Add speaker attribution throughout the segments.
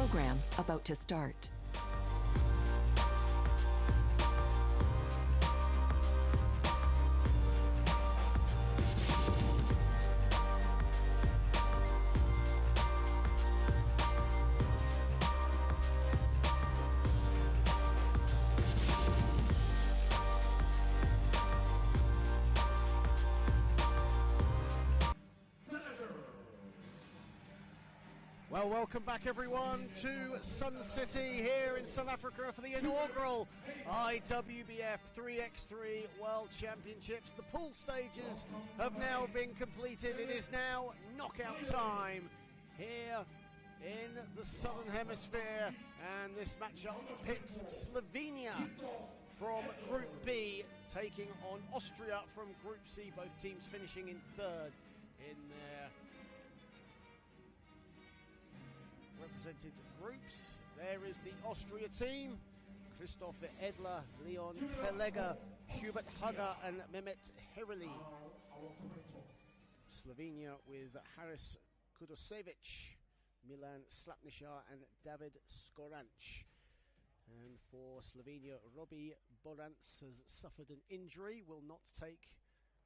Speaker 1: program about to start.
Speaker 2: Well, welcome back everyone to Sun City here in South Africa for the inaugural IWBF 3x3 World Championships. The pool stages have now been completed. It is now knockout time here in the Southern Hemisphere, and this matchup pits Slovenia from Group B taking on Austria from Group C, both teams finishing in third in their represented groups. There is the Austria team: Christopher Edler, Leon Felega, Hubert Haga and Mehmet Herili. Slovenia with Haris Kudosevic, Milan Slapnisha and David Skoranc. And for Slovenia, Robbie Borans has suffered an injury, will not take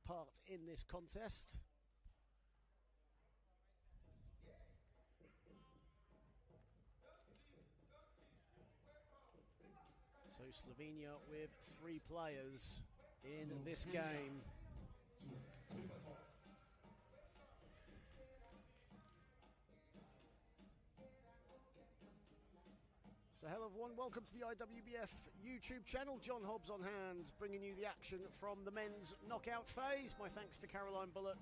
Speaker 2: part in this contest. So Slovenia with 3 players in this game. So hello everyone, welcome to the IWBF YouTube channel. John Hobbs on hand, bringing you the action from the men's knockout phase. My thanks to Caroline Bullock,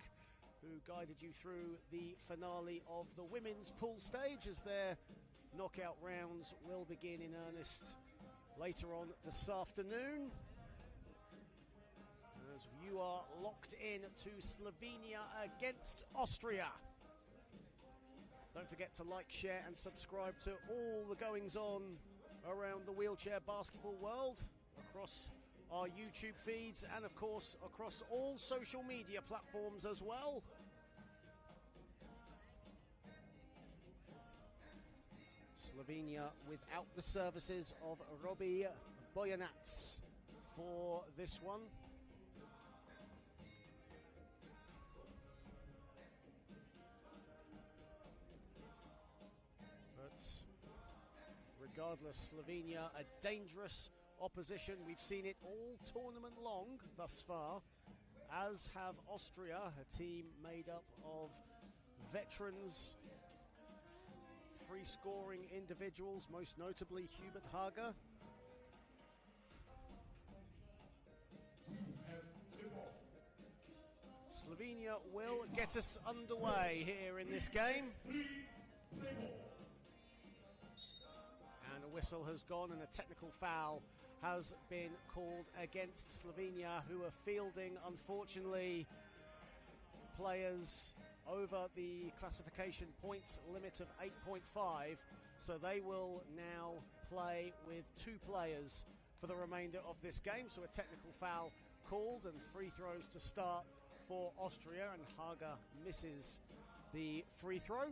Speaker 2: who guided you through the finale of the women's pool stage, as their knockout rounds will begin in earnest later on this afternoon, as you are locked in to Slovenia against Austria. Don't forget to like, share and subscribe to all the goings on around the wheelchair basketball world across our YouTube feeds and of course across all social media platforms as well. Slovenia without the services of Robbie Bojanac for this one. But regardless, Slovenia, a dangerous opposition. We've seen it all tournament long thus far, as have Austria, a team made up of veterans, free-scoring individuals, most notably Hubert Haga. Slovenia will get us underway here in this game. And a whistle has gone and a technical foul has been called against Slovenia, who are fielding, unfortunately, players over the classification points limit of 8.5, so they will now play with 2 players for the remainder of this game. So a technical foul called and free throws to start for Austria, and Haga misses the free throw.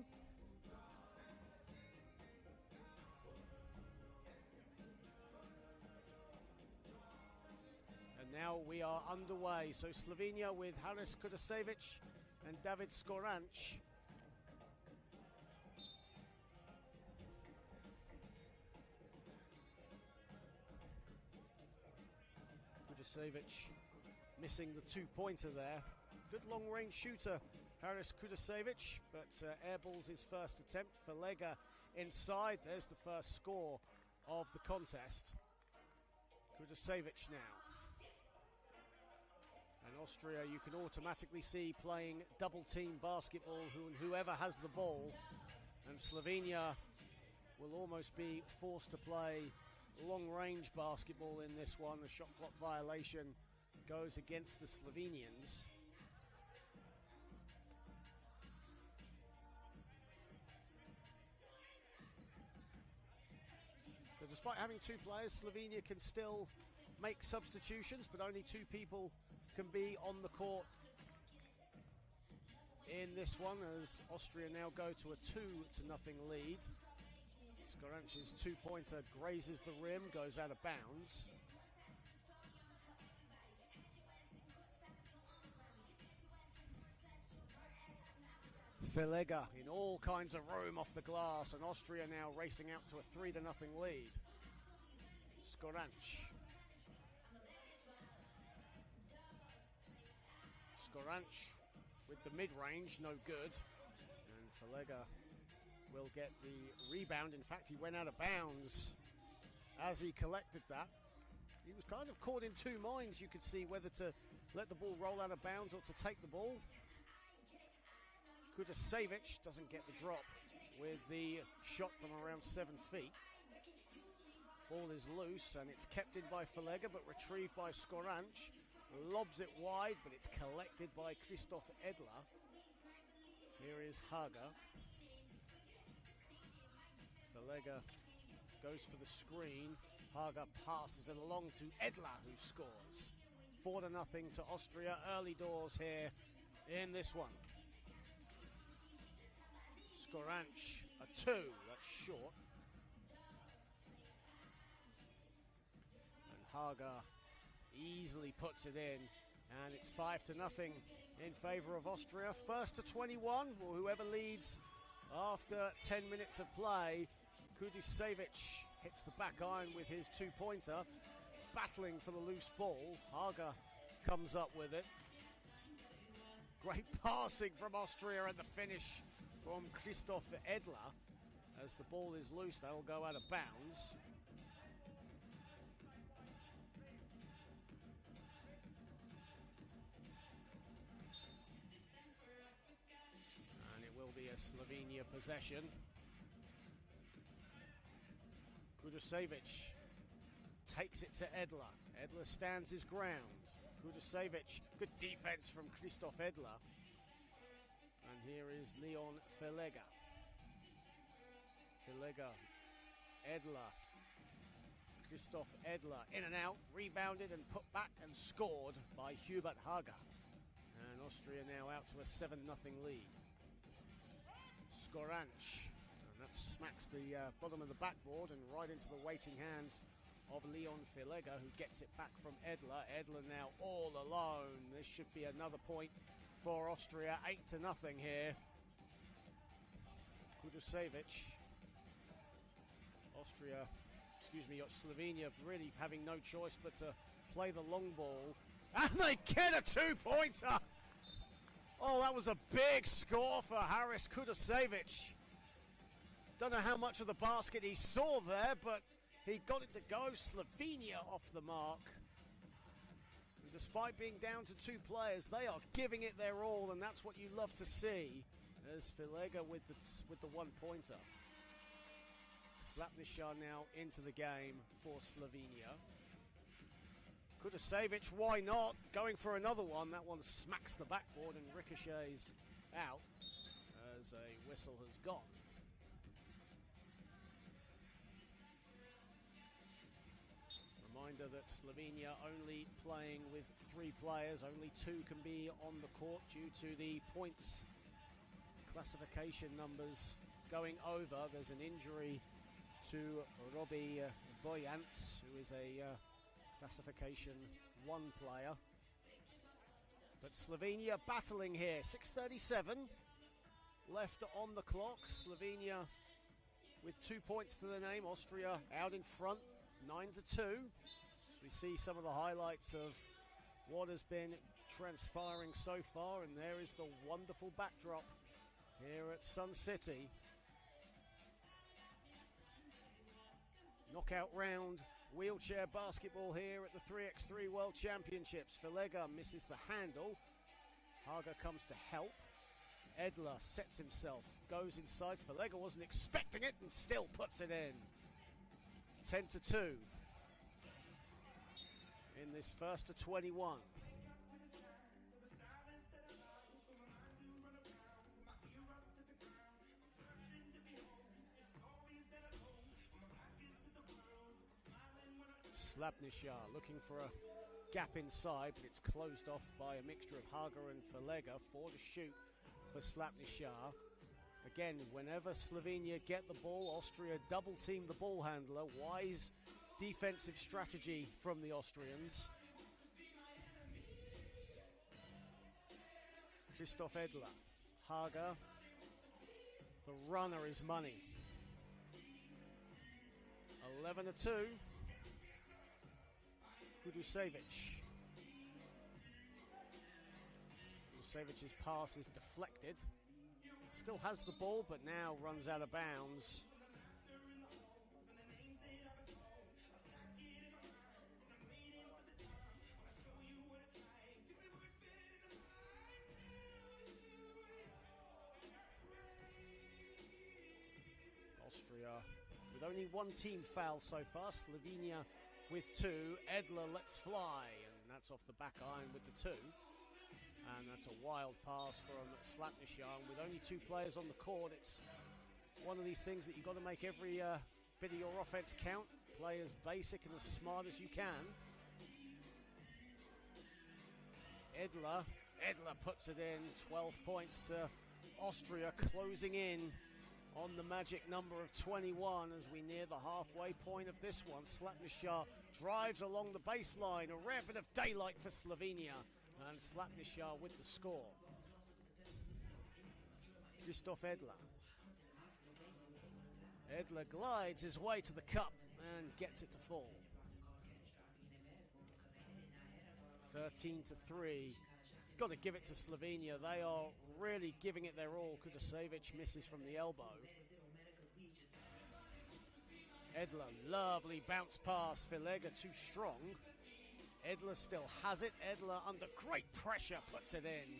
Speaker 2: And now we are underway. So Slovenia with Haris Kudosevic and David Skoranc. Kudosevic missing the 2-pointer there. Good long-range shooter, Haris Kudosevic, but airballs his first attempt. Felega inside. There's the first score of the contest. Kudosevic now. And Austria, you can automatically see playing double-team basketball, whoever has the ball. And Slovenia will almost be forced to play long-range basketball in this one. The shot clock violation goes against the Slovenians. So despite having 2 players, Slovenia can still make substitutions, but only 2 people can be on the court in this one, as Austria now go to a 2-0 lead. Skoranch's two-pointer grazes the rim, goes out of bounds. Filega in all kinds of room off the glass, and Austria now racing out to a 3-0 lead. Skoranch. Skoranch with the mid-range, no good. And Filega will get the rebound. In fact, he went out of bounds as he collected that. He was kind of caught in two minds, you could see, whether to let the ball roll out of bounds or to take the ball. Kudasevic doesn't get the drop with the shot from around 7 feet. Ball is loose and it's kept in by Filega but retrieved by Skoranch. Lobs it wide, but it's collected by Christoph Edler. Here is Haga. Filega goes for the screen. Haga passes it along to Edler, who scores. 4-0 to Austria. Early doors here in this one. Skoranch, a 2, that's short. And Haga easily puts it in, and it's 5-0 in favour of Austria. First to 21, or whoever leads after 10 minutes of play. Kudasevic hits the back iron with his two-pointer, battling for the loose ball. Haga comes up with it. Great passing from Austria at the finish from Christoph Edler. As the ball is loose, that will go out of bounds. And it will be a Slovenia possession. Kudasevic takes it to Edler. Edler stands his ground. Kudasevic, good defense from Christoph Edler. And here is Leon Filega. Filega, Edler, Christoph Edler, in and out, rebounded and put back and scored by Hubert Haga. And Austria now out to a 7-0 lead. Skoranch, and that smacks the bottom of the backboard and right into the waiting hands of Leon Filega, who gets it back from Edler. Edler now all alone. This should be another point for Austria. 8-0 here. Kudasevic. Slovenia really having no choice but to play the long ball. And they get a two-pointer! Oh, that was a big score for Haris Kudasevic. Don't know how much of the basket he saw there, but he got it to go. Slovenia off the mark. And despite being down to two players, they are giving it their all, and that's what you love to see. There's Filega with the one-pointer. Slapnishar now into the game for Slovenia. Kudasevic, why not? Going for another one. That one smacks the backboard and ricochets out as a whistle has gone. Reminder that Slovenia only playing with 3 players. Only 2 can be on the court due to the points classification numbers going over. There's an injury to Robbie Boyants, who is a classification 1 player. But Slovenia battling here. 6:37 left on the clock. Slovenia with 2 points to the name. Austria out in front, 9-2. We see some of the highlights of what has been transpiring so far, and there is the wonderful backdrop here at Sun City. Knockout round wheelchair basketball here at the 3x3 World Championships. Filega misses the handle. Haga comes to help. Edler sets himself, goes inside. Filega wasn't expecting it and still puts it in. 10-2 in this first to 21. Slapnishar looking for a gap inside, but it's closed off by a mixture of Haga and Filega. 4 to shoot for Slapnishar. Again, whenever Slovenia get the ball, Austria double-team the ball handler. Wise defensive strategy from the Austrians. Christoph Edler. Hager. The runner is money. 11-2. Kudusevic. Kudusevic's pass is deflected. Still has the ball, but now runs out of bounds. Austria with only one team foul so far. Slovenia with 2. Edler lets fly, and that's off the back iron with the 2. And that's a wild pass from Slapnishan. With only 2 players on the court, it's one of these things that you've got to make every bit of your offense count. Play as basic and as smart as you can. Edler puts it in. 12 points to Austria, closing in on the magic number of 21 as we near the halfway point of this one. Slapnishan drives along the baseline. A rare bit of daylight for Slovenia. And Slapnishan with the score. Christoph Edler. Edler glides his way to the cup and gets it to fall. 13-3. Got to give it to Slovenia. They are really giving it their all. Kudusevic misses from the elbow. Edler, lovely bounce pass. Filega too strong. Edler still has it. Edler under great pressure puts it in.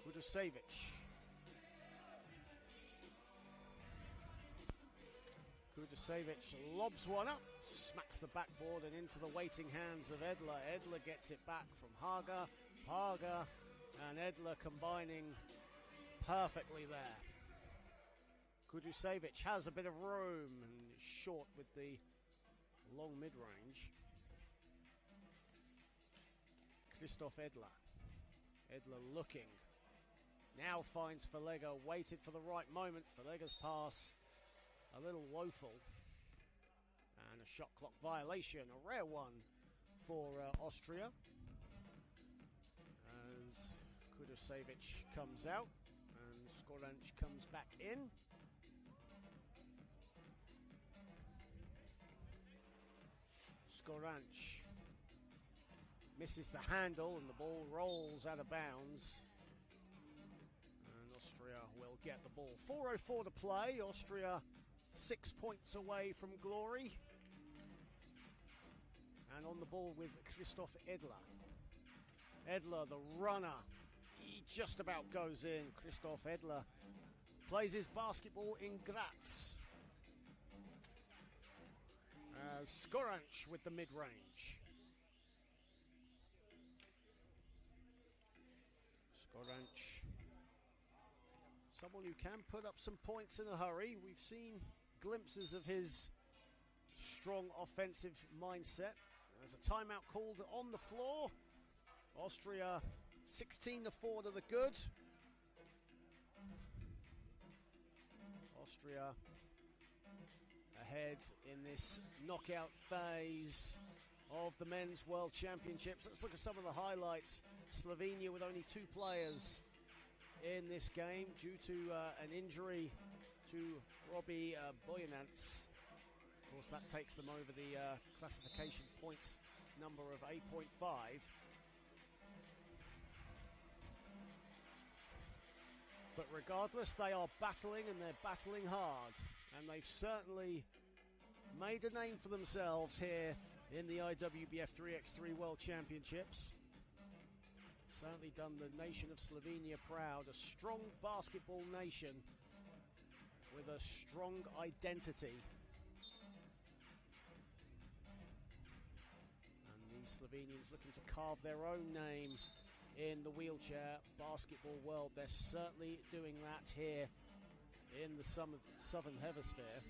Speaker 2: Kudusevic. Kudusevic lobs one up, smacks the backboard and into the waiting hands of Edler. Edler gets it back from Hager. Hager and Edler combining perfectly there. Kudusevic has a bit of room and is short with the long mid-range. Christoph Edler. Edler looking. Now finds Filega, waited for the right moment. Filega's pass a little woeful. And a shot clock violation, a rare one for Austria. As Kudusevic comes out and Skoranc comes back in. Skoranc misses the handle and the ball rolls out of bounds. And Austria will get the ball. 4:04 to play. Austria 6 points away from glory. And on the ball with Christoph Edler. Edler, the runner. He just about goes in. Christoph Edler plays his basketball in Graz. Skoranc with the mid-range. Skoranc, someone who can put up some points in a hurry. We've seen glimpses of his strong offensive mindset. There's a timeout called on the floor. Austria 16-4 to the good. Austria ahead in this knockout phase of the Men's World Championships. Let's look at some of the highlights. Slovenia with only 2 players in this game due to an injury to Robbie Bojanec. Of course, that takes them over the classification points number of 8.5. But regardless, they are battling, and they're battling hard. And they've certainly made a name for themselves here in the IWBF 3x3 World Championships. Certainly done the nation of Slovenia proud. A strong basketball nation with a strong identity. And these Slovenians looking to carve their own name in the wheelchair basketball world. They're certainly doing that here in the southern hemisphere.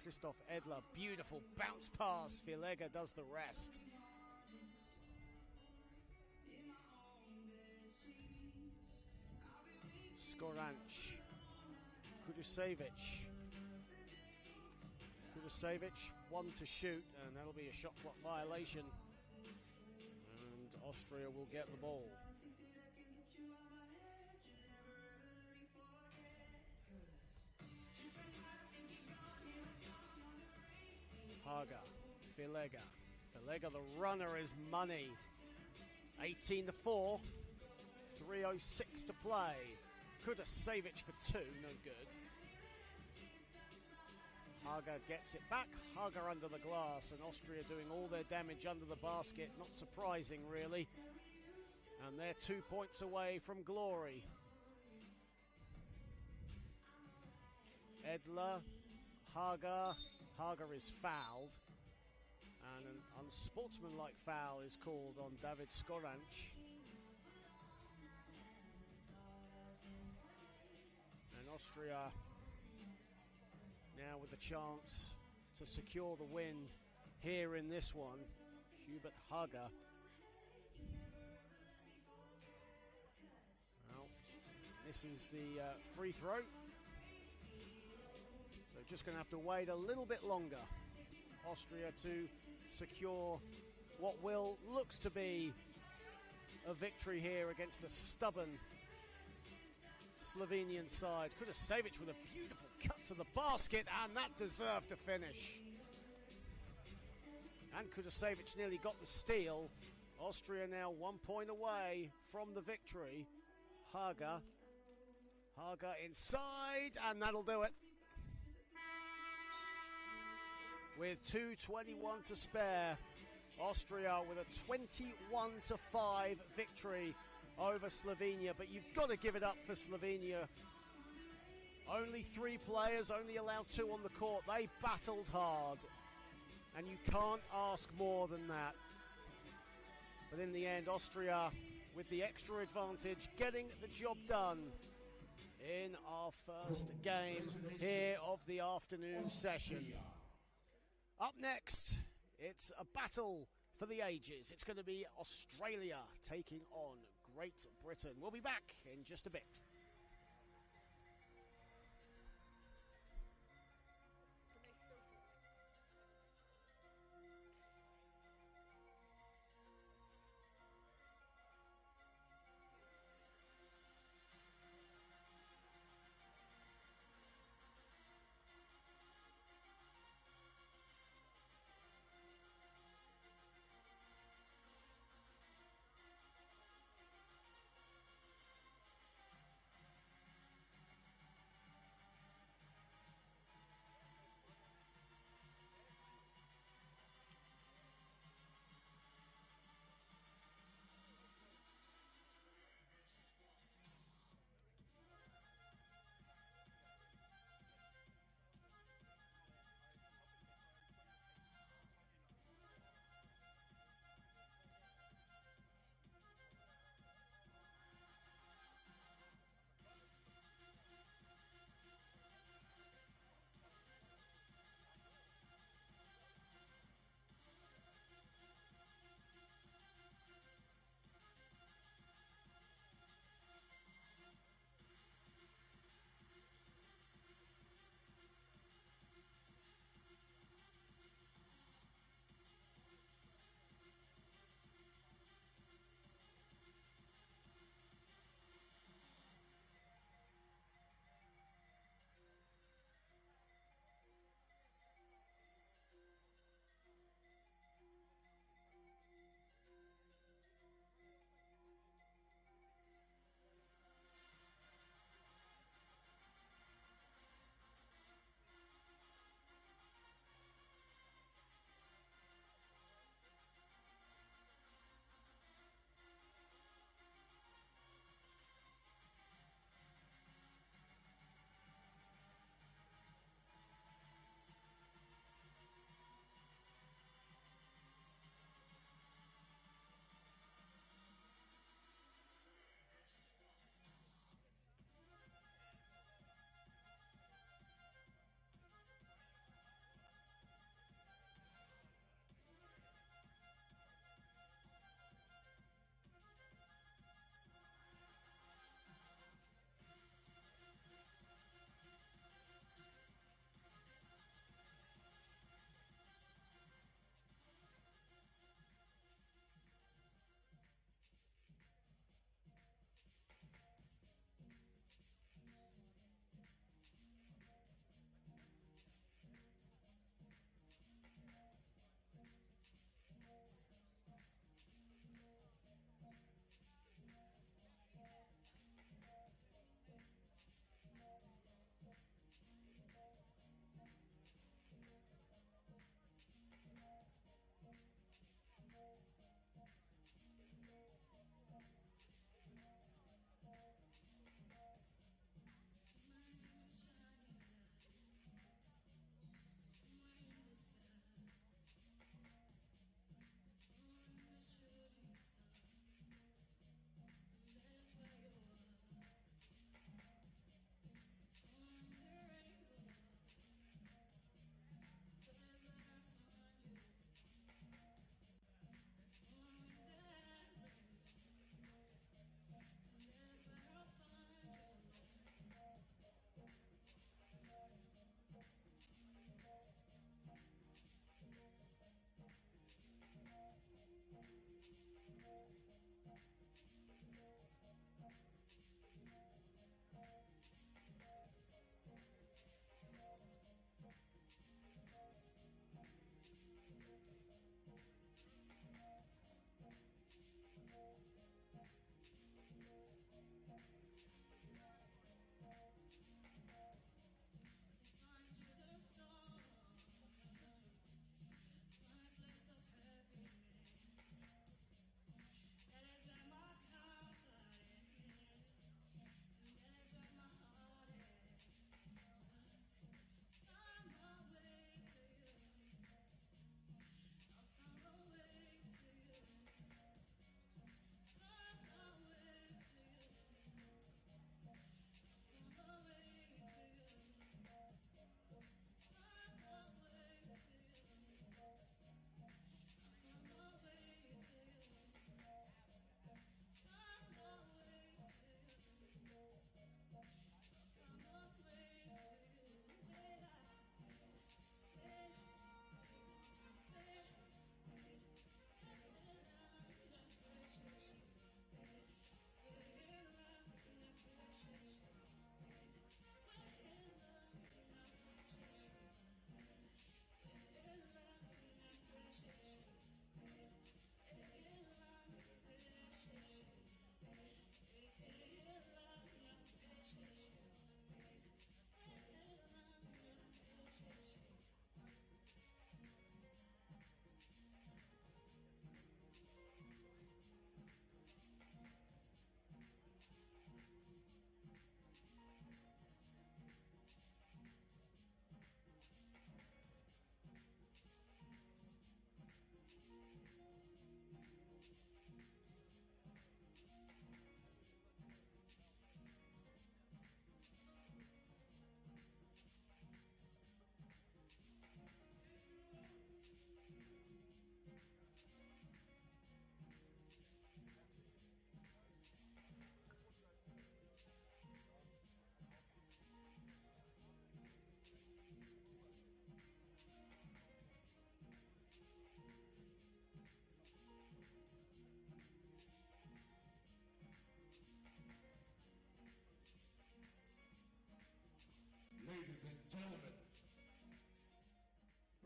Speaker 2: Christoph Edler, beautiful bounce pass. Filega does the rest. Skoranc. Kudusevic. Kudusevic, 1 to shoot, and that'll be a shot clock violation. And Austria will get the ball. Haga, Filega. Filega, the runner, is money. 18-4. 3:06 to play. Kudusevic for 2, no good. Haga gets it back. Haga under the glass, and Austria doing all their damage under the basket. Not surprising, really. And they're 2 points away from glory. Edler, Haga. Haga is fouled. And an unsportsmanlike foul is called on David Skoranc. And Austria now with the chance to secure the win here in this one. Hubert Haga. Well, this is the free throw. So just going to have to wait a little bit longer. Austria to secure what looks to be a victory here against a stubborn Slovenian side. Kudusevic with a beautiful cut to the basket, and that deserved to finish. And Kudusevic nearly got the steal. Austria now 1 point away from the victory. Haga inside, and that'll do it. With 2:21 to spare, Austria with a 21-5 victory over Slovenia. But you've got to give it up for Slovenia. Only 3 players, only allowed 2 on the court. They battled hard, and you can't ask more than that. But in the end, Austria with the extra advantage, getting the job done in our first game here of the afternoon session. Up next, it's a battle for the ages. It's going to be Australia taking on Great Britain. We'll be back in just a bit.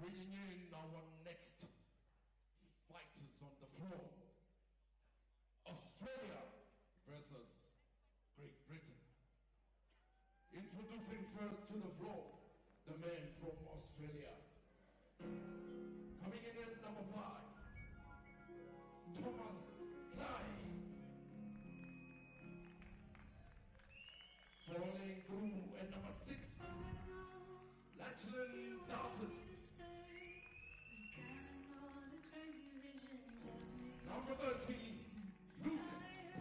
Speaker 3: Bringing in our next fighters on the floor. Australia versus Great Britain. Introducing first to the floor, the man from Australia. Coming in at number 5, Thomas Klein. Falling through at number 6, Lachlan Dalton. Number 13, Luke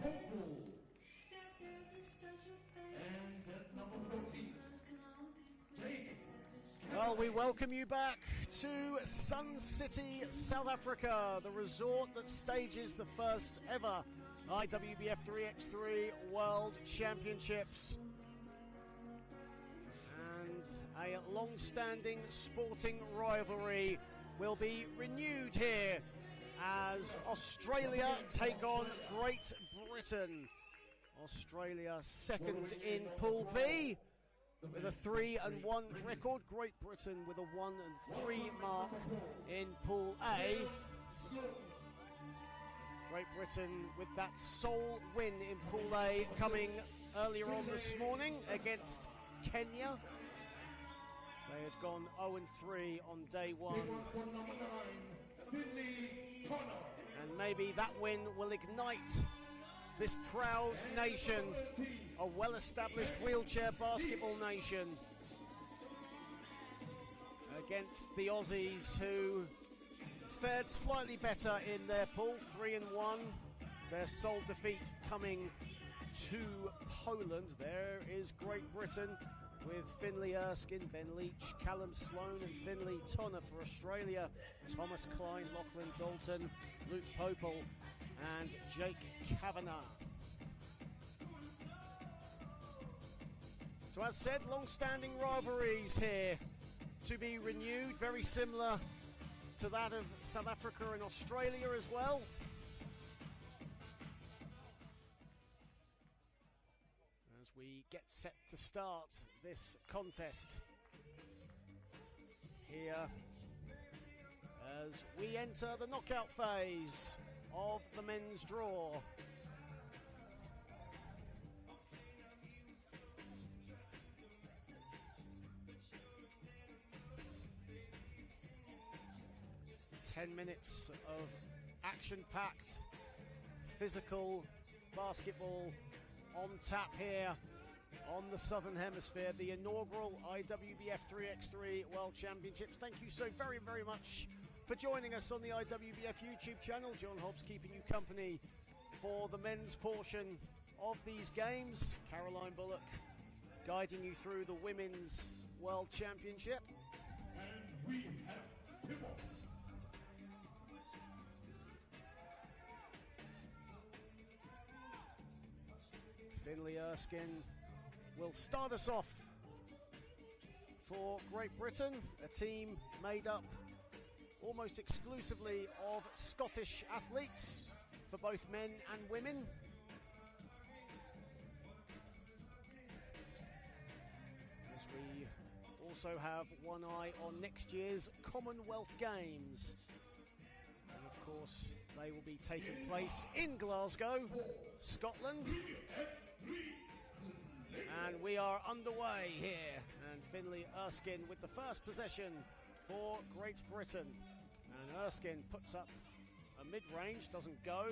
Speaker 3: Portugal. And at number 14, Jake.
Speaker 2: Well, we welcome you back to Sun City, South Africa, the resort that stages the first ever IWBF 3x3 World Championships. And a long-standing sporting rivalry will be renewed here as Australia take on Great Britain. Australia second in Pool B with a 3-1 record. Great Britain with a 1-3 mark in Pool A. Great Britain with that sole win in Pool A coming earlier on this morning against Kenya. They had gone 0-3 on day one. And maybe that win will ignite this proud nation, a well-established wheelchair basketball nation, against the Aussies, who fared slightly better in their pool, 3-1. Their sole defeat coming to Poland. There is Great Britain with Finlay Erskine, Ben Leach, Callum Sloan and Finlay Tonner for Australia, Thomas Klein, Lachlan Dalton, Luke Popel and Jake Kavanagh. So as said, long-standing rivalries here to be renewed, very similar to that of South Africa and Australia as well. As we get set to start this contest here, as we enter the knockout phase of the men's draw. Ten minutes of action-packed, physical basketball on tap here on the Southern Hemisphere, the inaugural IWBF 3x3 World Championships. Thank you so very, very much for joining us on the IWBF YouTube channel. John Hobbs keeping you company for the men's portion of these games. Caroline Bullock guiding you through the Women's World Championship.
Speaker 3: And we have tip-off.
Speaker 2: Finlay Erskine will start us off for Great Britain, a team made up almost exclusively of Scottish athletes for both men and women. As we also have one eye on next year's Commonwealth Games. And of course, they will be taking place in Glasgow, Scotland. And we are underway here. And Finlay Erskine with the first possession for Great Britain. And Erskine puts up a mid-range, doesn't go.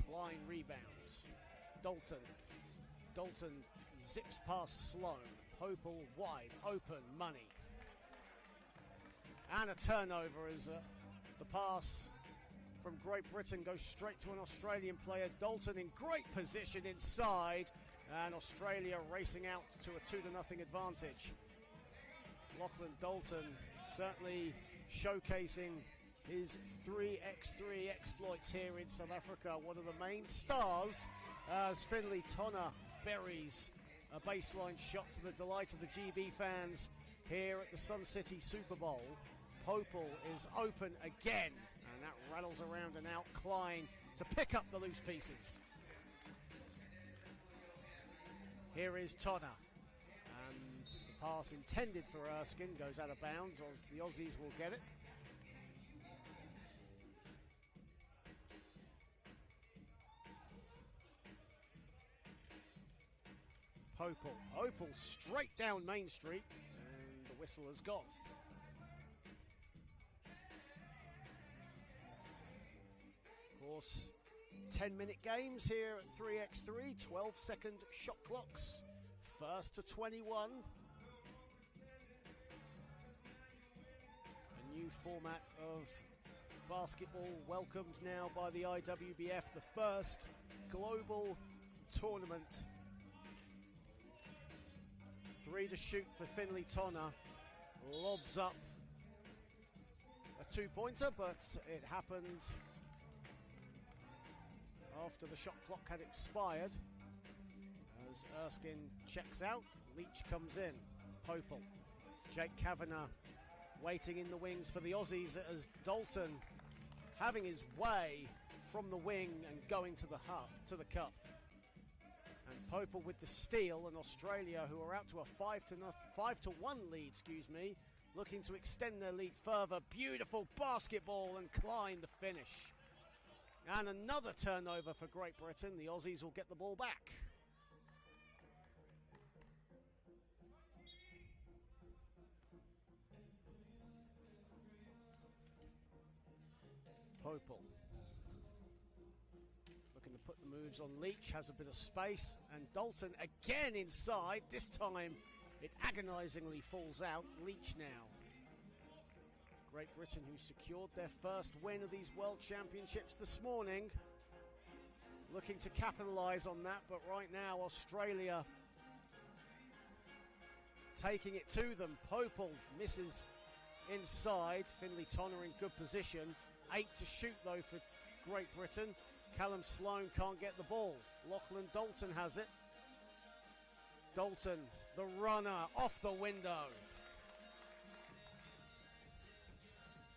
Speaker 2: Klein rebounds. Dalton zips past Sloan. Popel wide open, money. And a turnover as the pass from Great Britain goes straight to an Australian player. Dalton in great position inside, and Australia racing out to a 2-0 advantage. Lachlan Dalton certainly showcasing his 3x3 exploits here in South Africa. One of the main stars as Finlay Tonner buries a baseline shot to the delight of the GB fans here at the Sun City Super Bowl. Popel is open again, and that rattles around and out. Klein to pick up the loose pieces. Here is Tonner, and the Pass intended for Erskine goes out of bounds. The Aussies will get it. Opal straight down Main Street, and the whistle has gone. Of course, 10-minute games here at 3x3, 12-second shot clocks, first to 21. A new format of basketball welcomed now by the IWBF, the first global tournament. 3 to shoot for Finley Tonner. Lobs up a two-pointer, but it happened after the shot clock had expired. As Erskine checks out, Leach comes in. Popel, Jake Kavanagh waiting in the wings for the Aussies as Dalton having his way from the wing and going to the cup. And Popel with the steal, and Australia, who are out to a 5-1 lead, looking to extend their lead further. Beautiful basketball, and Klein the finish. And another turnover for Great Britain. The Aussies will get the ball back. Popel looking to put the moves on Leach, has a bit of space, and Dalton again inside. This time it agonisingly falls out. Leach now. Great Britain, who secured their first win of these World Championships this morning, looking to capitalise on that, but right now Australia taking it to them. Popel misses inside. Finley Tonner in good position. 8 to shoot though for Great Britain. Callum Sloan can't get the ball. Lachlan Dalton has it. Dalton, the runner, off the window.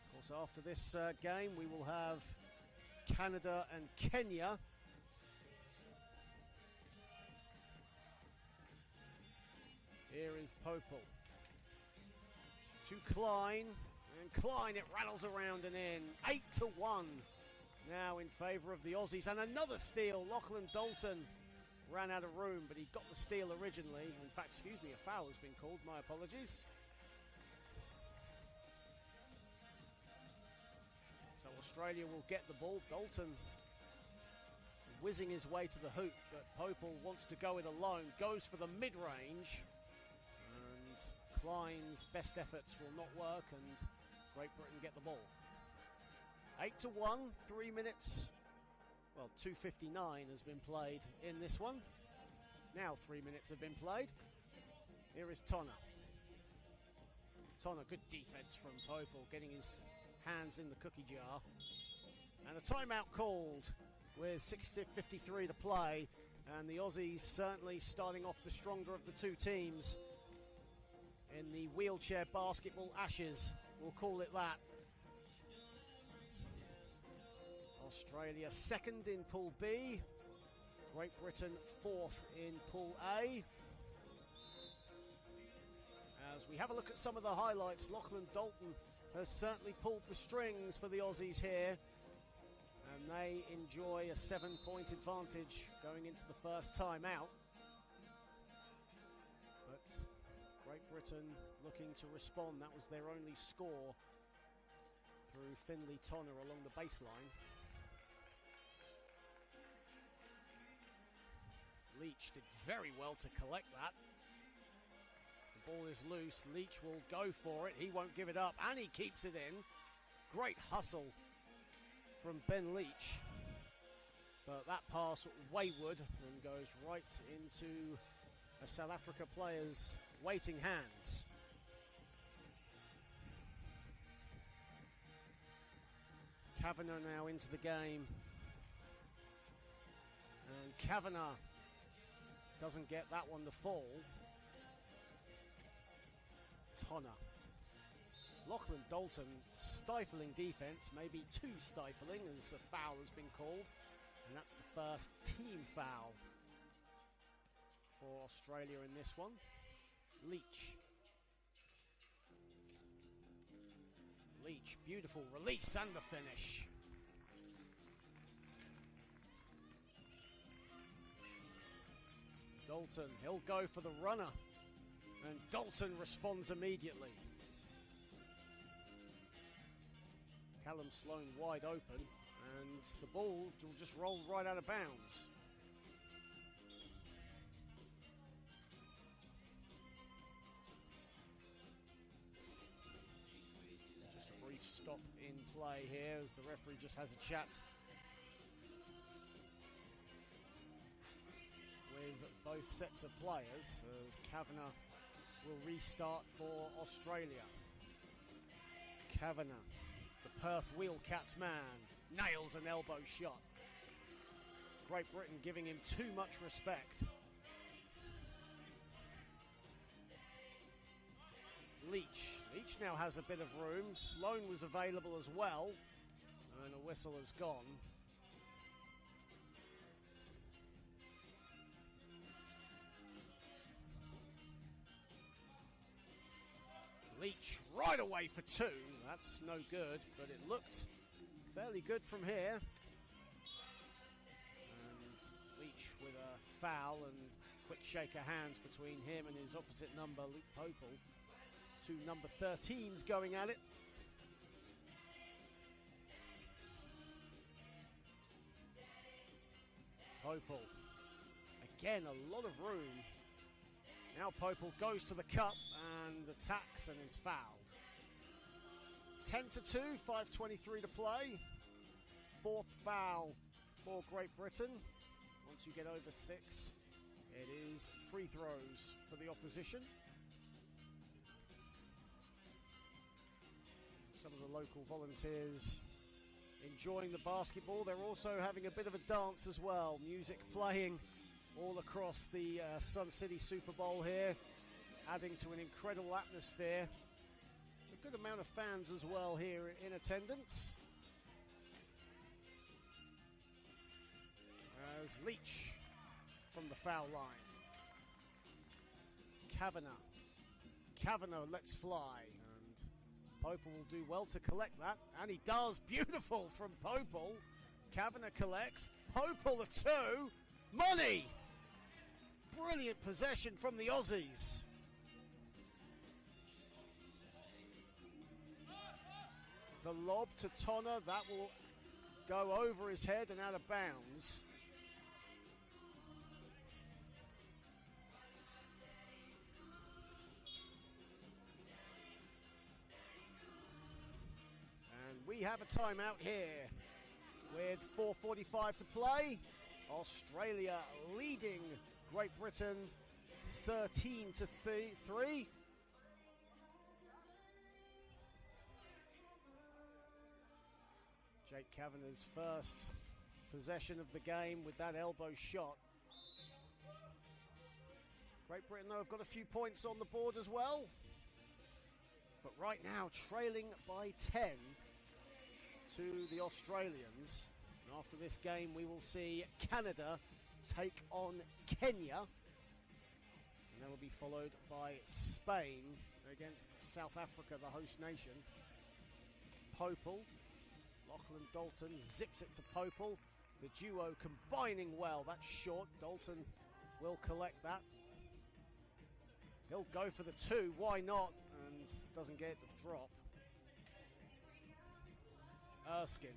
Speaker 2: Of course, after this game, we will have Canada and Kenya. Here is Popel. To Klein. And Klein, it rattles around and in. 8-1 now in favour of the Aussies. And another steal. Lachlan Dalton ran out of room, but he got the steal originally. In fact, a foul has been called. My apologies. So Australia will get the ball. Dalton whizzing his way to the hoop, but Popel wants to go it alone. Goes for the mid-range. And Klein's best efforts will not work, and Great Britain get the ball. 8-1, 3 minutes. Well, 2:59 has been played in this one. Now 3 minutes have been played. Here is Tonner. Tonner, good defense from Popel, getting his hands in the cookie jar. And a timeout called with 6:53 to play. And the Aussies certainly starting off the stronger of the two teams in the wheelchair basketball ashes. We'll call it that. Australia second in Pool B. Great Britain fourth in Pool A. As we have a look at some of the highlights, Lachlan Dalton has certainly pulled the strings for the Aussies here. And they enjoy a 7-point advantage going into the first time out. But Great Britain looking to respond. That was their only score through Finley Tonner along the baseline. Leach did very well to collect that. The ball is loose. Leach will go for it. He won't give it up, and he keeps it in. Great hustle from Ben Leach. But that pass wayward and goes right into a South Africa player's waiting hands. Kavanagh now into the game. And Kavanagh doesn't get that one to fall. Tonner. Lachlan Dalton, stifling defense, maybe too stifling as a foul has been called. And that's the first team foul for Australia in this one. Leach Leach, beautiful release and the finish. Dalton, he'll go for the runner. And Dalton responds immediately. Callum Sloan wide open, and the ball will just roll right out of bounds. Just a brief stop in play here as the referee just has a chat with both sets of players as Kavanagh will restart for Australia. Kavanagh, the Perth Wheelcats man, nails an elbow shot. Great Britain giving him too much respect. Leach now has a bit of room. Sloan was available as well, and a whistle has gone. Leach right away for two. That's no good, but it looked fairly good from here. And Leach with a foul and quick shake of hands between him and his opposite number, Luke Popel. Two number 13s going at it. Popel. Again, a lot of room. Now Popel goes to the cup and attacks and is fouled. 10-2, 5:23 to play. Fourth foul for Great Britain. Once you get over 6, it is free throws for the opposition. Some of the local volunteers enjoying the basketball. They're also having a bit of a dance as well. Music playing all across the Sun City Super Bowl here, adding to an incredible atmosphere. A good amount of fans as well here in attendance. As Leach from the foul line. Kavanagh lets fly. And Popel will do well to collect that. And he does. Beautiful from Popel. Kavanagh collects. Popel a two. Money! Brilliant possession from the Aussies. The lob to Tonner, that will go over his head and out of bounds. And we have a timeout here with 4:45 to play. Australia leading Great Britain 13-3. Jake Kavanagh's first possession of the game with that elbow shot. Great Britain, though, have got a few points on the board as well. But right now, trailing by 10 to the Australians. And after this game, we will see Canada take on Kenya. And that will be followed by Spain against South Africa, the host nation. Popel. Lachlan Dalton zips it to Popel. The duo combining well. That's short. Dalton will collect that. He'll go for the two. Why not? And doesn't get the drop. Erskine.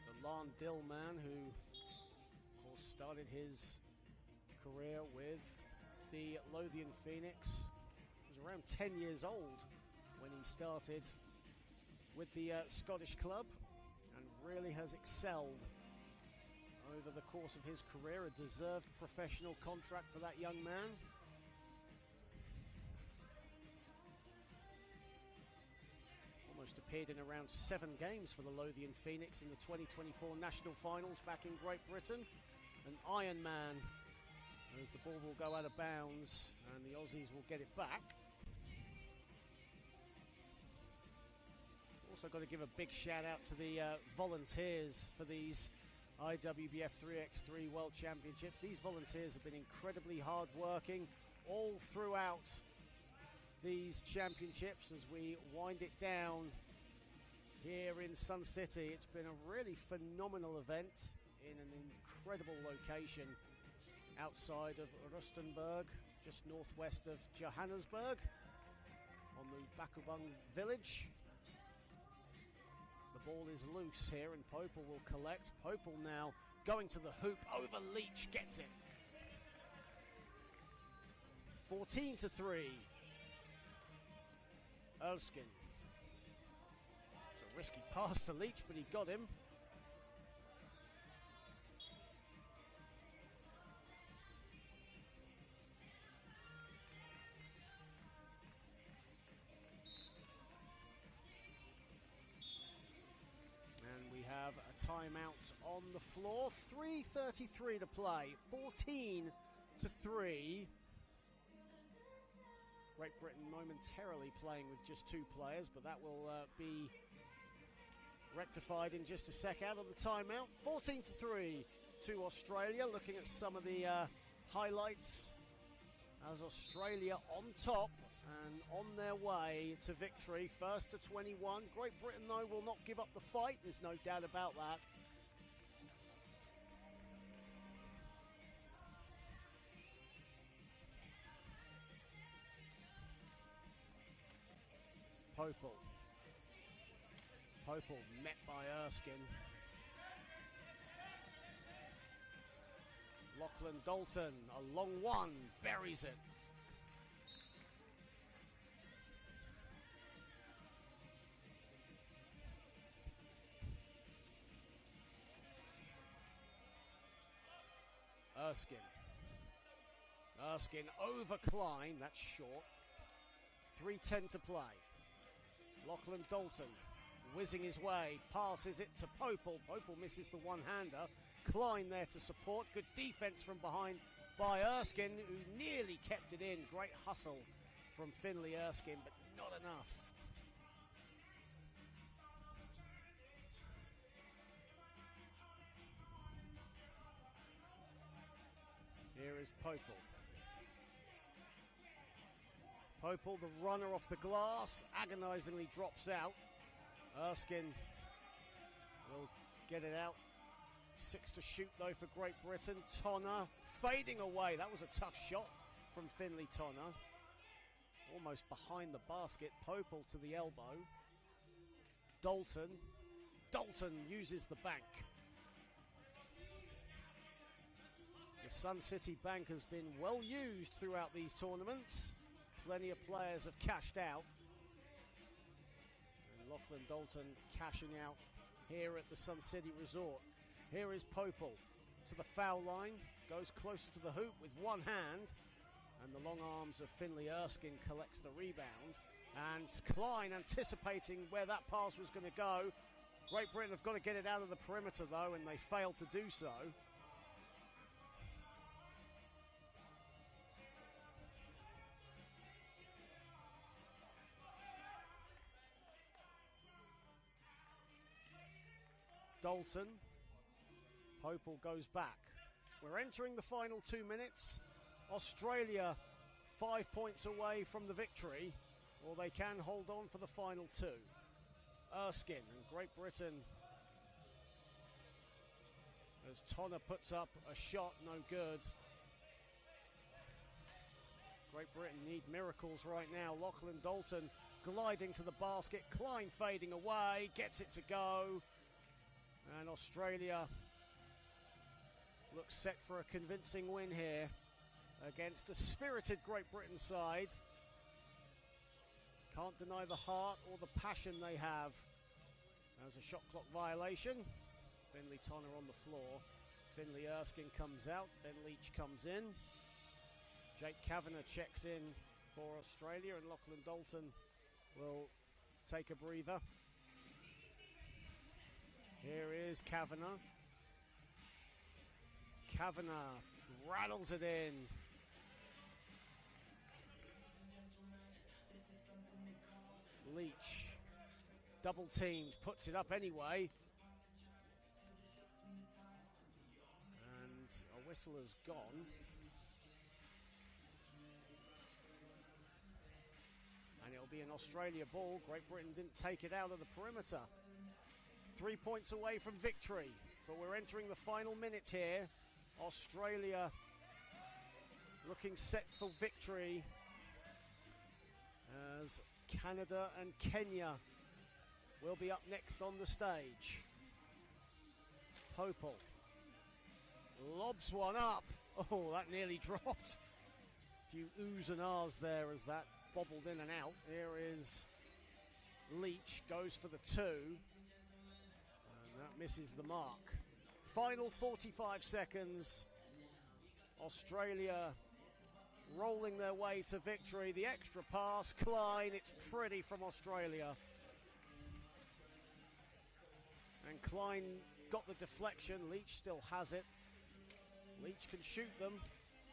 Speaker 2: The Larne-Dill man who, of course, started his career with the Lothian Phoenix. He was around 10 years old when he started with the Scottish club and really has excelled over the course of his career. A deserved professional contract for that young man. Almost appeared in around 7 games for the Lothian Phoenix in the 2024 national finals back in Great Britain. An Iron Man as the ball will go out of bounds and the Aussies will get it back. Also got to give a big shout out to the volunteers for these IWBF 3x3 World Championships. These volunteers have been incredibly hard working all throughout these championships as we wind it down here in Sun City. It's been a really phenomenal event in an incredible location outside of Rustenburg, just northwest of Johannesburg, on the Bakubang village. The ball is loose here and Popel will collect. Popel now going to the hoop over Leach, gets it. 14-3. Erskine. It's a risky pass to Leach, but he got him. Have a timeout on the floor. 3:33 to play. 14-3. Great Britain momentarily playing with just two players, but that will be rectified in just a sec. Out of the timeout. 14-3 to Australia. Looking at some of the highlights as Australia on top and on their way to victory, first to 21. Great Britain, though, will not give up the fight. There's no doubt about that. Popel met by Erskine. Lachlan Dalton, a long one, buries it. Erskine over Klein, that's short. 3:10 to play. Lachlan Dalton whizzing his way, passes it to Popel. Popel misses the one-hander. Klein there to support. Good defense from behind by Erskine, who nearly kept it in. Great hustle from Finlay Erskine, but not enough. Here is Popel. Popel, the runner off the glass, agonisingly drops out. Erskine will get it out. 6 to shoot, though, for Great Britain. Tonner fading away. That was a tough shot from Finlay Tonner. Almost behind the basket. Popel to the elbow. Dalton uses the bank. The Sun City bank has been well used throughout these tournaments. Plenty of players have cashed out. And Lachlan Dalton cashing out here at the Sun City Resort. Here is Popel to the foul line. Goes closer to the hoop with one hand. And the long arms of Finlay Erskine collects the rebound. And Klein anticipating where that pass was going to go. Great Britain have got to get it out of the perimeter, though, and they failed to do so. Dalton. Popel goes back. We're entering the final 2 minutes. Australia 5 points away from the victory, or they can hold on for the final two. Erskine and Great Britain, as Tonner puts up a shot, no good. Great Britain need miracles right now. Lachlan Dalton gliding to the basket. Klein fading away, gets it to go. And Australia looks set for a convincing win here against a spirited Great Britain side. Can't deny the heart or the passion they have. There's a shot clock violation. Finlay Tonner on the floor. Finlay Erskine comes out. Ben Leach comes in. Jake Kavanagh checks in for Australia, and Lachlan Dalton will take a breather. Here is Kavanagh. Kavanagh rattles it in. Leach, double teamed, puts it up anyway. And a whistle has gone. It'll be an Australia ball. Great Britain didn't take it out of the perimeter. 3 points away from victory, but we're entering the final minute here. Australia looking set for victory as Canada and Kenya will be up next on the stage. Popel lobs one up. Oh, that nearly dropped. A few oohs and ahs there as that bobbled in and out. Here is Leach, goes for the two, and that misses the mark. Final 45 seconds. Australia rolling their way to victory. The extra pass, Klein, it's pretty from Australia. And Klein got the deflection. Leach still has it. Leach can shoot them.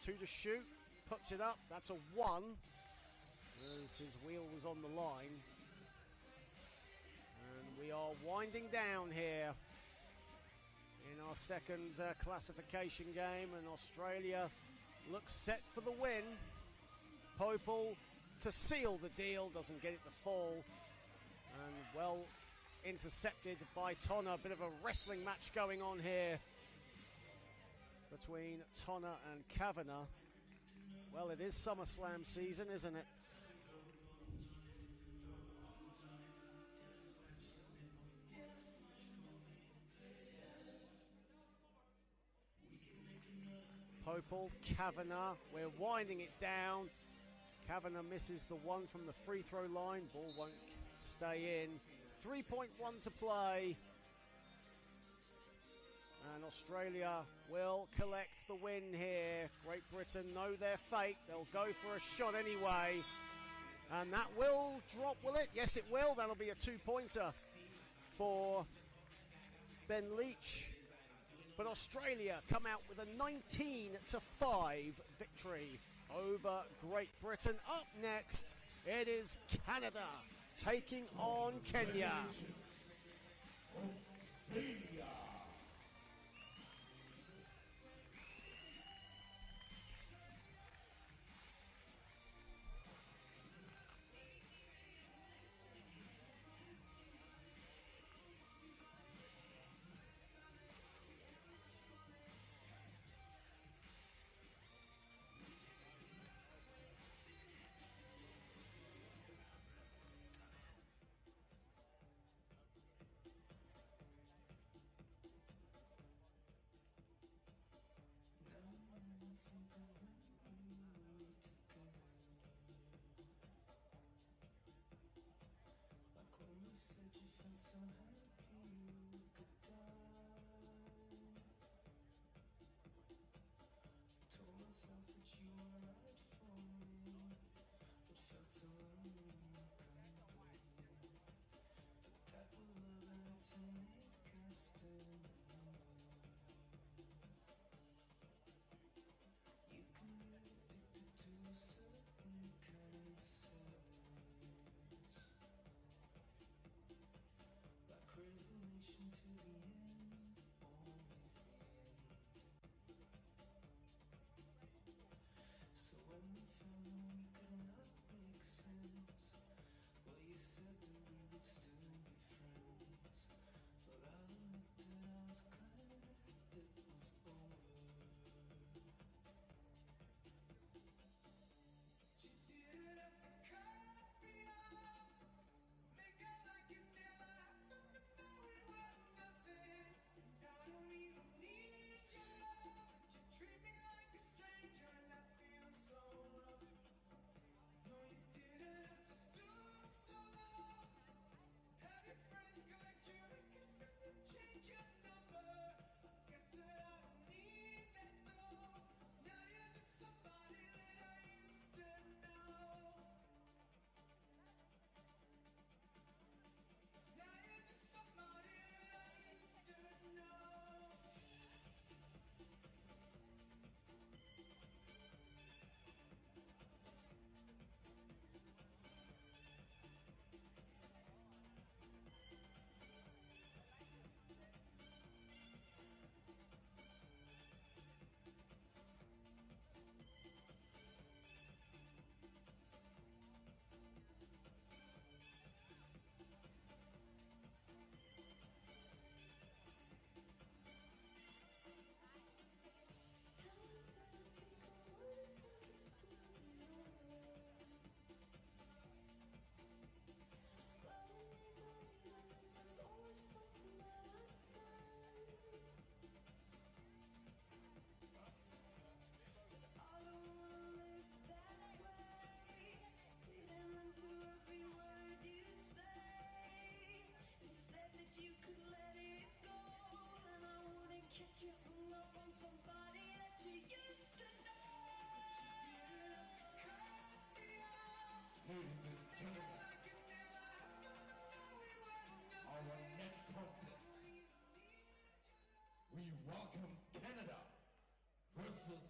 Speaker 2: 2 to shoot. Puts it up. That's a 1. As his wheel was on the line. And we are winding down here in our second classification game. And Australia looks set for the win. Popel to seal the deal. Doesn't get it to fall. And well intercepted by Tonner. A bit of a wrestling match going on here between Tonner and Kavanagh. Well, it is SummerSlam season, isn't it? Popel, Kavanagh, we're winding it down. Kavanagh misses the one from the free throw line. Ball won't stay in. 3.1 to play. And Australia will collect the win here. Great Britain know their fate. They'll go for a shot anyway. And that will drop, will it? Yes, it will. That'll be a 2-pointer for Ben Leach. But Australia come out with a 19-5 victory over Great Britain. Up next, it is Canada taking on Kenya.
Speaker 3: Ladies and gentlemen, our next contest, we welcome Canada versus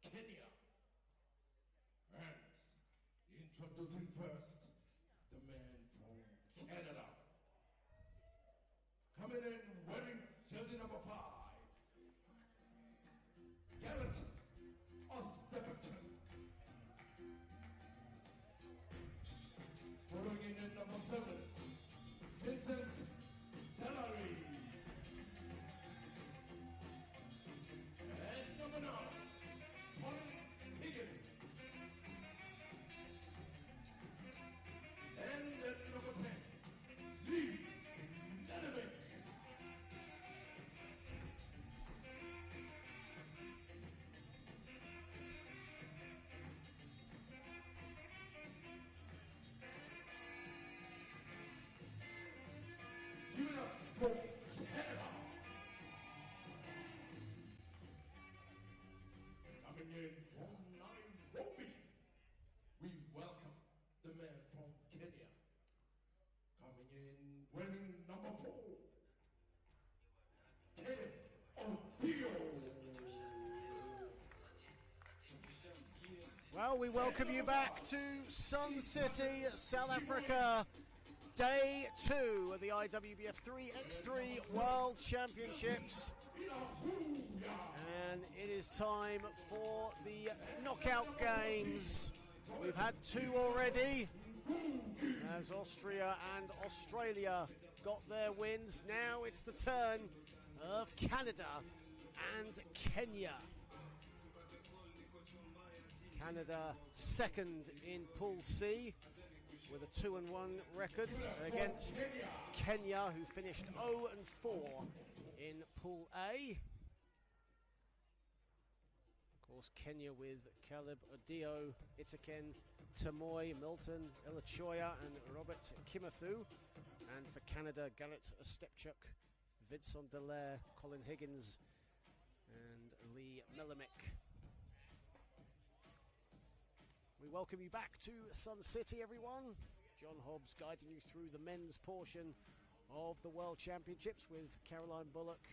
Speaker 3: Kenya. And introducing first, the man from Canada. Coming in wearing jersey number 5, Garrett Osteberton. Following in at number 7, Vincent Delary. And number 9, Colin Higgins. And at number 10, Lee Nanovic. Give it up for Canada. Coming in from Nairobi, we welcome the man from Kenya. Coming in wearing number 4, Caleb O'Deal.
Speaker 2: Well, we welcome you back to Sun City, South Africa. Day 2 of the IWBF 3x3 World Championships. And it is time for the knockout games. We've had 2 already, as Austria and Australia got their wins. Now it's the turn of Canada and Kenya. Canada second in Pool C with a 2-1 record against Kenya, who finished 0-4 in Pool A. Of course, Kenya with Caleb Odio, Itaken, Tamoy, Milton, Ilachoya and Robert Kimathu. And for Canada, Garrett Ostepchuk, Vincent Delaire, Colin Higgins and Lee Melimick. We welcome you back to Sun City, everyone. John Hobbs guiding you through the men's portion of the World Championships with Caroline Bullock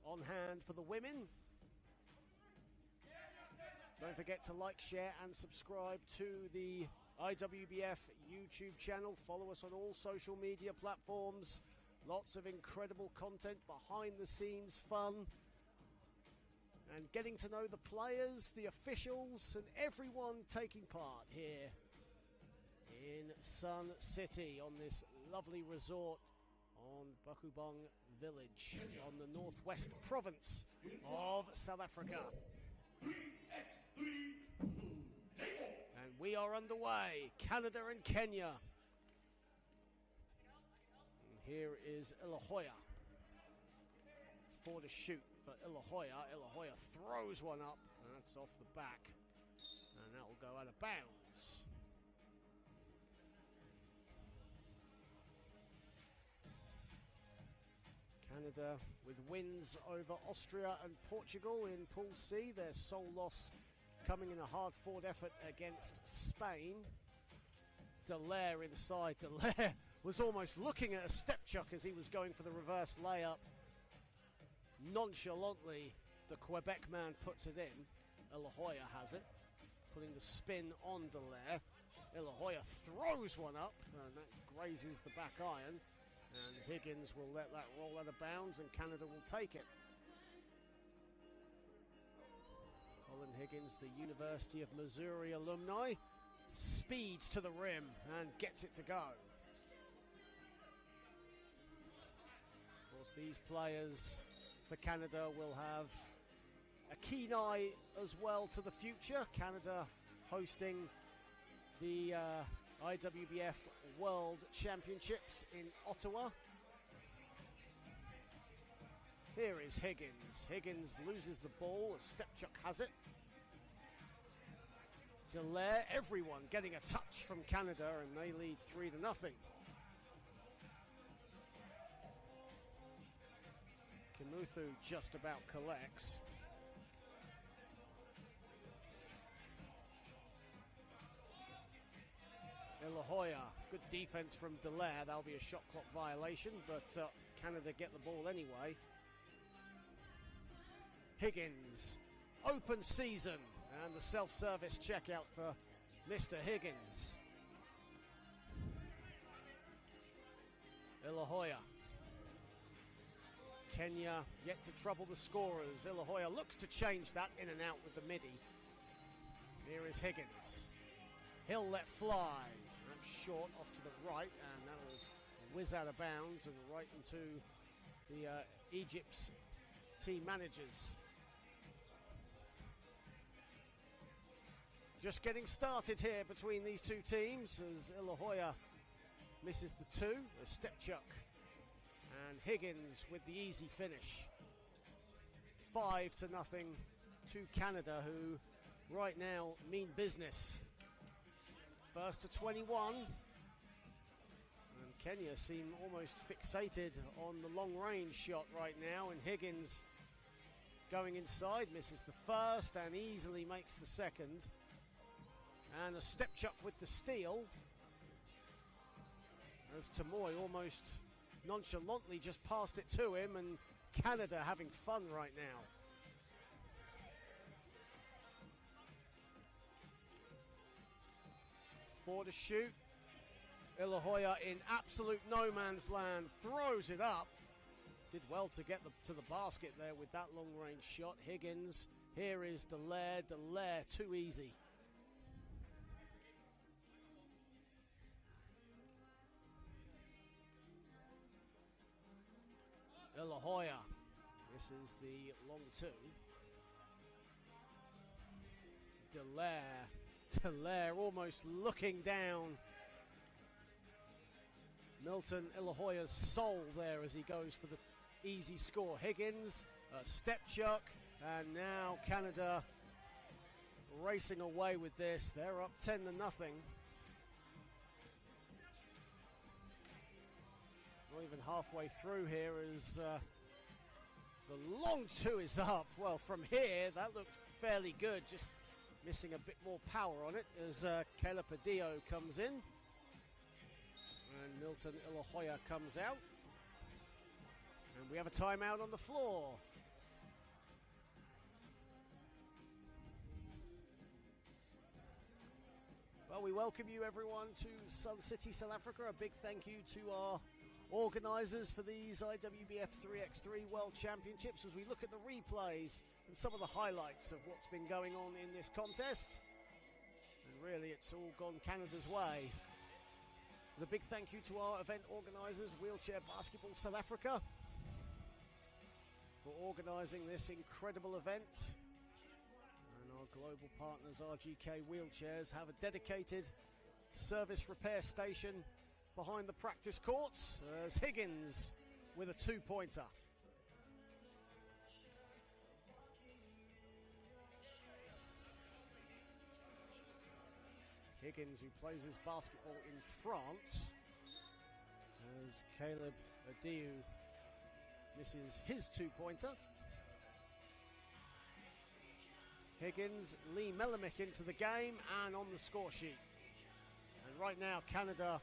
Speaker 2: on hand for the women. Don't forget to like, share and subscribe to the IWBF YouTube channel. Follow us on all social media platforms. Lots of incredible content, behind the scenes fun, and getting to know the players, the officials, and everyone taking part here in Sun City on this lovely resort on Bakubong Village on the northwest province of South Africa. And we are underway, Canada and Kenya. And here is Ilachoya for the shoot. For Ilachoya, Ilachoya throws one up, and that's off the back, and that will go out of bounds. Canada with wins over Austria and Portugal in Pool C, their sole loss coming in a hard-fought effort against Spain. Delaire inside. Delaire was almost looking at a step chuck as he was going for the reverse layup. Nonchalantly, the Quebec man puts it in. Ilachoya has it, putting the spin on Delaire. Ilachoya throws one up, and that grazes the back iron. And Higgins will let that roll out of bounds, and Canada will take it. Colin Higgins, the University of Missouri alumni, speeds to the rim and gets it to go. Of course, these players for Canada will have a keen eye as well to the future. Canada hosting the IWBF World Championships in Ottawa. Here is Higgins. Higgins loses the ball. Stepchuk has it. Delaire, everyone getting a touch from Canada, and they lead 3-0. Kimuthu just about collects. Ilahoya, good defense from Dallaire. That'll be a shot clock violation, but Canada get the ball anyway. Higgins, open season, and the self-service checkout for Mr. Higgins. Ilahoya. Kenya yet to trouble the scorers. Ilahoya looks to change that in and out with the midi. Here is Higgins. He'll let fly. That's short off to the right, and that'll whiz out of bounds and right into the Egypt's team managers. Just getting started here between these two teams as Ilahoya misses the two, a step chuck. And Higgins with the easy finish. 5-0 to Canada, who right now mean business. First to 21. And Kenya seem almost fixated on the long range shot right now. And Higgins going inside, misses the first and easily makes the second. And a step chuck with the steal. As Tamoy almost nonchalantly just passed it to him, and Canada having fun right now. Four to shoot. Ilahoya in absolute no man's land, throws it up. Did well to get to the basket there with that long range shot. Higgins, here is Dallaire. Dallaire, too easy. Ilahoya. This is the long two. Dallaire almost looking down Milton Ilahoya's soul there as he goes for the easy score. Higgins, a step chuck, and now Canada racing away with this. They're up 10-0. Not even halfway through here as the long two is up. Well, from here, that looked fairly good, just missing a bit more power on it as Caleb Padillo comes in. And Milton Ilahoya comes out. And we have a timeout on the floor. Well, we welcome you everyone to Sun City, South Africa. A big thank you to our organisers for these IWBF 3x3 World Championships as we look at the replays and some of the highlights of what's been going on in this contest. And really, it's all gone Canada's way. The big thank you to our event organisers, Wheelchair Basketball South Africa, for organising this incredible event. And our global partners, RGK Wheelchairs, have a dedicated service repair station behind the practice courts as Higgins with a two-pointer. Higgins, who plays his basketball in France, as Caleb Adiu misses his two-pointer. Higgins, Lee Melamick into the game and on the score sheet. And right now, Canada,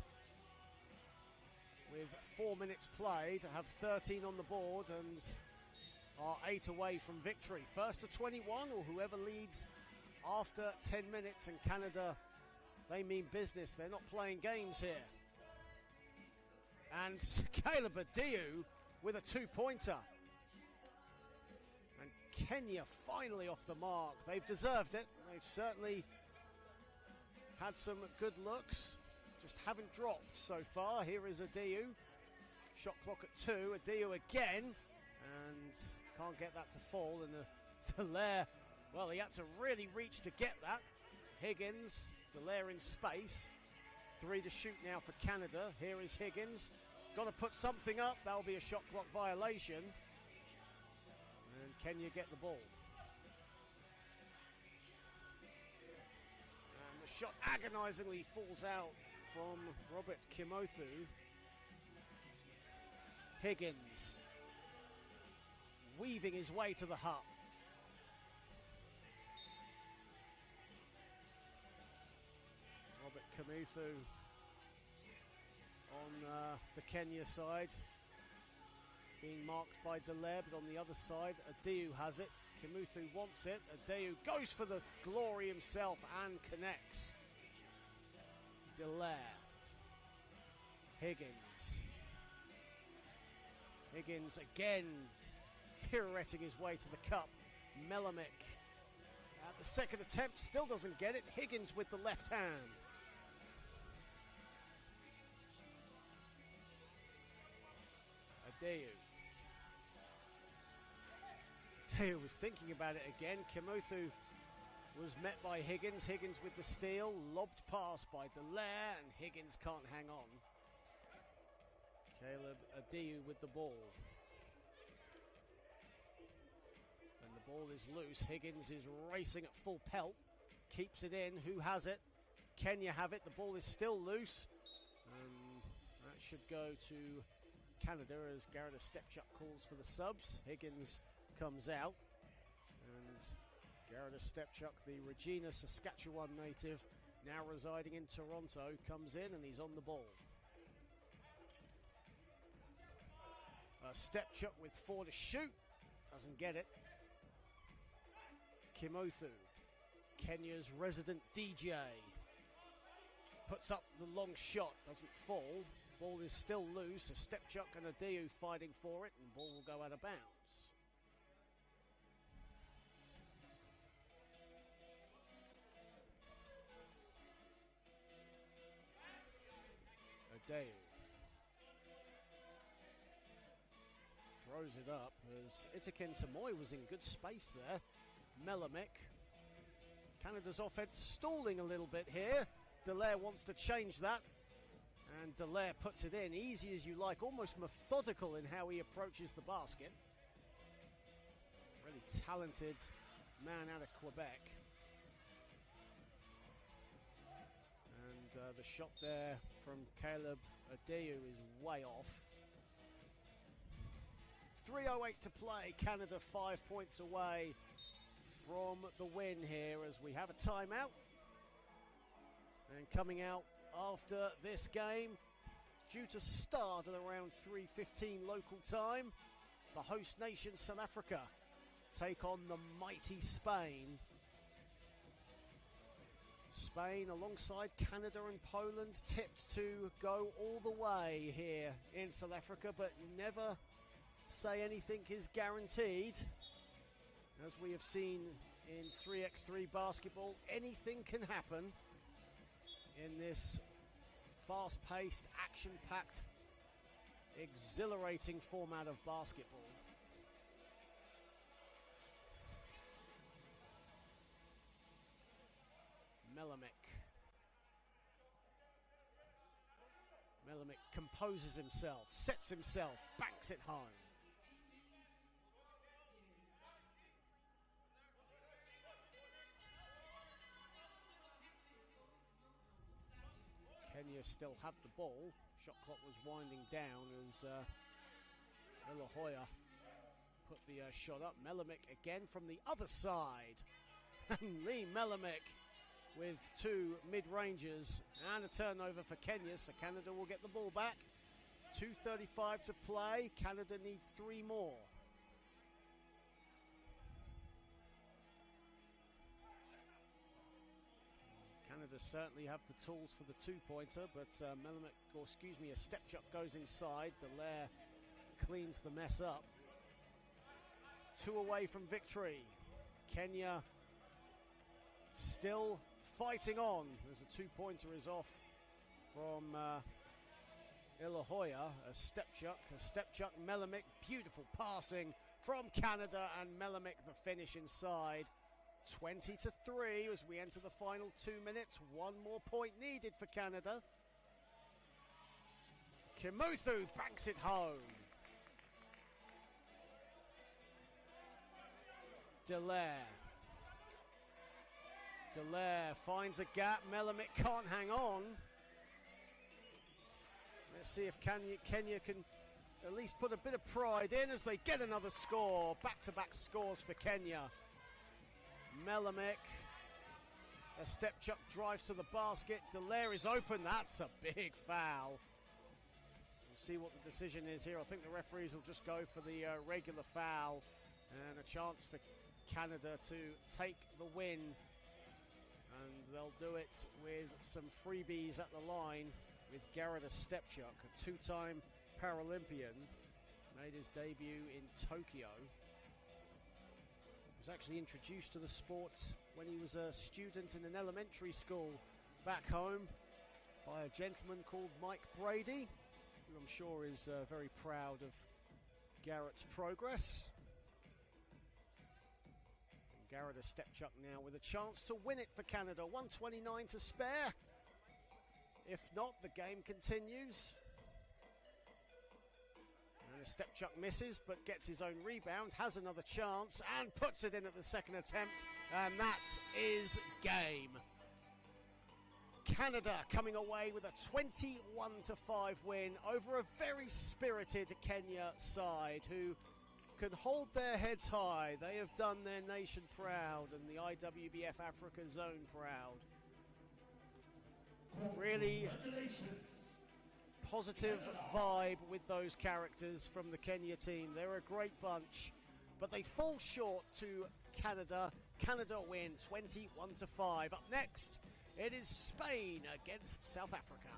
Speaker 2: with 4 minutes played, have 13 on the board and are 8 away from victory. First to 21, or whoever leads after 10 minutes, and Canada, they mean business. They're not playing games here. And Caleb Adiu with a two-pointer. And Kenya finally off the mark. They've deserved it. They've certainly had some good looks. Just haven't dropped so far. Here is Adiu. Shot clock at 2. Adiu again. And can't get that to fall. And Dallaire, well, he had to really reach to get that. Higgins, Dallaire in space. 3 to shoot now for Canada. Here is Higgins. Got to put something up. That'll be a shot clock violation. And Kenya get the ball. And the shot agonizingly falls out from Robert Kimothu. Higgins weaving his way to the hut. Robert Kimothu on the Kenya side, being marked by Dallaire, but on the other side, Adiu has it. Kimuthu wants it. Adiu goes for the glory himself and connects. Dallaire. Higgins. Higgins again pirouetting his way to the cup. Melamick at the second attempt still doesn't get it. Higgins with the left hand. Adiu. Adiu was thinking about it again. Kimuthu was met by Higgins. Higgins with the steal. Lobbed pass by Dallaire, and Higgins can't hang on. Caleb Adiu with the ball. When the ball is loose, Higgins is racing at full pelt. Keeps it in. Who has it? Kenya have it. The ball is still loose. That should go to Canada as Garrett Stepchuk calls for the subs. Higgins comes out. And Garrett Stepchuk, the Regina, Saskatchewan native, now residing in Toronto, comes in and he's on the ball. Stepchuk with 4 to shoot. Doesn't get it. Kimuthu, Kenya's resident DJ, puts up the long shot. Doesn't fall. Ball is still loose. Stepchuk and Adiu fighting for it, and ball will go out of bounds. Adiu throws it up as Itaken Tamoy was in good space there. Melamick. Canada's offense stalling a little bit here. Dallaire wants to change that. And Dallaire puts it in. Easy as you like. Almost methodical in how he approaches the basket. Really talented man out of Quebec. And the shot there from Caleb Adiu is way off. 3:08 to play. Canada 5 points away from the win here as we have a timeout. And coming out after this game, due to start at around 3:15 local time, the host nation South Africa take on the mighty Spain. Spain alongside Canada and Poland tipped to go all the way here in South Africa, but never say anything is guaranteed. As we have seen in 3x3 basketball, anything can happen in this fast-paced, action-packed, exhilarating format of basketball. Melamick composes himself, sets himself, banks it home. Kenya still have the ball. Shot clock was winding down as Ilahoya put the shot up. Melamick again from the other side. Lee Melamick with 2 mid-rangers and a turnover for Kenya, so Canada will get the ball back. 2:35 to play. Canada need 3 more. Canada certainly have the tools for the 2-pointer, but a Stepchuk goes inside. Dallaire cleans the mess up. 2 away from victory. Kenya still fighting on as a 2-pointer is off from Ilahoya. A Stepchuk, Melamick, beautiful passing from Canada, and Melamick the finish inside. 20-3 as we enter the final 2 minutes. 1 more point needed for Canada. Kimuthu banks it home. Dallaire finds a gap. Melamick can't hang on. Let's see if Kenya can at least put a bit of pride in as they get another score. Back-to-back scores for Kenya. Melamick. A Stepchuk drives to the basket. Dallaire is open. That's a big foul. see what the decision is here. I think the referees will just go for the regular foul and a chance for Canada to take the win. And they'll do it with some freebies at the line with Garrett Stepchuk, a two-time Paralympian, made his debut in Tokyo. He was actually introduced to the sport when he was a student in an elementary school back home by a gentleman called Mike Brady, who I'm sure is very proud of Garrett's progress. Garrett Stepchuk now with a chance to win it for Canada. 1:29 to spare. If not, the game continues. And Stepchuk misses, but gets his own rebound, has another chance, and puts it in at the second attempt. And that is game. Canada coming away with a 21-5 win over a very spirited Kenya side who can hold their heads high. They have done their nation proud and the IWBF Africa zone proud. Really positive vibe with those characters from the Kenya team. They're a great bunch, but they fall short to Canada. Canada win 21-5. Up next, it is Spain against South Africa.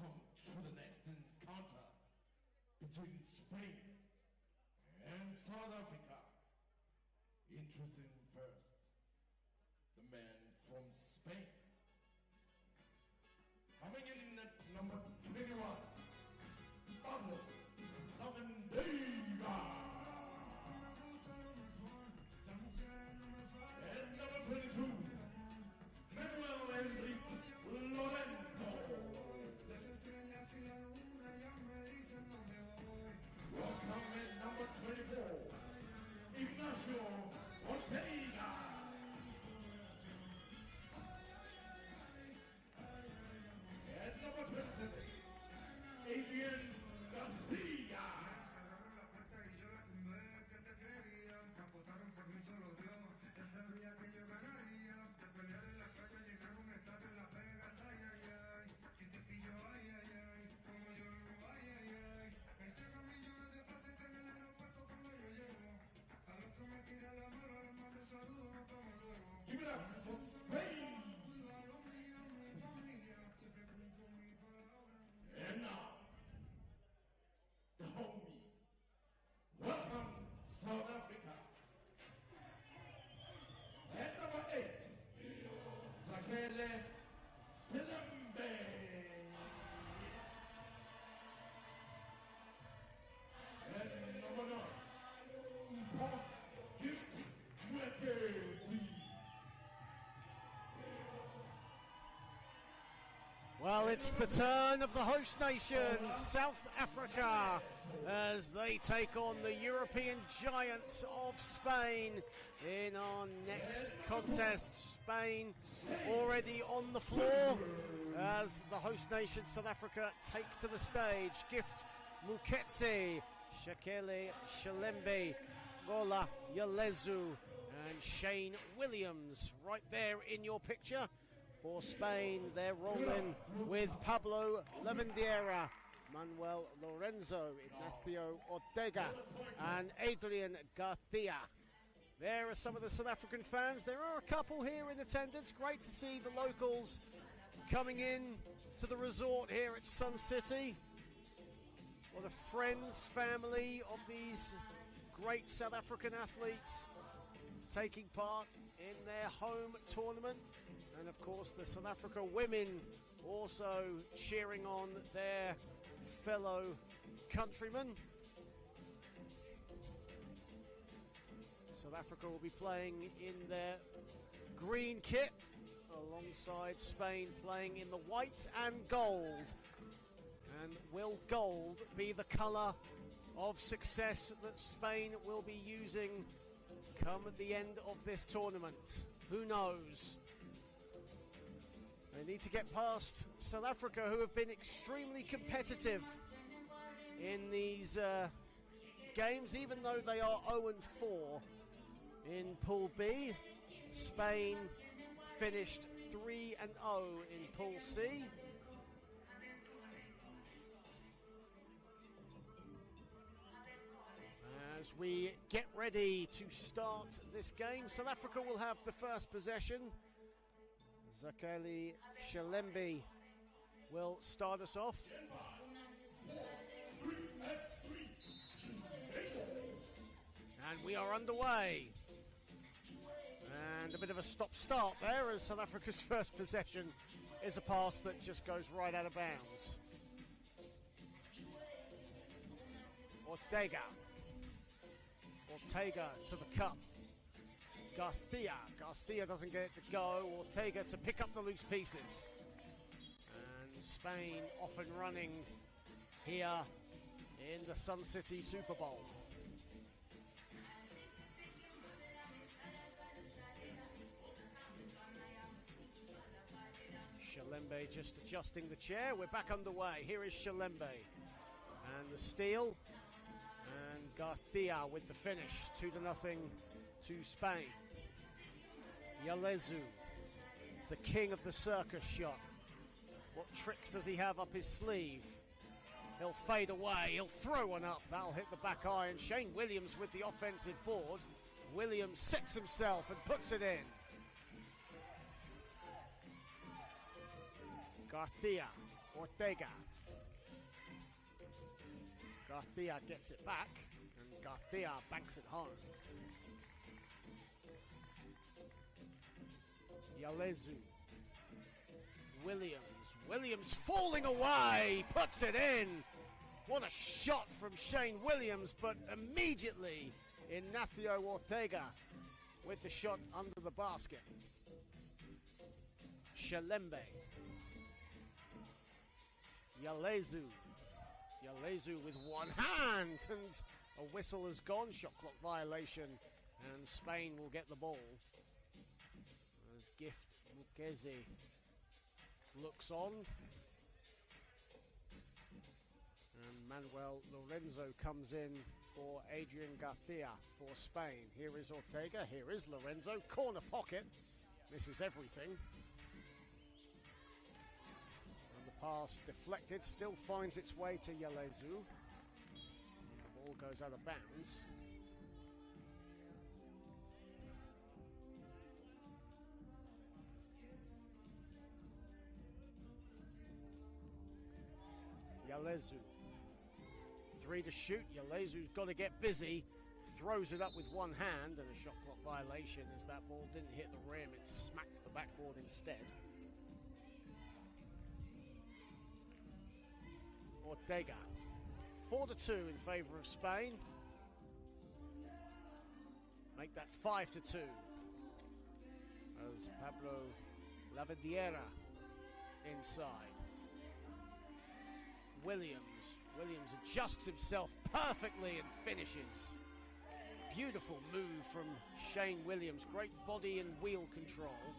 Speaker 3: welcome to the next encounter between Spain and South Africa. Introducing first, the man from Spain. Coming in at number 21, Pablo Lavandega. And number 22, Manuel Enrique Lorenzo. Welcome at number 24, Ignacio Ortega. At number 27, Adrian Garcia. Give it up for Spain. And now, the homies. Welcome, South Africa. At number 8, Zakele Silembe. At number 9, Mpho Gift Mwekezi.
Speaker 2: Well, it's the turn of the host nations, South Africa, as they take on the European giants of Spain in our next contest. Spain already on the floor as the host nation, South Africa, take to the stage. Gift Muketse, Shakele Shalembe, Gola Yalezu, and Shane Williams right there in your picture. For Spain, they're rolling with Pablo Lavandera, Manuel Lorenzo, Ignacio Ortega, and Adrian Garcia. There are some of the South African fans. There are a couple here in attendance. Great to see the locals coming in to the resort here at Sun City. What a friends, family of these great South African athletes taking part in their home tournament. And of course the South Africa women also cheering on their fellow countrymen. South Africa will be playing in their green kit alongside Spain playing in the white and gold. And will gold be the colour of success that Spain will be using come at the end of this tournament? Who knows? They need to get past South Africa, who have been extremely competitive in these games, even though they are 0-4 in Pool B. Spain finished 3-0 in Pool C. As we get ready to start this game, South Africa will have the first possession. Zakele Shalembe will start us off. And we are underway. And a bit of a stop-start there as South Africa's first possession is a pass that just goes right out of bounds. Ortega to the cup. Garcia doesn't get it to go. Ortega to pick up the loose pieces. And Spain off and running here in the Sun City Super Bowl. Shalembe just adjusting the chair. We're back underway. Here is Shalembe. And the steal. And Garcia with the finish. 2-0 to Spain. Yalezu, the king of the circus shot. What tricks does he have up his sleeve? He'll fade away. He'll throw one up. That'll hit the back iron. Shane Williams with the offensive board. Williams sets himself and puts it in. Garcia Ortega. Garcia gets it back, and Garcia banks it home. Yalezu. Williams falling away, puts it in. What a shot from Shane Williams, but immediately Ignacio Ortega with the shot under the basket. Shalembe. Yalezu with one hand, and a whistle has gone, shot clock violation, and Spain will get the ball. As Gift Mukeze looks on. And Manuel Lorenzo comes in for Adrian Garcia for Spain. Here is Ortega, here is Lorenzo, corner pocket, misses everything. And the pass deflected, still finds its way to Yalezu. The ball goes out of bounds. Yalezu. 3 to shoot. Yalezu's got to get busy. Throws it up with one hand, and a shot clock violation as that ball didn't hit the rim. It smacked the backboard instead. Ortega. 4 to 2 in favour of Spain. Make that 5 to 2. As Pablo Lavadiera inside. Williams adjusts himself perfectly and finishes. Beautiful move from Shane Williams. Great body and wheel control.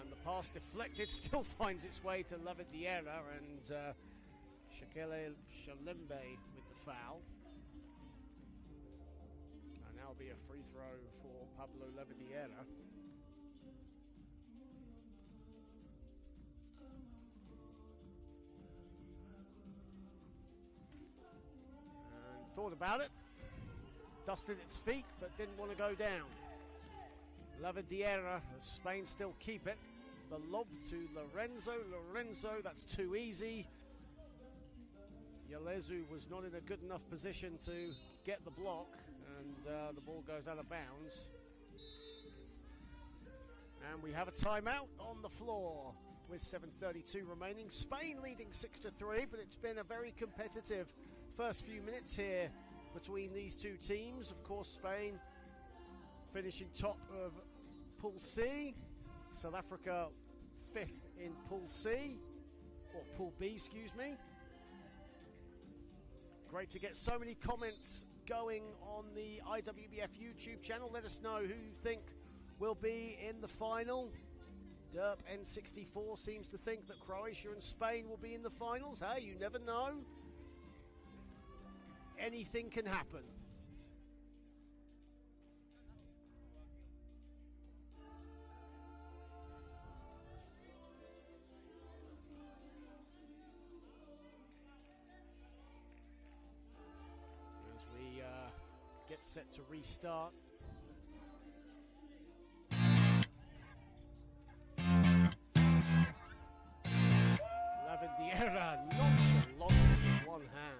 Speaker 2: And the pass deflected, still finds its way to Lavadiera, and Shakele Shalembe with the foul. And that'll be a free throw for Pablo Lavadiera. Thought about it, dusted its feet, but didn't want to go down. Lavadiera, as Spain still keep it. The lob to Lorenzo, that's too easy. Yalezu was not in a good enough position to get the block, and the ball goes out of bounds. And we have a timeout on the floor with 7:32 remaining. Spain leading 6 to 3, but it's been a very competitive first few minutes here between these two teams. Of course, Spain finishing top of Pool C. South Africa 5th in Pool C, or Pool B, excuse me. Great to get so many comments going on the IWBF YouTube channel. Let us know who you think will be in the final. Derp N64 seems to think that Croatia and Spain will be in the finals. Hey, you never know. Anything can happen. As we get set to restart. Lavadiera nonchalant with one hand.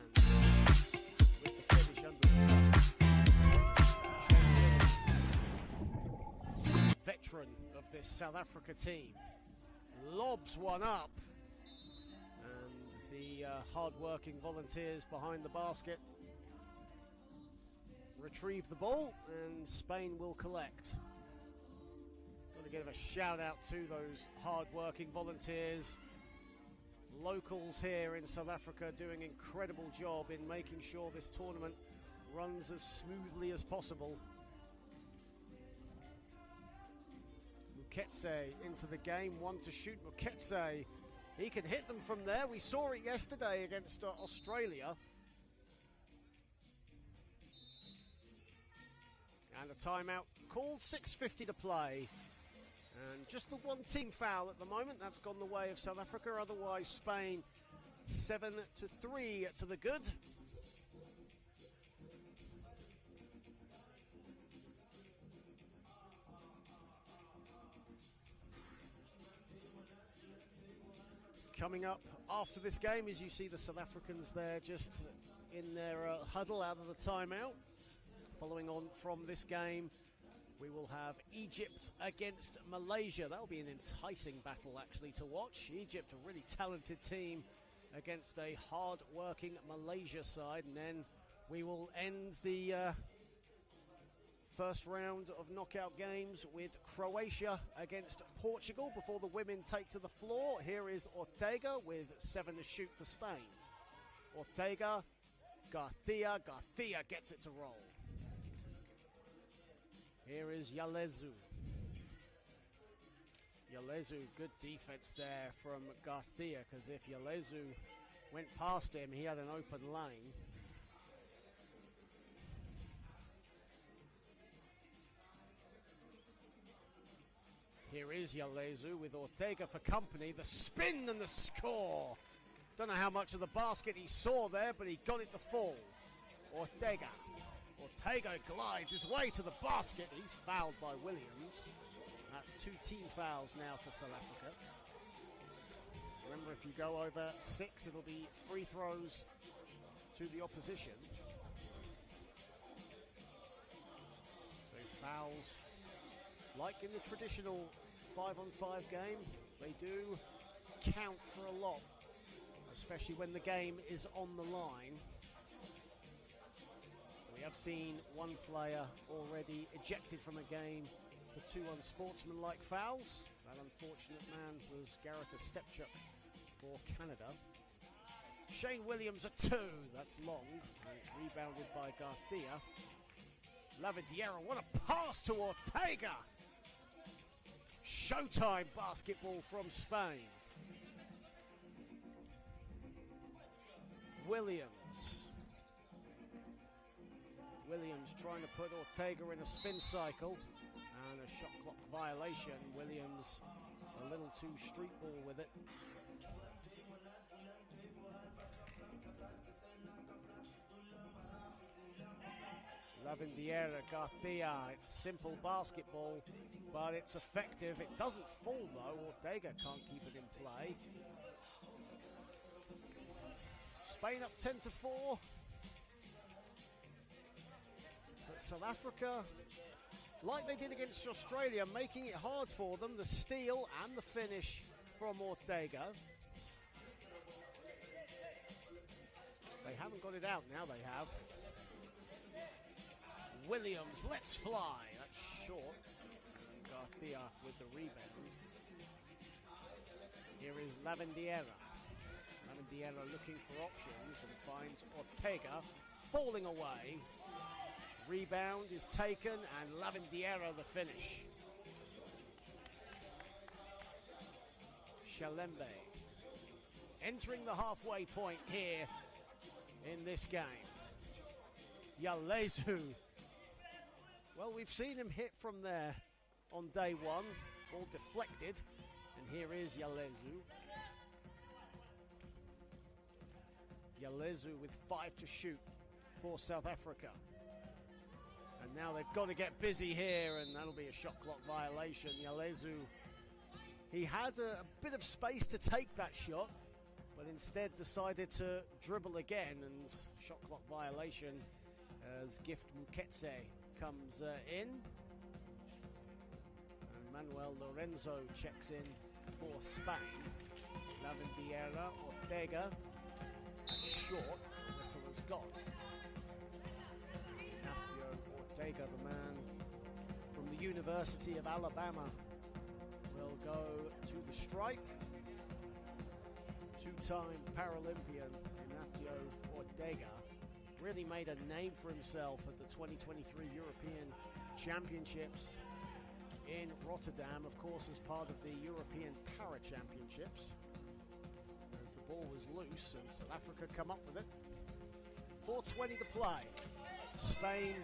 Speaker 2: Veteran of this South Africa team lobs one up, and the hard-working volunteers behind the basket retrieve the ball, and Spain will collect. Got to give a shout out to those hard-working volunteers, locals here in South Africa, doing an incredible job in making sure this tournament runs as smoothly as possible. Muketse into the game, 1 to shoot. Muketse, he can hit them from there. We saw it yesterday against Australia. And a timeout called, 6:50 to play. And just the one team foul at the moment. That's gone the way of South Africa. Otherwise, Spain 7 to 3 to the good. Coming up after this game, as you see the South Africans there just in their huddle out of the timeout. Following on from this game, we will have Egypt against Malaysia. That'll be an enticing battle actually to watch. Egypt, a really talented team against a hard-working Malaysia side. And then we will end the first round of knockout games with Croatia against Portugal before the women take to the floor. Here is Ortega with 7 to shoot for Spain. Ortega, Garcia gets it to roll. Here is Yalezu. Yalezu, good defense there from Garcia, because if Yalezu went past him, he had an open lane. Here is Yalezu with Ortega for company. The spin and the score. Don't know how much of the basket he saw there, but he got it to fall. Ortega glides his way to the basket. He's fouled by Williams. That's 2 team fouls now for South Africa. Remember, if you go over 6, it'll be free throws to the opposition. So fouls, like in the traditional 5-on-5 game, they do count for a lot, especially when the game is on the line. We have seen one player already ejected from a game for 2 unsportsmanlike fouls. That unfortunate man was Garrett Stepchuk for Canada. Shane Williams at 2, that's long. It's rebounded by Garcia. Lavadiera, what a pass to Ortega! Showtime basketball from Spain. Williams trying to put Ortega in a spin cycle, and a shot clock violation. Williams a little too street ball with it. Lavandiera, Garcia, it's simple basketball, but it's effective. It doesn't fall though. Ortega can't keep it in play. Spain up 10-4. But South Africa, like they did against Australia, making it hard for them. The steal and the finish from Ortega. They haven't got it out, now they have. Williams, let's fly. That's short. Garcia with the rebound. Here is Lavandiera. Lavandiera looking for options and finds Ortega falling away. Rebound is taken and Lavandiera the finish. Shalembe entering the halfway point here in this game. Yalezu. Well, we've seen him hit from there on day 1. Ball deflected. And here is Yalezu. Yalezu with 5 to shoot for South Africa. And now they've got to get busy here, and that'll be a shot clock violation. Yalezu, he had a bit of space to take that shot, but instead decided to dribble again, and shot clock violation as Gift Muketse comes in. And Manuel Lorenzo checks in for Spain. Lavandiera, Ortega, short, whistle is gone. Ignacio Ortega, the man from the University of Alabama, will go to the stripe. 2-time Paralympian Ignacio Ortega really made a name for himself at the 2023 European Championships in Rotterdam, of course, as part of the European Para Championships. As the ball was loose and South Africa come up with it. 4:20 to play. Spain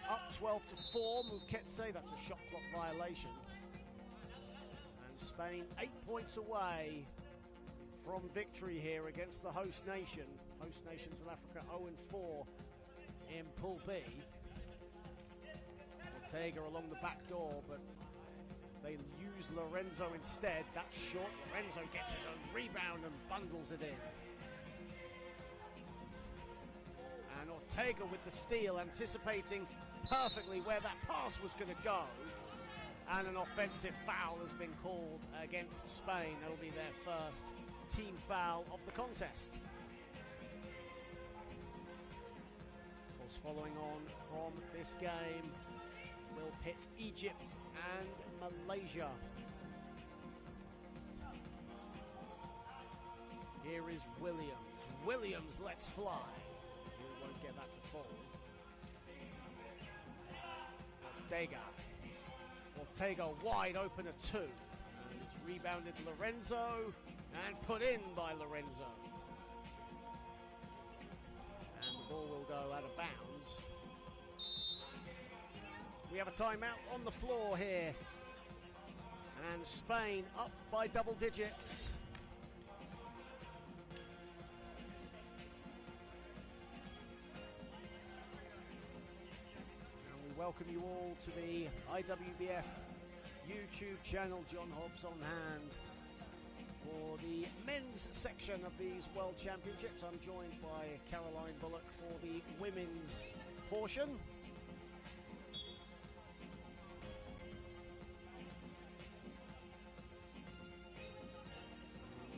Speaker 2: up 12-4. Muketse, that's a shot clock violation. And Spain 8 points away from victory here against the host nation. Host nation South Africa 0-4 in Pool B. Ortega along the back door, but They use Lorenzo instead. That's short. Lorenzo gets his own rebound and bundles it in. And Ortega with the steal, anticipating perfectly where that pass was going to go. And an offensive foul has been called against Spain. That'll be their first team foul of the contest. Of course, following on from this game, will pit Egypt and Malaysia. Here is Williams. Williams lets fly. He won't get that to fall. Ortega wide open at 2. And it's rebounded Lorenzo and put in by Lorenzo. And the ball will go out of bounds. We have a timeout on the floor here. And Spain up by double digits. Welcome you all to the IWBF YouTube channel. John Hobbs on hand for the men's section of these World Championships. I'm joined by Caroline Bullock for the women's portion.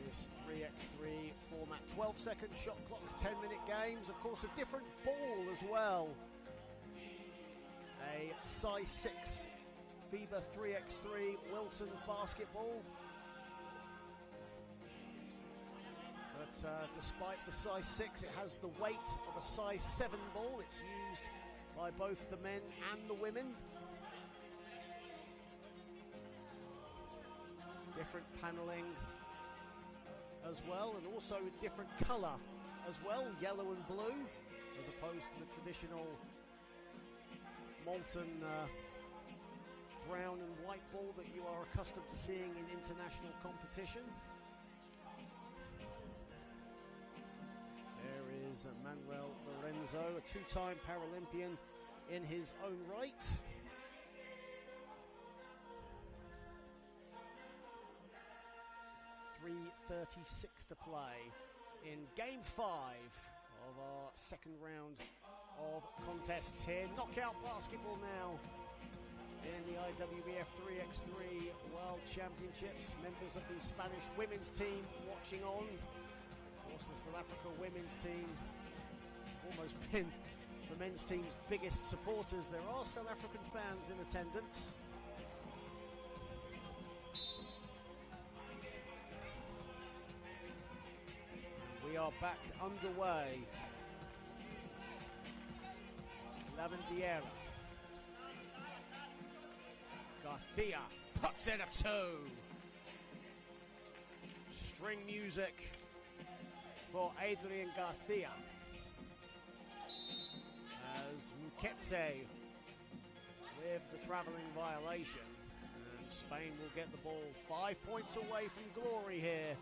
Speaker 2: This 3x3 format, 12-second shot clocks, 10-minute games. Of course, a different ball as well. A size 6 FIBA 3x3 Wilson basketball. But despite the size 6, it has the weight of a size 7 ball. It's used by both the men and the women. Different paneling as well, and also a different color as well, yellow and blue, as opposed to the traditional molten brown and white ball that you are accustomed to seeing in international competition. There is Manuel Lorenzo, a two-time Paralympian in his own right. .336 to play in Game 5 of our second round of contests here. Knockout basketball now in the IWBF 3x3 World Championships. Members of the Spanish women's team watching on. Of course, the South Africa women's team almost been the men's team's biggest supporters. There are South African fans in attendance. We are back underway. Lavandiera. Garcia puts in a 2. String music for Adrian Garcia. As Muketse with the travelling violation. And Spain will get the ball 5 points away from glory here.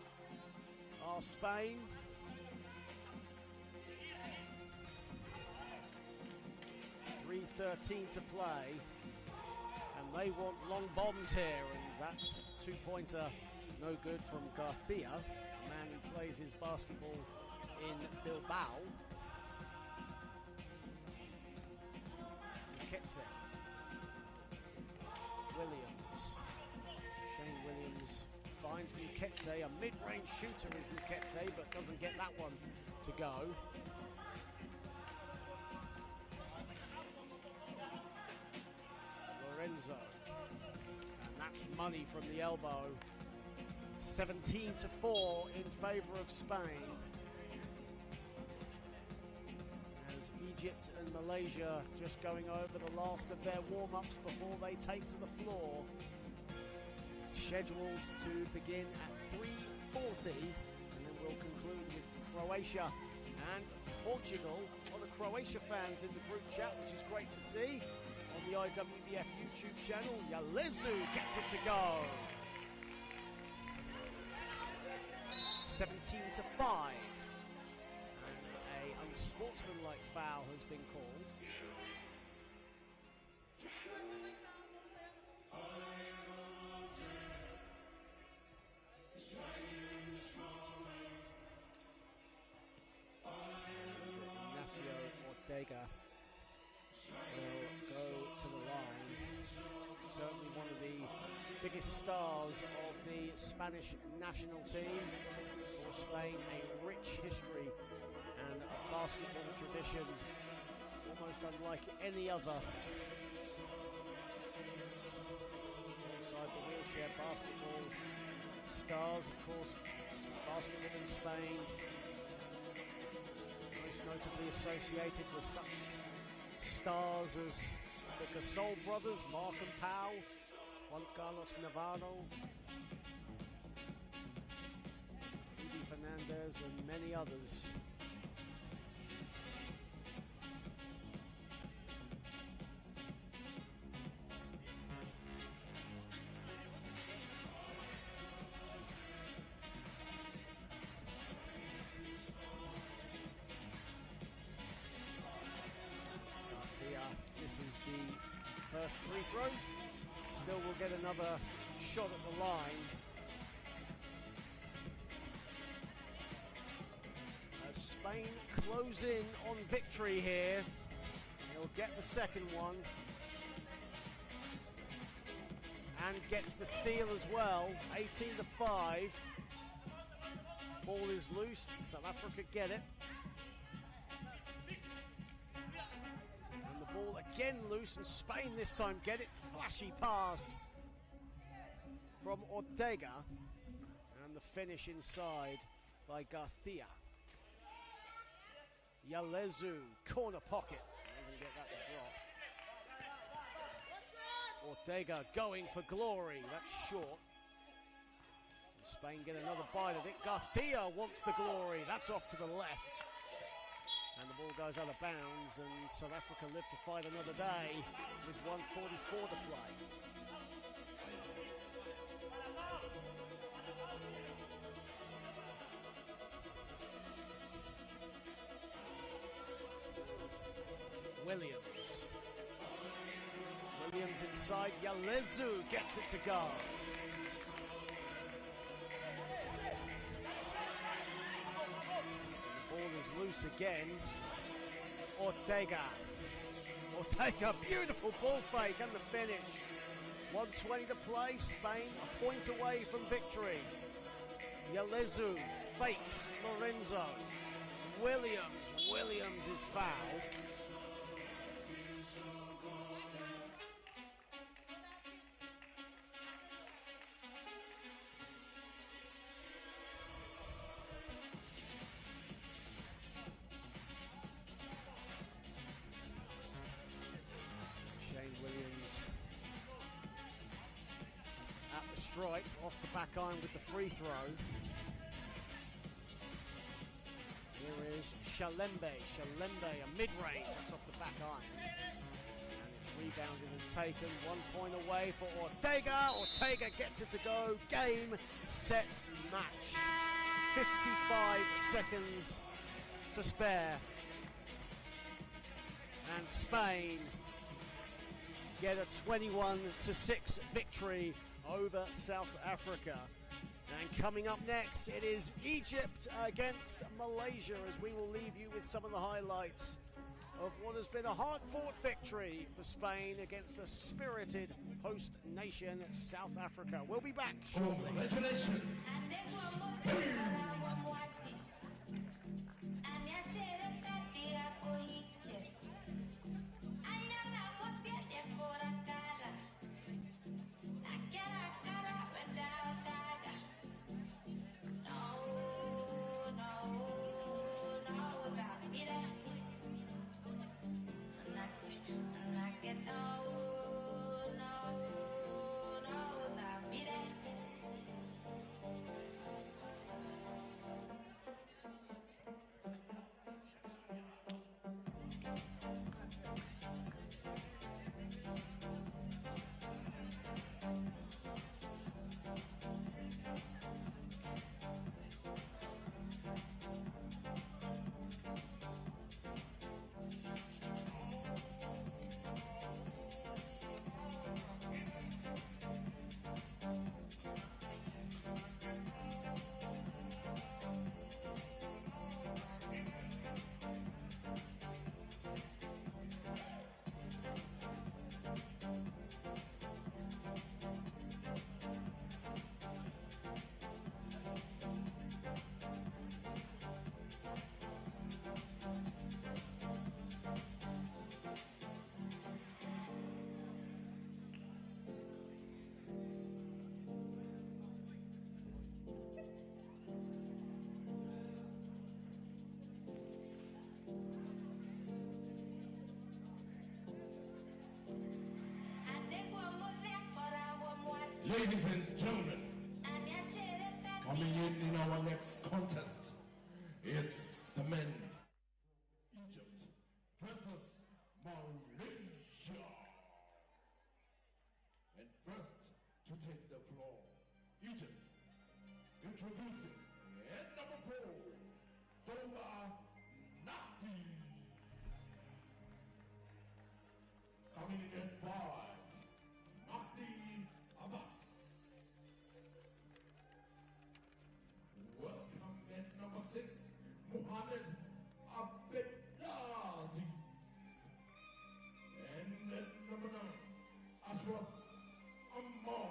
Speaker 2: Are Spain. .313 to play, and they want long bombs here, and that's a two-pointer no good from Garcia, a man who plays his basketball in Bilbao. Muketse. Williams. Shane Williams finds Muketse. A mid-range shooter is Muketse, but doesn't get that one to go. Lorenzo, and that's money from the elbow. 17-4 in favor of Spain, as Egypt and Malaysia just going over the last of their warm-ups before they take to the floor. Scheduled to begin at 3:40, and then we'll conclude with Croatia and Portugal. A lot of Croatia fans in the group chat, which is great to see. On the IWBF YouTube channel, Yalizu gets it to go. 17-5. And a unsportsmanlike foul has been called. Ortega will go to the line. Certainly one of the biggest stars of the Spanish national team. For Spain, a rich history and a basketball tradition almost unlike any other. Alongside the wheelchair basketball stars, of course, basketball in Spain, most notably associated with such stars as the Gasol brothers, Mark and Pau, Juan Carlos Navarro, Rudy Fernandez, and many others. First free throw. Still will get another shot at the line. As Spain close in on victory here. He'll get the second one. And gets the steal as well. 18-5. Ball is loose. South Africa get it. Ball again loose, and Spain this time get it. Flashy pass from Ortega, and the finish inside by Garcia. Yalezu, corner pocket, doesn't get that to drop. Ortega going for glory, that's short. Spain get another bite of it. Garcia wants the glory, that's off to the left. And the ball goes out of bounds, and South Africa live to fight another day with 1:44 to play. Williams inside, Yalezu gets it to go. Is loose again. Ortega, beautiful ball fake and the finish. 1:20 to play, Spain a point away from victory. Yalezu fakes Lorenzo. Williams is fouled. Strike off the back iron with the free throw. Here is Shalembe, a mid-range, that's off the back iron. And it's rebounded and taken, 1 point away for Ortega. Ortega gets it to go. Game, set, match. 55 seconds to spare. And Spain get a 21-6 victory over South Africa. And coming up next, it is Egypt against Malaysia, as we will leave you with some of the highlights of what has been a hard-fought victory for Spain against a spirited host nation, South Africa. We'll be back shortly.
Speaker 3: Congratulations. Ladies and gentlemen, coming in our next contest, it's the men Egypt versus Malaysia. And first to take the floor, Egypt, introducing at number 4, Doba Nahdi. Coming in at 5, Mahdi Abbas. Welcome at number 6, Muhammad Abdelaziz. And at number 9, Ashraf Ammar.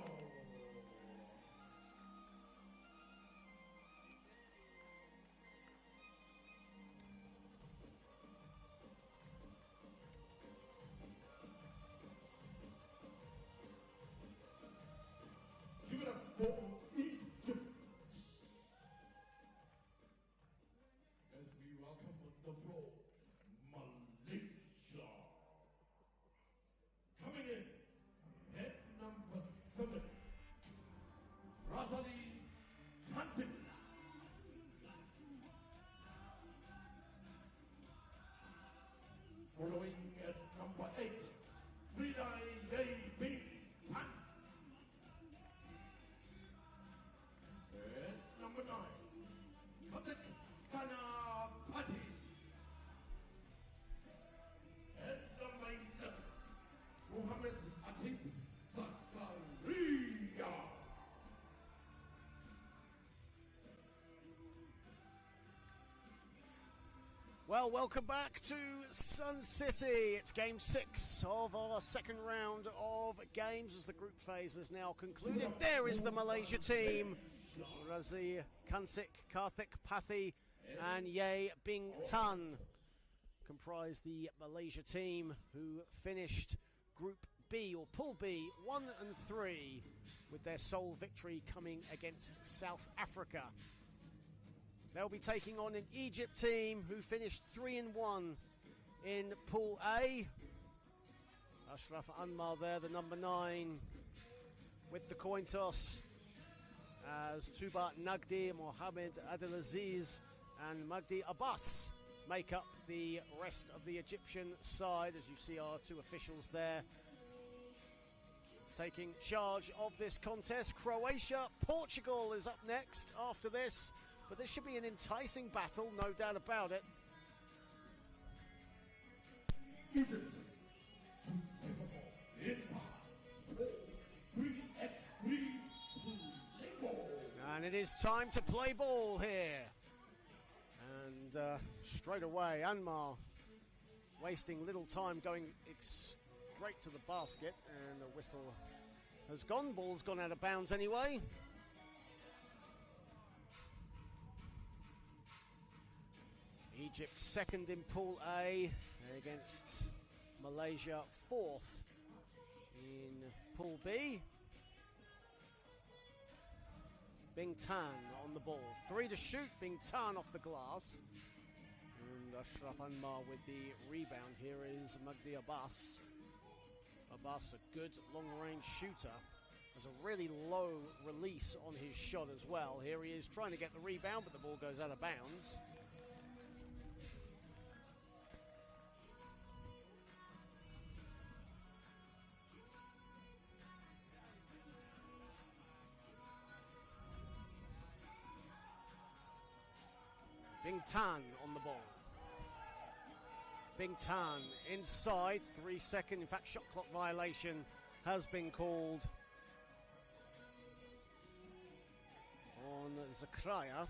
Speaker 3: Give it up for Egypt. As we welcome on the floor, Malaysia. Coming in at number 7, Razali Tantim. Following at number 8, Frida Yei Tan. At number 9, Katik Kanapati. At number 11, Muhammad Atik Zakaria.
Speaker 2: Well, welcome back to Sun City. It's game 6 of our second round of games as the group phase has now concluded. There is the Malaysia team. Razi, Kantik, Karthik, Pathi and Ye Bing Tan comprise the Malaysia team who finished Group B or Pool B 1 and 3 with their sole victory coming against South Africa. They'll be taking on an Egypt team who finished 3 and 1 in Pool A. Ashraf Anmar there, the number 9, with the coin toss as Tuba Nagdi, Mohamed Abdelaziz and Magdi Abbas make up the rest of the Egyptian side. As you see our 2 officials there taking charge of this contest. Croatia, Portugal is up next after this. But this should be an enticing battle, no doubt about it.
Speaker 3: Egypt.
Speaker 2: And it is time to play ball here. And straight away, Anmar wasting little time going straight to the basket. And the whistle has gone. Ball's gone out of bounds anyway. Egypt second in Pool A against Malaysia 4th in Pool B. Bing Tan on the ball. 3 to shoot. Bing Tan off the glass. And Ashraf Anmar with the rebound. Here is Magdi Abbas. Abbas, a good long-range shooter. Has a really low release on his shot as well. Here he is trying to get the rebound, but the ball goes out of bounds. Bing Tan on the ball. Bing Tan inside, 3 second. In fact, shot clock violation has been called on Zakaria,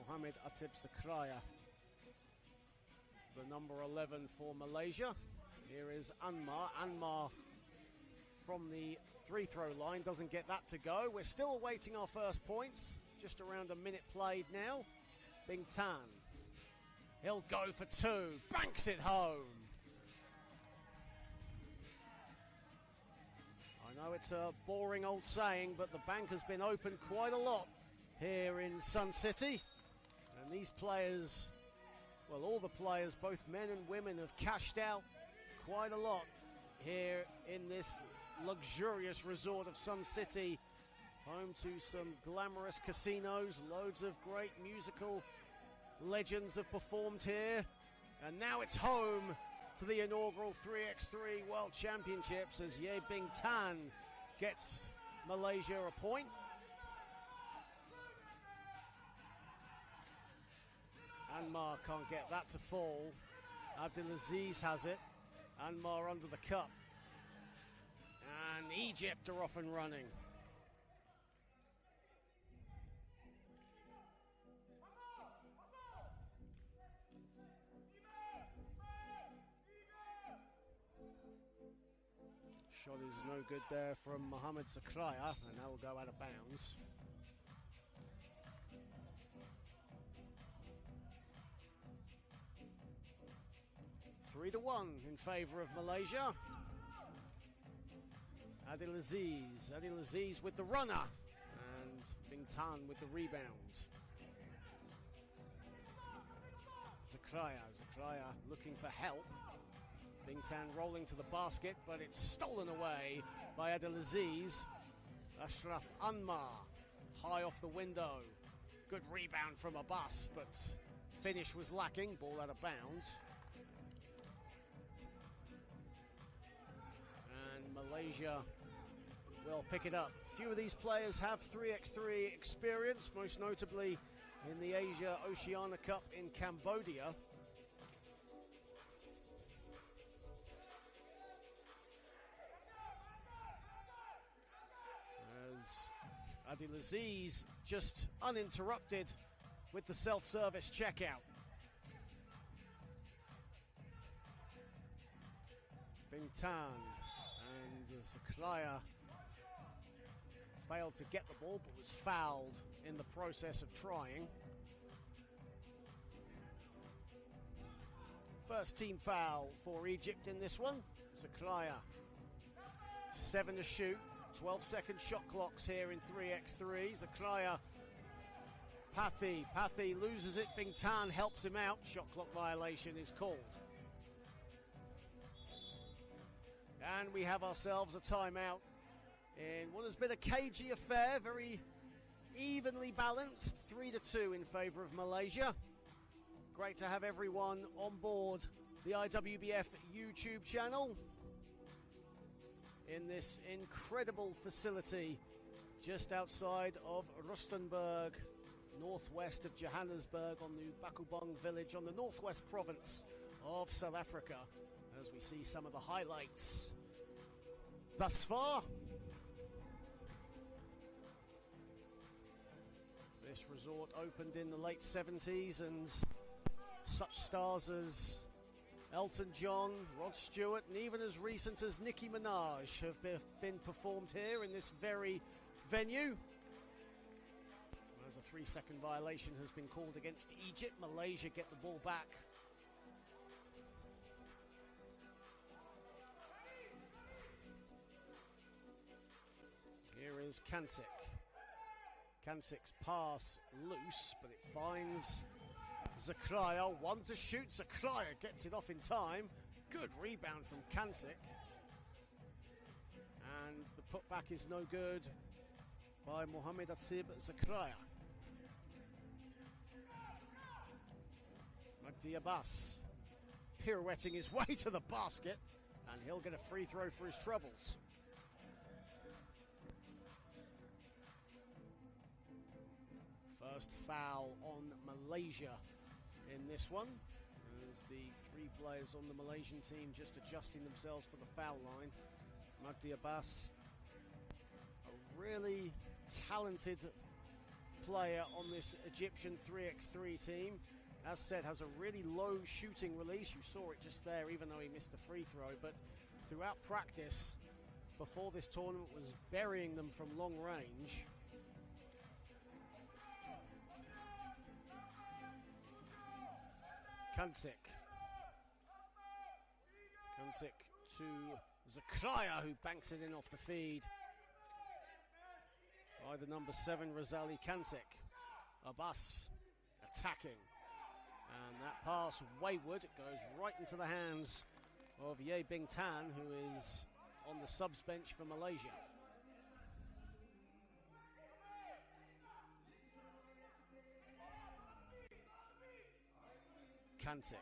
Speaker 2: Mohamed Atib Zakaria, the number 11 for Malaysia. Here is Anmar. Anmar from the 3-throw line doesn't get that to go. We're still awaiting our first points. Just around a minute played now. Bing Tan. He'll go for 2. Banks it home. I know it's a boring old saying, but the bank has been open quite a lot here in Sun City. And these players, well, all the players, both men and women, have cashed out quite a lot here in this luxurious resort of Sun City home to some glamorous casinos. Loads of great musical legends have performed here. And now it's home to the inaugural 3x3 World Championships as Ye Bing Tan gets Malaysia a point. Anmar can't get that to fall. Abdulaziz has it. Anmar under the cup. And Egypt are off and running. Shot is no good there from Mohamed Zakraya, and that will go out of bounds. Three to 1 in favour of Malaysia. Abdulaziz with the runner, and Bintan with the rebound. Zakraya looking for help. Bintan rolling to the basket, but it's stolen away by Abdulaziz. Ashraf Anmar high off the window. Good rebound from Abbas, but finish was lacking. Ball out of bounds. And Malaysia will pick it up. Few of these players have 3x3 experience, most notably in the Asia Oceania Cup in Cambodia. As Abdulaziz just uninterrupted with the self-service checkout. Bintan and Zakraya failed to get the ball but was fouled in the process of trying. First team foul for Egypt in this one. Zakraya, 7 to shoot. 12-second shot clocks here in 3x3. Zakraya, Pathy loses it. Bintan helps him out. Shot clock violation is called. And we have ourselves a timeout in what has been a cagey affair, very evenly balanced. 3 to 2 in favour of Malaysia. Great to have everyone on board the IWBF YouTube channel in this incredible facility just outside of Rustenburg, northwest of Johannesburg, on the Bakubang village on the northwest province of South Africa, as we see some of the highlights thus far. This resort opened in the late 70s, and such stars as Elton John, Rod Stewart, and even as recent as Nicki Minaj have been performed here in this very venue. As a 3-second violation has been called against Egypt, Malaysia get the ball back. Here is Kancic. Kancic's pass loose, but it finds Zakraya. 1 to shoot. Zakraya gets it off in time. Good rebound from Kancic. And the putback is no good by Mohamed Atib Zakraya. Magdi Abbas pirouetting his way to the basket, and he'll get a free throw for his troubles. First foul on Malaysia in this one, as the 3 players on the Malaysian team just adjusting themselves for the foul line. Magdi Abbas, a really talented player on this Egyptian 3x3 team. As said, has a really low shooting release. You saw it just there, even though he missed the free throw. But throughout practice, before this tournament, was burying them from long range. Kancic to Zakraya, who banks it in off the feed by the number 7 Razali Kancic. Abbas attacking, and that pass wayward. It goes right into the hands of Ye Bing Tan, who is on the subs bench for Malaysia. Kantic.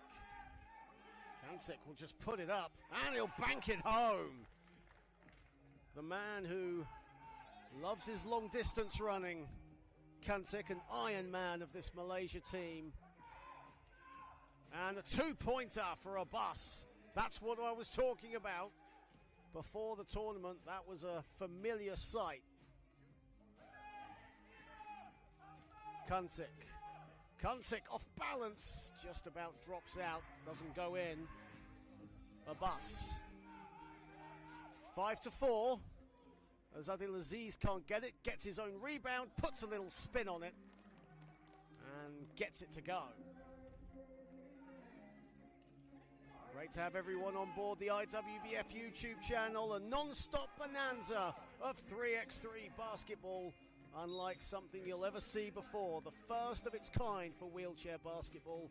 Speaker 2: Kantic will just put it up, and he'll bank it home. The man who loves his long-distance running, Kantic, an Iron Man of this Malaysia team. And a two-pointer for Abbas. That's what I was talking about before the tournament. That was a familiar sight. Kantic off balance, just about drops out, doesn't go in. Abbas. 5-4. As Abdelaziz can't get it, gets his own rebound, puts a little spin on it, and gets it to go. Great to have everyone on board the IWBF YouTube channel, a non-stop bonanza of 3x3 basketball, unlike something you'll ever see before. The first of its kind for wheelchair basketball,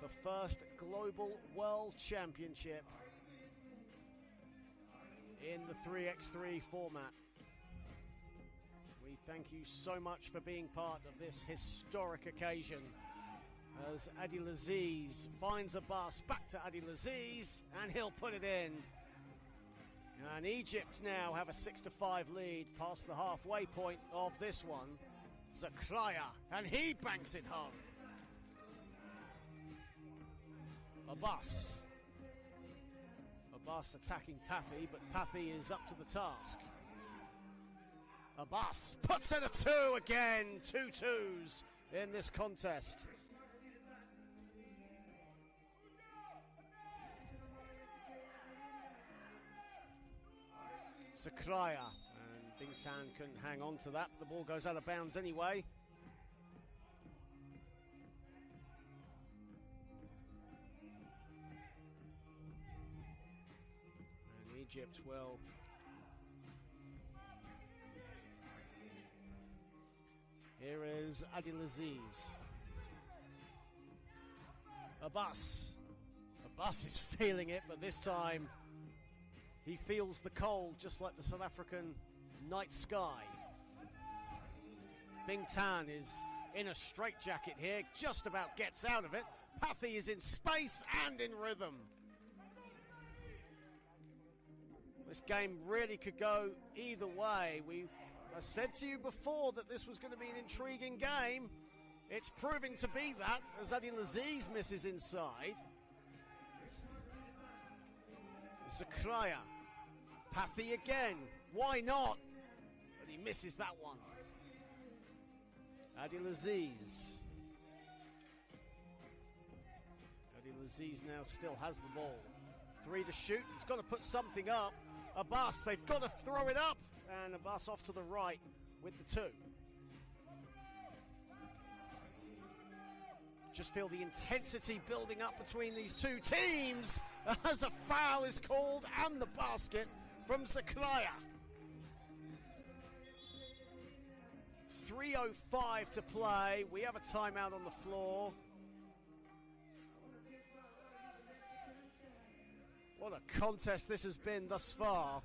Speaker 2: the first global world championship in the 3x3 format. We thank you so much for being part of this historic occasion. As Abdelaziz finds Abbas, back to Abdelaziz, and he'll put it in. And Egypt now have a 6-5 lead past the halfway point of this one. Zaklaya, and he banks it home. Abbas attacking Pathy, but Pathy is up to the task. Abbas puts in a two again, 2 twos in this contest. Zaklaya, and Bingtan couldn't hang on to that. The ball goes out of bounds anyway. And Egypt will here is Abdelaziz. Abbas is feeling it, but this time he feels the cold, just like the South African night sky. Bingtan is in a straitjacket here, just about gets out of it. Pathy is in space and in rhythm. This game really could go either way. I said to you before that this was going to be an intriguing game. It's proving to be that, as Abdelaziz misses inside. Zaklaya. Pathy again. Why not? But he misses that one. Abdelaziz. Abdelaziz now still has the ball. 3 to shoot. He's got to put something up. Abbas, they've got to throw it up. And Abbas off to the right with the 2. Just feel the intensity building up between these two teams as a foul is called and the basket from Zaklaya. 3:05 to play. We have a timeout on the floor. What a contest this has been thus far.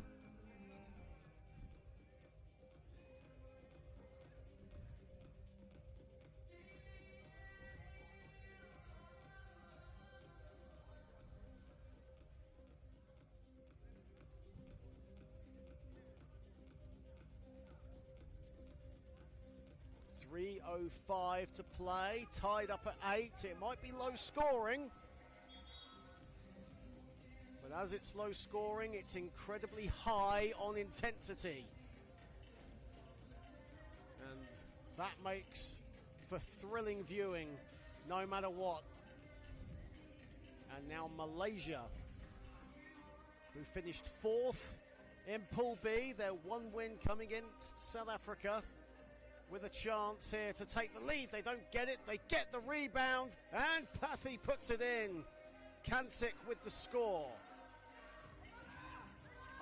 Speaker 2: .05 to play, tied up at 8. It might be low scoring, but as it's low scoring, it's incredibly high on intensity. And that makes for thrilling viewing no matter what. And now Malaysia, who finished 4th in Pool B, their 1 win coming against South Africa, with a chance here to take the lead. They don't get it. They get the rebound, and Pathy puts it in. Kantic with the score.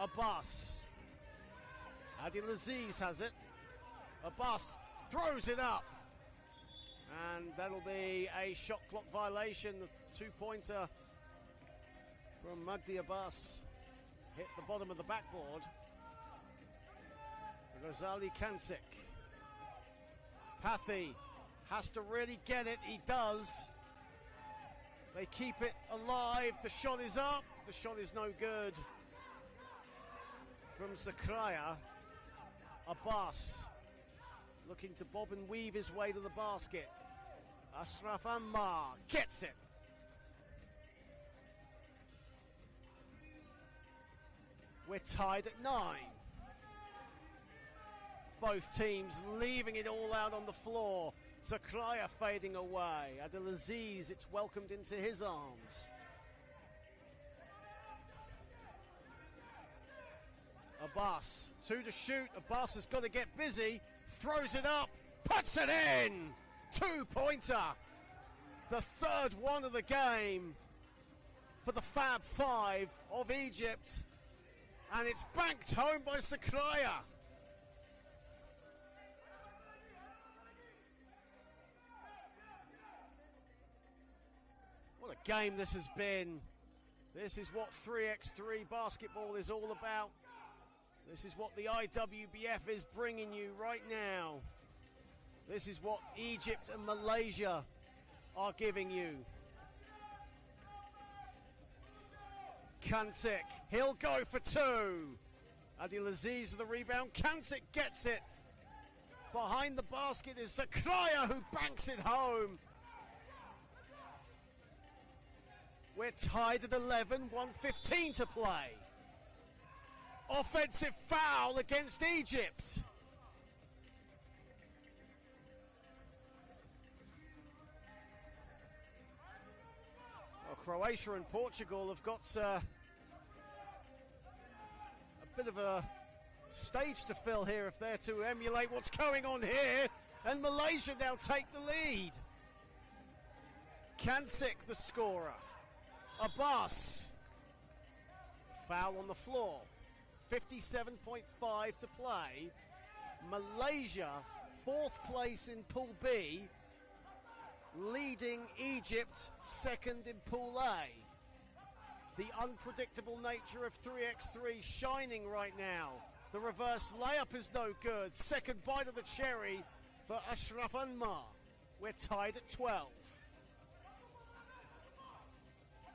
Speaker 2: Abbas. Abdelaziz has it. Abbas throws it up. And that'll be a shot clock violation. The 2-pointer from Magdi Abbas hit the bottom of the backboard. Ghazali Kantic. Pathy has to really get it. He does. They keep it alive. The shot is up. The shot is no good. From Zakraya, Abbas looking to bob and weave his way to the basket. Ashraf Ammar gets it. We're tied at 9. Both teams leaving it all out on the floor. Zakraya fading away. Abdelaziz, it's welcomed into his arms. Abbas, 2 to shoot. Abbas has got to get busy. Throws it up, puts it in. 2-pointer. The third one of the game for the Fab Five of Egypt. And it's banked home by Zakraya. What a game this has been. This is what 3x3 basketball is all about. This is what the IWBF is bringing you right now. This is what Egypt and Malaysia are giving you. Kancic, he'll go for 2. Abdelaziz with the rebound. Kancic gets it. Behind the basket is Zakraya, who banks it home. We're tied at 11, 1:15 to play. Offensive foul against Egypt. Well, Croatia and Portugal have got a bit of a stage to fill here if they're to emulate what's going on here. And Malaysia now take the lead. Kancic, the scorer. Abbas. Foul on the floor. 57.5 to play. Malaysia, 4th place in Pool B, leading Egypt 2nd in Pool A. The unpredictable nature of 3x3 shining right now. The reverse layup is no good. Second bite of the cherry for Ashraf Ammar. We're tied at 12.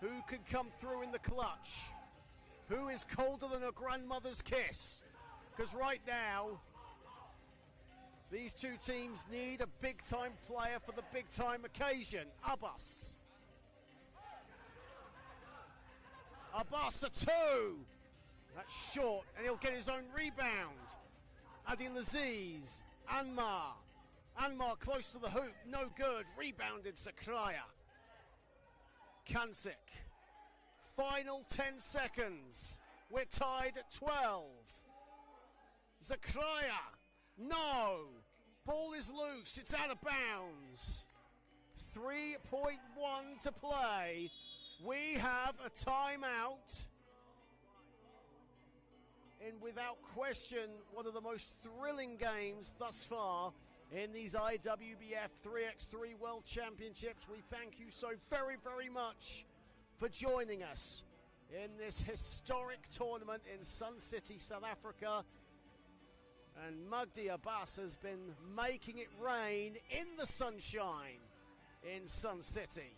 Speaker 2: Who can come through in the clutch? Who is colder than a grandmother's kiss? Because right now, these two teams need a big-time player for the big-time occasion. Abbas. Abbas, a 2. That's short, and he'll get his own rebound. Abdelaziz, Ammar. Ammar close to the hoop, no good. Rebounded Zakraya. Kancic. Final 10 seconds. We're tied at 12. Zakraya. No. Ball is loose. It's out of bounds. 3.1 to play. We have a timeout. And without question, one of the most thrilling games thus far in these IWBF 3x3 World Championships. We thank you so very, very much for joining us in this historic tournament in Sun City, South Africa. And Magdi Abbas has been making it rain in the sunshine in Sun City.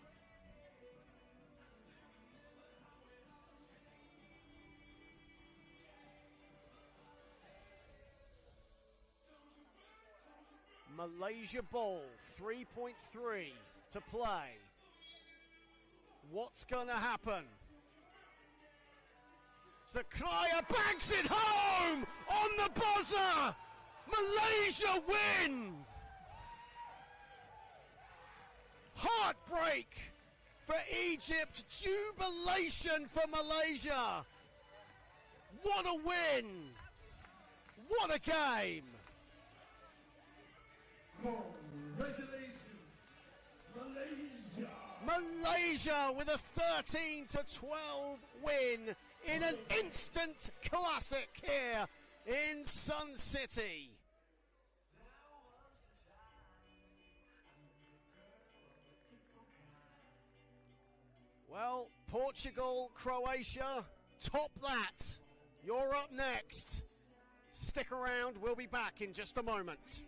Speaker 2: Malaysia ball, 3.3 to play. What's going to happen? Zakraya banks it home on the buzzer. Malaysia win. Heartbreak for Egypt. Jubilation for Malaysia. What a win. What a game.
Speaker 3: Congratulations, Malaysia.
Speaker 2: Malaysia with a 13-12 win in an instant classic here in Sun City. Well, Portugal, Croatia, top that. You're up next. Stick around, we'll be back in just a moment.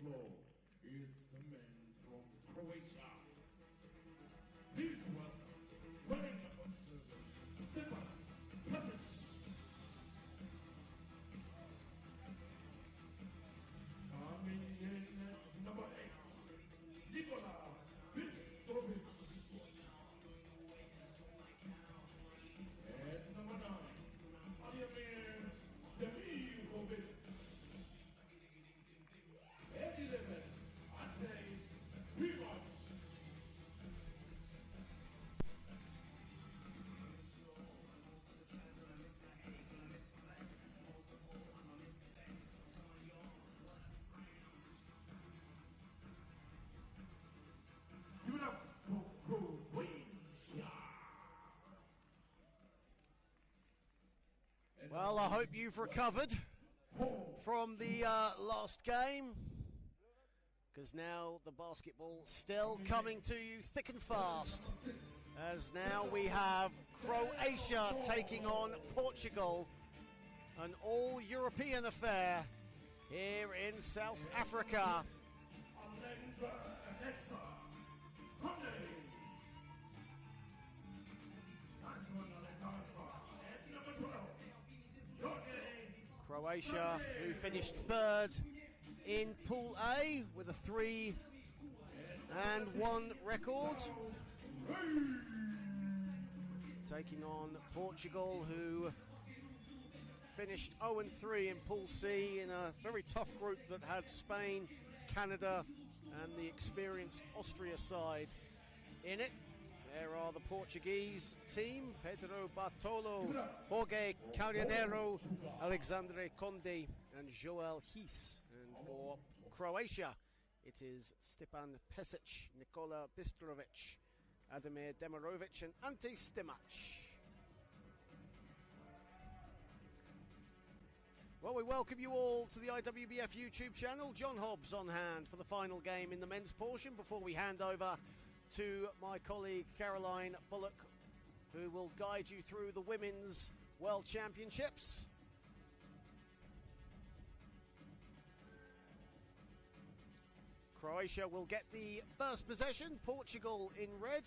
Speaker 3: floor is the man from Croatia. Please welcome, wearing number 7, Stepan Pešić. Coming in at number 8, Nikola Bistrovic. At number 9, Vladimir Demirovic. At 11, Ante Pivac. Give it up for Croatia.
Speaker 2: Well, I hope you've recovered from the last game, because now the basketball still coming to you thick and fast, as now we have Croatia taking on Portugal, an all-European affair here in South Africa. Croatia, who finished third in Pool A with a 3-1 record, taking on Portugal, who finished 0-3 in Pool C in a very tough group that had Spain, Canada and the experienced Austria side in it. There are the Portuguese team: Pedro Bartolo, Jorge Carneiro, Alexandre Conde and Joel His. And for Croatia, it is Stepan Pešić, Nikola Bistrovic, Ademir Demirovic and Ante Stimac. Well, we welcome you all to the IWBF YouTube channel. John Hobbs on hand for the final game in the men's portion before we hand over to my colleague Caroline Bullock, who will guide you through the Women's World Championships. Croatia will get the first possession, Portugal in red.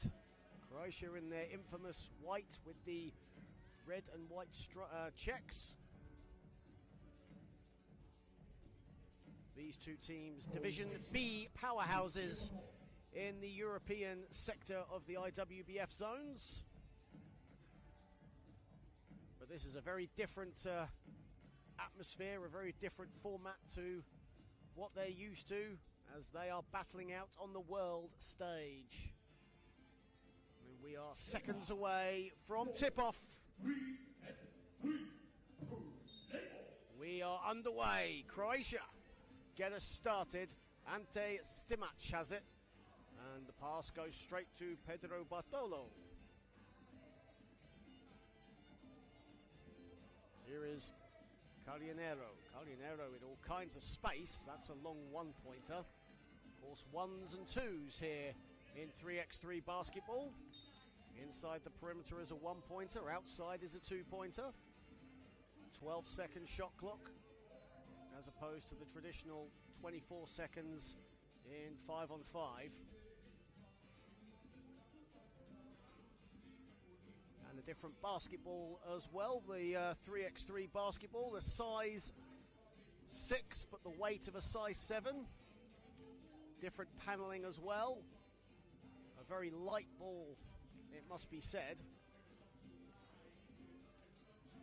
Speaker 2: Croatia in their infamous white with the red and white checks. These two teams, Division B powerhouses in the European sector of the IWBF zones. But this is a very different atmosphere, a very different format to what they're used to, as they are battling out on the world stage. And we are seconds away from tip-off. We are underway. Croatia get us started. Ante Stimac has it. And the pass goes straight to Pedro Bartolo. Here is Carneiro. Carneiro in all kinds of space. That's a long one-pointer. Of course, ones and twos here in 3x3 basketball. Inside the perimeter is a one-pointer. Outside is a two-pointer. 12-second shot clock, as opposed to the traditional 24 seconds in 5-on-5. And a different basketball as well, the 3x3 basketball, a size 6 but the weight of a size 7. Different paneling as well. A very light ball, it must be said.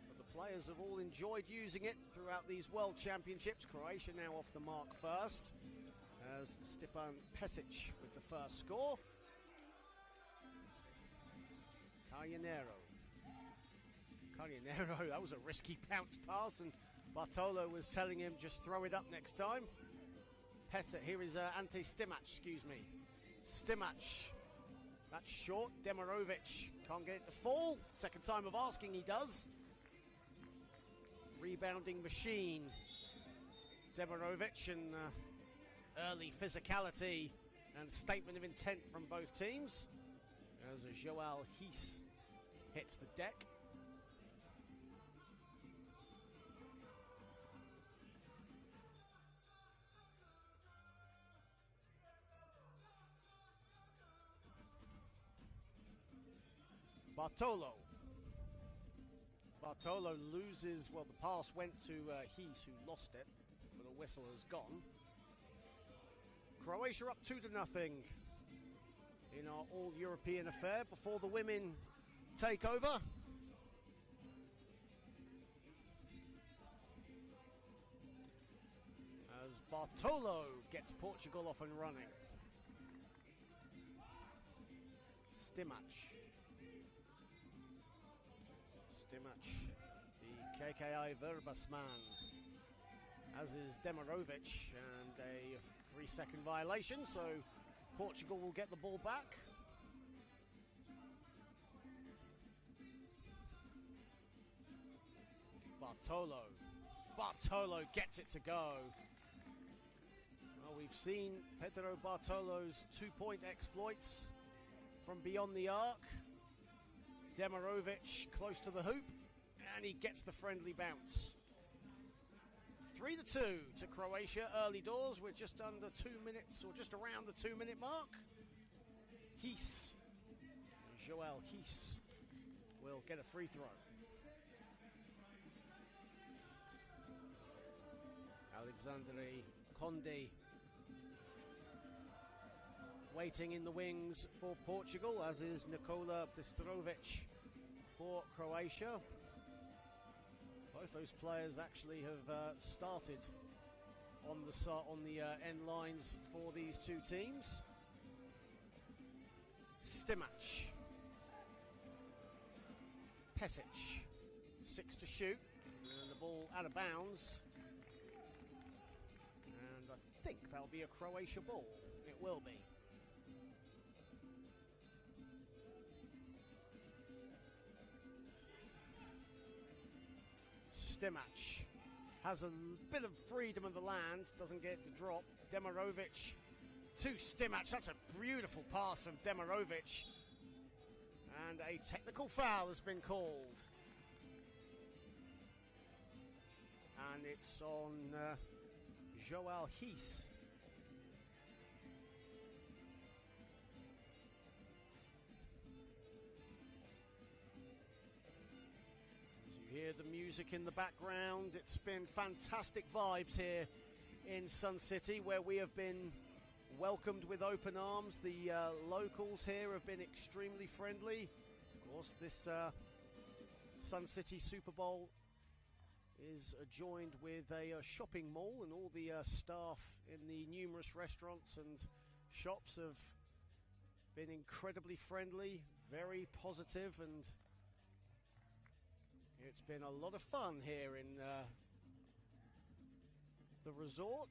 Speaker 2: But the players have all enjoyed using it throughout these World Championships. Croatia now off the mark first, as Stepan Pešić with the first score. Carneiro, that was a risky bounce pass, and Bartolo was telling him just throw it up next time. Here is Ante Stimac, Stimac, that's short. Demirovic can't get it to fall. Second time of asking, he does. Rebounding machine. Demirovic, and early physicality and statement of intent from both teams, as Joel His hits the deck. Bartolo. Bartolo loses, well, the pass went to Hees, who lost it, but the whistle has gone. Croatia up 2-0 in our all-European affair before the women take over. As Bartolo gets Portugal off and running. Stimac, the KKI Verbas man, as is Demirovic, and a 3-second violation, so Portugal will get the ball back. Bartolo gets it to go. Well, we've seen Pedro Bartolo's 2-point exploits from beyond the arc. Demirovic close to the hoop, and he gets the friendly bounce. 3-2 to Croatia early doors. We're just under 2 minutes, or just around the 2-minute mark. Hees, Joel Hees, will get a free throw. Alexandre Conde waiting in the wings for Portugal, as is Nikola Bistrovic for Croatia. Both those players actually have started on the end lines for these two teams. Stimac, Pesic, 6 to shoot, and the ball out of bounds. And I think that'll be a Croatia ball. It will be. Stimac has a bit of freedom of the land, doesn't get the drop. Demirovic to Stimac. That's a beautiful pass from Demirovic. And a technical foul has been called. And it's on Joel Hees. You hear the music in the background. It's been fantastic vibes here in Sun City, where we have been welcomed with open arms. The locals here have been extremely friendly. Of course, this Sun City Super Bowl is adjoined with a shopping mall, and all the staff in the numerous restaurants and shops have been incredibly friendly, very positive, and it's been a lot of fun here in the resort.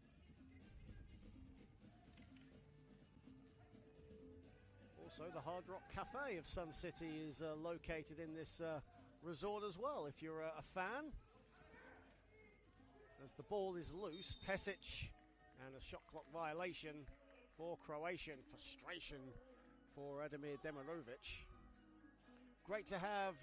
Speaker 2: Also, the Hard Rock Cafe of Sun City is located in this resort as well, if you're a fan. As the ball is loose, Pesic, and a shot clock violation for Croatian. Frustration for Ademir Demirovic. Great to have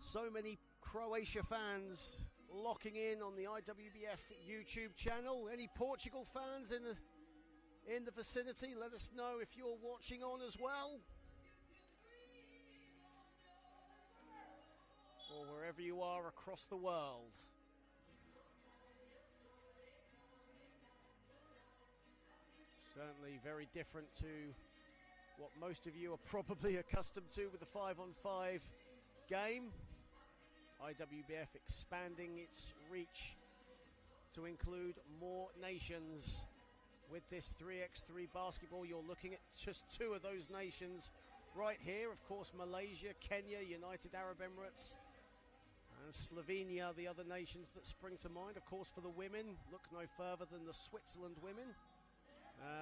Speaker 2: so many Croatia fans locking in on the IWBF YouTube channel. Any Portugal fans in the vicinity, let us know if you're watching on as well, or wherever you are across the world. Certainly very different to what most of you are probably accustomed to with the 5-on-5 game. IWBF expanding its reach to include more nations. With this 3x3 basketball, you're looking at just two of those nations right here. Of course, Malaysia, Kenya, United Arab Emirates, and Slovenia, the other nations that spring to mind. Of course, for the women, look no further than the Switzerland women,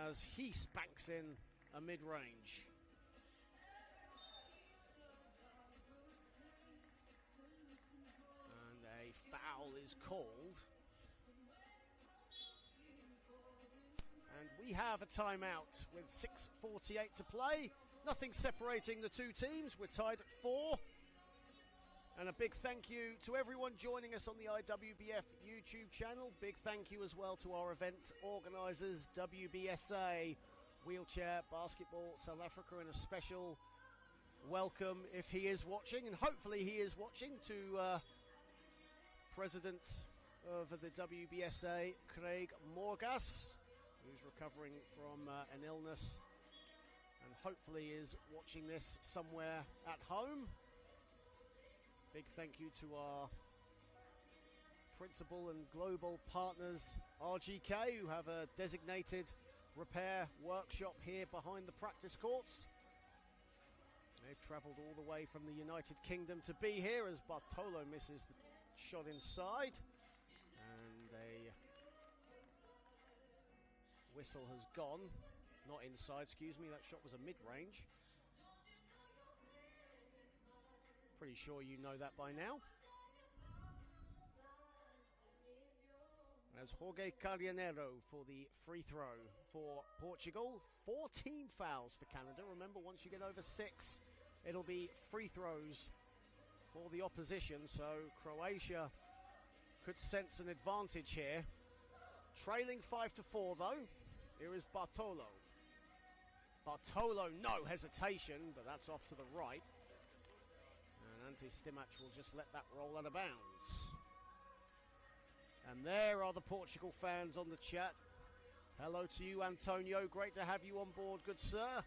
Speaker 2: as he spanks in a mid-range. And a foul is called. And we have a timeout with 6:48 to play. Nothing separating the two teams. We're tied at 4. And a big thank you to everyone joining us on the IWBF YouTube channel. Big thank you as well to our event organisers, WBSA, Wheelchair Basketball South Africa, and a special welcome, if he is watching, and hopefully he is watching, to President of the WBSA, Craig Morgas, who's recovering from an illness and hopefully is watching this somewhere at home. Big thank you to our principal and global partners, RGK, who have a designated repair workshop here behind the practice courts. They've travelled all the way from the United Kingdom to be here as Bartolo misses the shot inside. And a whistle has gone. Not inside, excuse me, that shot was a mid-range. Pretty sure you know that by now. As Jorge Carrianero for the free throw for Portugal. 14 fouls for Canada. Remember, once you get over 6, it'll be free throws for the opposition. So Croatia could sense an advantage here. Trailing 5-4 though. Here is Bartolo. Bartolo, no hesitation, but that's off to the right. And Ante Stimac will just let that roll out of bounds. And there are the Portugal fans on the chat. Hello to you, Antonio. Great to have you on board, good sir.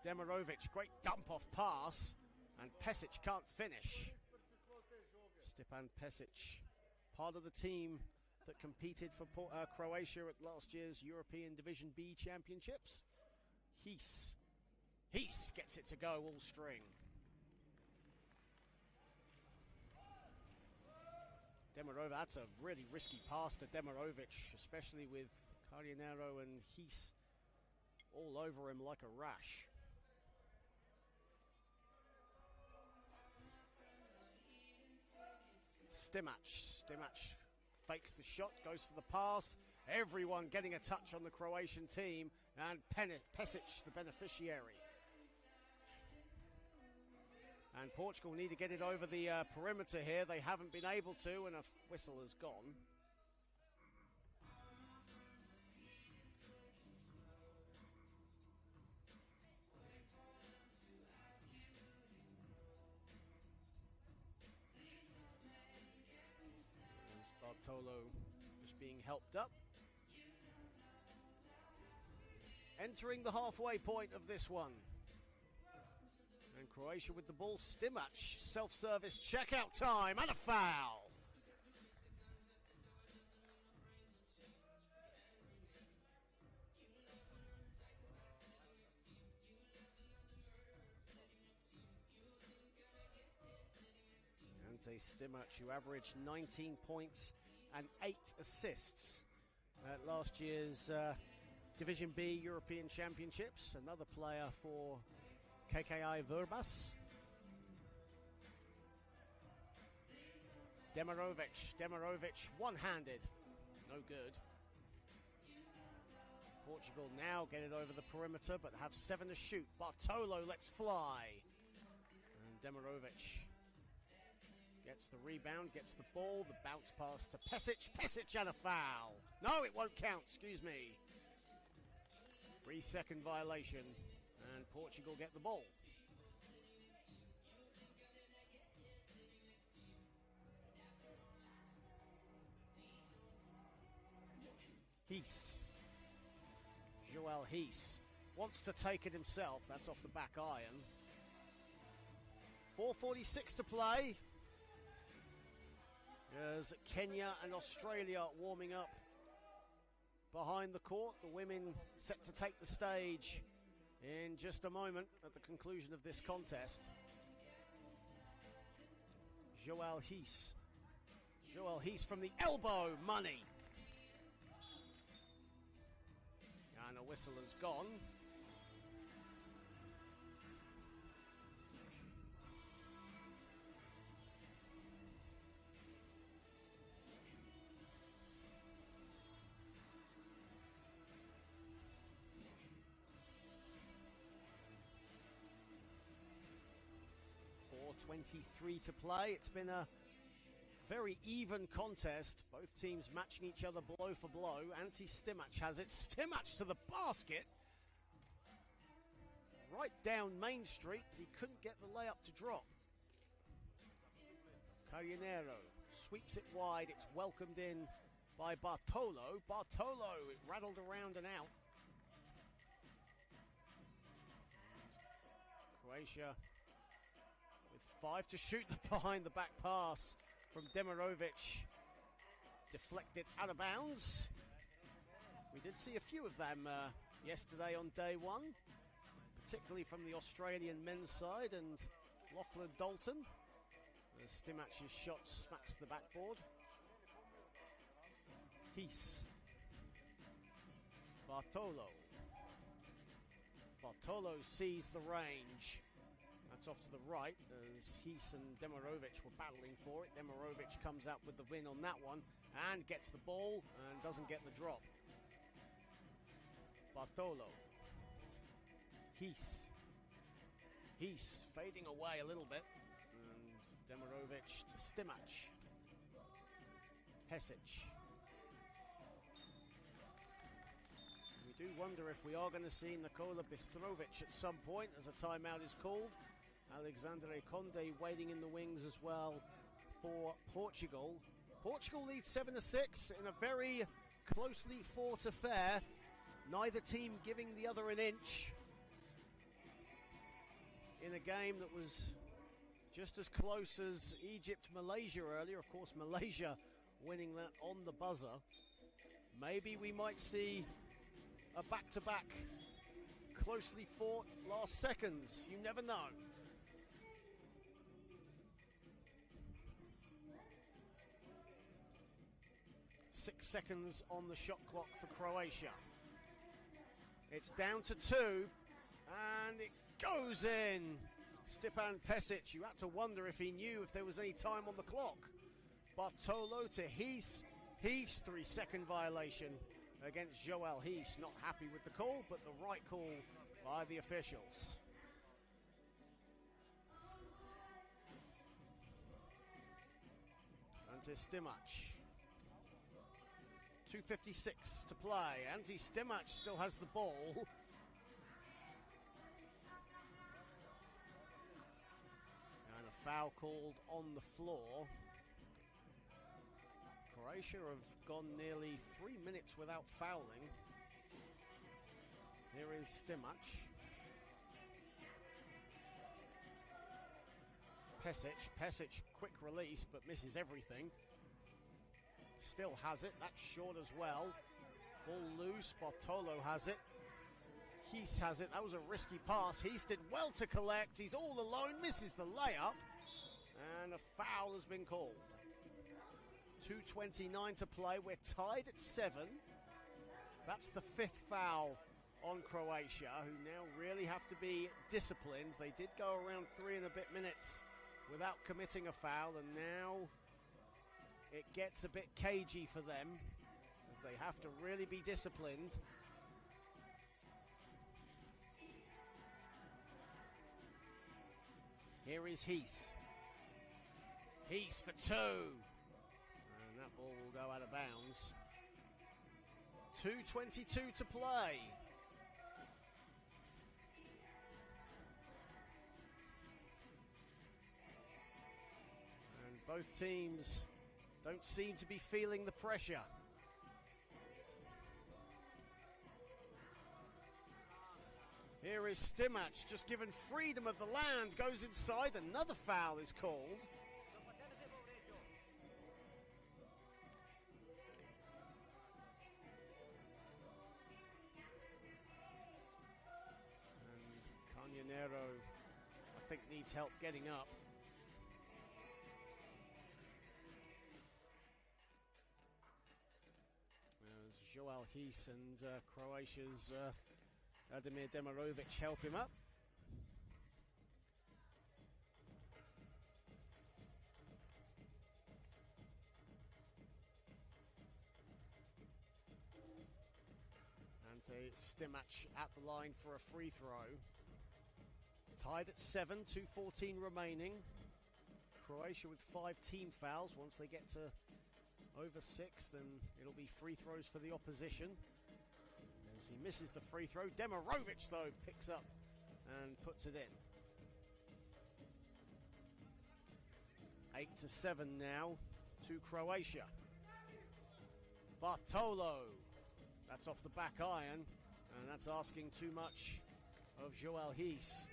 Speaker 2: Demirovic, great dump-off pass. And Pesic can't finish. Stepan Pesic, part of the team that competed for Croatia at last year's European Division B Championships. Hees gets it to go all string. Demirovic, that's a really risky pass to Demirovic, especially with Carrianero and Hees all over him like a rash. Stimac fakes the shot, goes for the pass. Everyone getting a touch on the Croatian team, and Pesic the beneficiary. And Portugal need to get it over the perimeter here. They haven't been able to, and a whistle has gone. There's Bartolo just being helped up. Entering the halfway point of this one. And Croatia with the ball. Stimac, self-service checkout time, and a foul. Ante Stimac, who averaged 19 points and 8 assists at last year's Division B European Championships. Another player for KKI Verbas. Demirovic one-handed. No good. Portugal now get it over the perimeter, but have 7 to shoot. Bartolo lets fly. And Demirovic gets the rebound, gets the ball, the bounce pass to Pesic. Pesic and a foul. No, it won't count, excuse me. 3-second violation. And Portugal get the ball. Hees. Joel Hees wants to take it himself. That's off the back iron. 4:46 to play. As Kenya and Australia warming up behind the court. The women set to take the stage in just a moment at the conclusion of this contest. Joel Hees. Joel Hees from the elbow, money. And a whistle has gone. .23 to play. It's been a very even contest. Both teams matching each other blow for blow. Ante Stimac has it. Stimac to the basket. right down Main Street. He couldn't get the layup to drop. Cayanero sweeps it wide. It's welcomed in by Bartolo. Bartolo, it rattled around and out. Croatia with 5 to shoot behind the back pass from Demirovic. Deflected out of bounds. We did see a few of them yesterday on day one, particularly from the Australian men's side and Lachlan Dalton. As Stimac's shot smacks the backboard. Hees. Bartolo. Bartolo sees the range. That's off to the right as Hees and Demirovic were battling for it. Demirovic comes out with the win on that one and gets the ball and doesn't get the drop. Bartolo. Heath. Heath fading away a little bit. And Demirovic to Stimac. Pesic. We do wonder if we are going to see Nikola Bistrovic at some point as a timeout is called. Alexandre Conde waiting in the wings as well for Portugal. Portugal leads 7-6 in a very closely fought affair. Neither team giving the other an inch in a game that was just as close as Egypt-Malaysia earlier. Of course, Malaysia winning that on the buzzer. Maybe we might see a back-to-back closely fought last seconds. You never know. Six seconds on the shot clock for Croatia. It's down to 2, and it goes in. Stipan Pesic, you had to wonder if he knew if there was any time on the clock. Bartolo to Hees. Hees, 3-second violation against Joel Hees. Not happy with the call, but the right call by the officials. Ante Stimac. 2:56 to play. Ante Stimac still has the ball. And a foul called on the floor. Croatia have gone nearly 3 minutes without fouling. Here is Stimac. Pesic, quick release, but misses everything. Still has it, that's short as well. Ball loose, Bartolo has it. Hees has it, that was a risky pass. Hees did well to collect, he's all alone, misses the layup. And a foul has been called. 2:29 to play, we're tied at 7. That's the 5th foul on Croatia, who now really have to be disciplined. They did go around 3 and a bit minutes without committing a foul, and now it gets a bit cagey for them as they have to really be disciplined. Here is Hees. Hees for 2. And that ball will go out of bounds. 2:22 to play. And both teams don't seem to be feeling the pressure. Here is Stimac, just given freedom of the land, goes inside, another foul is called. And Cayanero, I think, needs help getting up. Joel Hees and Croatia's Ademir Demirovic help him up. Ante Stimac at the line for a free throw. Tied at 7, 2:14 remaining. Croatia with 5 team fouls. Once they get to over 6, then it'll be free throws for the opposition. As he misses the free throw, Demirovic, though, picks up and puts it in. 8-7 now to Croatia. Bartolo, that's off the back iron, and that's asking too much of Joel Hies.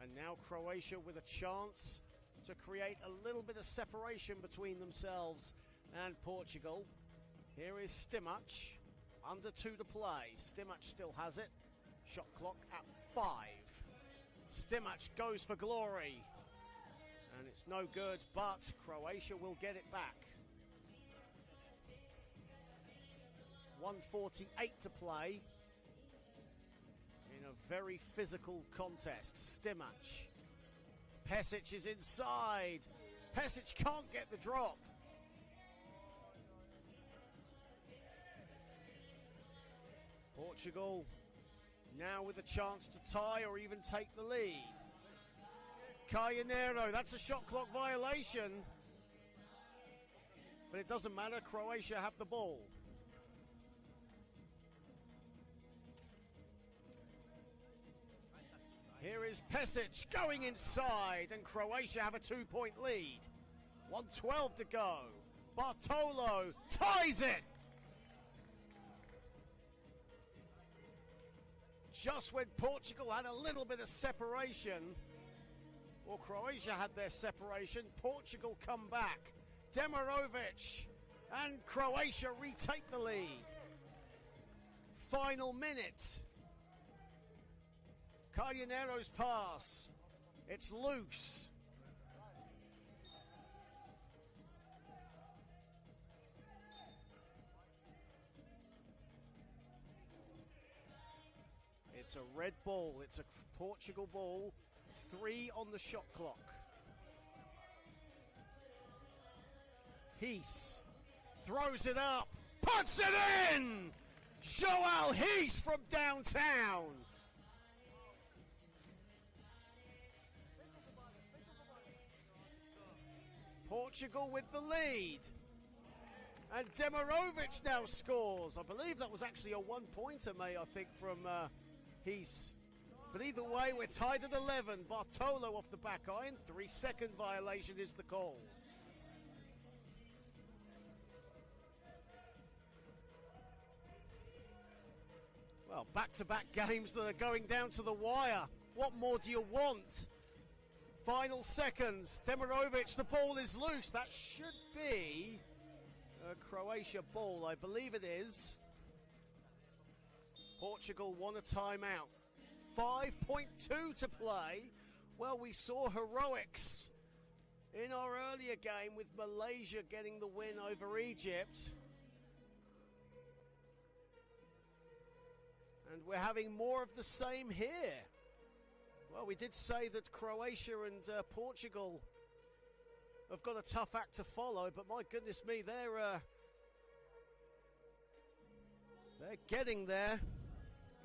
Speaker 2: And now Croatia with a chance to create a little bit of separation between themselves and Portugal. Here is Stimac, under 2 to play. Stimac still has it. Shot clock at 5. Stimac goes for glory. And it's no good, but Croatia will get it back. 1:48 to play in a very physical contest. Stimac. Pesic is inside. Pesic can't get the drop. Portugal now with a chance to tie or even take the lead. Carneiro, that's a shot clock violation. But it doesn't matter, Croatia have the ball. Here is Pesic going inside, and Croatia have a 2-point lead. 1:12 to go. Bartolo ties it. Just when Portugal had a little bit of separation, or Croatia had their separation, Portugal come back. Demirovic and Croatia retake the lead. Final minute. Carneiro's pass. It's loose. It's a red ball. It's a Portugal ball. 3 on the shot clock. Hies throws it up, puts it in! Joel Hies from downtown. Portugal with the lead. And Demirovic now scores. I believe that was actually a 1-pointer, I think, from Hies. But either way, we're tied at 11. Bartolo off the back iron. 3-second violation is the call. Well, back-to-back games that are going down to the wire. What more do you want? Final seconds. Demirovic, the ball is loose. That should be a Croatia ball. I believe it is. Portugal want a timeout. 5.2 to play. Well, we saw heroics in our earlier game with Malaysia getting the win over Egypt. And we're having more of the same here. Well, we did say that Croatia and Portugal have got a tough act to follow, but my goodness me, they're getting there.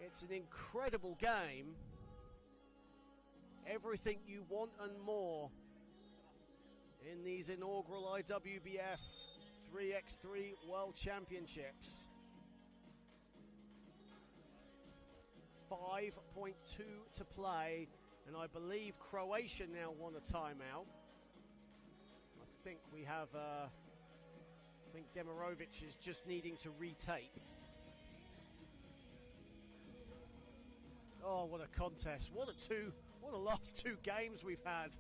Speaker 2: It's an incredible game. Everything you want and more in these inaugural IWBF 3x3 World Championships. 5.2 to play, and I believe Croatia now want a timeout. I think we have, I think Demirovic is just needing to retake. Oh, what a contest. What a last 2 games we've had.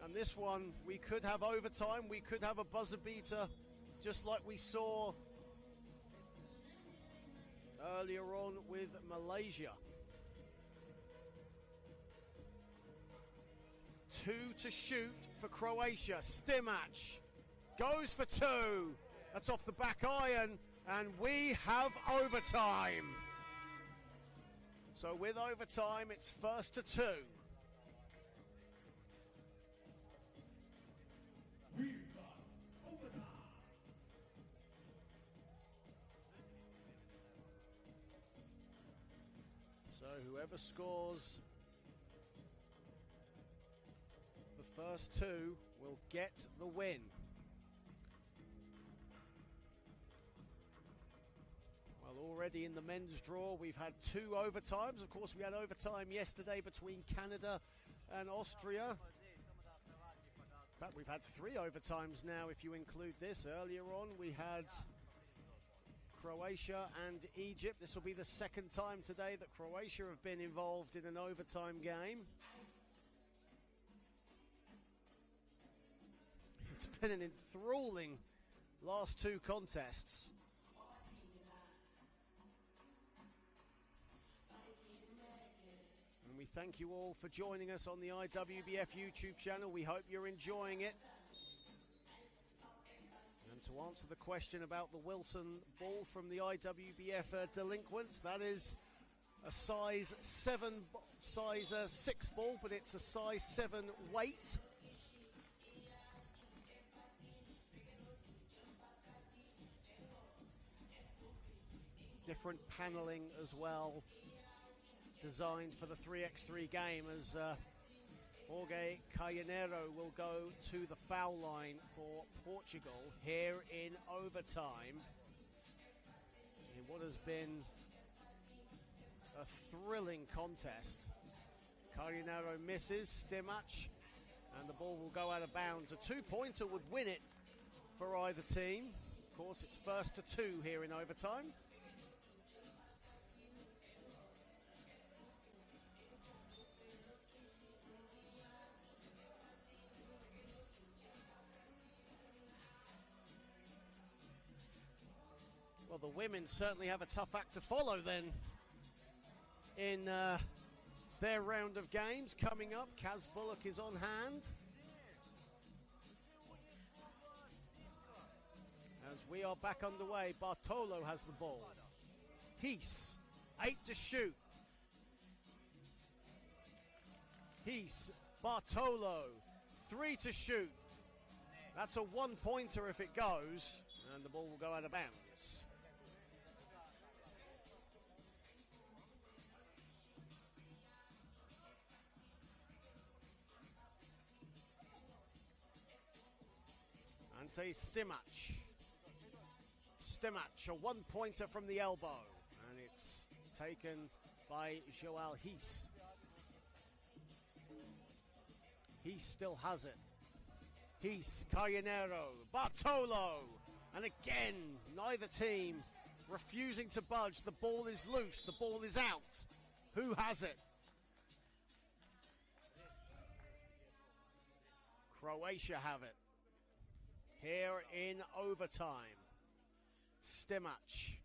Speaker 2: And this one, we could have overtime, we could have a buzzer beater, just like we saw earlier on with Malaysia. 2 to shoot for Croatia. Stimac goes for 2. That's off the back iron, and we have overtime. So with overtime, it's 1-2. So whoever scores the first 2 will get the win. Well, already already in the men's draw. We've had 2 overtimes. Of course, we had overtime yesterday between Canada and Austria. In fact, we've had 3 overtimes now if you include this. Earlier on, we had Croatia and Egypt. This will be the second time today that Croatia have been involved in an overtime game. It's been an enthralling last 2 contests. And we thank you all for joining us on the IWBF YouTube channel. We hope you're enjoying it. And to answer the question about the Wilson ball from the IWBF delinquents, that is a size 6 ball, but it's a size 7 weight. Different paneling as well, designed for the 3x3 game, as Jorge Carneiro will go to the foul line for Portugal here in overtime in what has been a thrilling contest. Carneiro misses, Stimac, and the ball will go out of bounds. A 2-pointer would win it for either team. Of course, it's 1st to 2 here in overtime. Well, the women certainly have a tough act to follow then in their round of games coming up. Kaz Bullock is on hand. As we are back underway, Bartolo has the ball. Hees, 8 to shoot. Hees, Bartolo, 3 to shoot. That's a 1-pointer if it goes, and the ball will go out of bounds. Ante Stimac. Stimac, a 1-pointer from the elbow. And it's taken by Joao Hees. He still has it. Hees, Carneiro, Bartolo. And again, neither team refusing to budge. The ball is loose. The ball is out. Who has it? Croatia have it. Here in overtime. Stimac.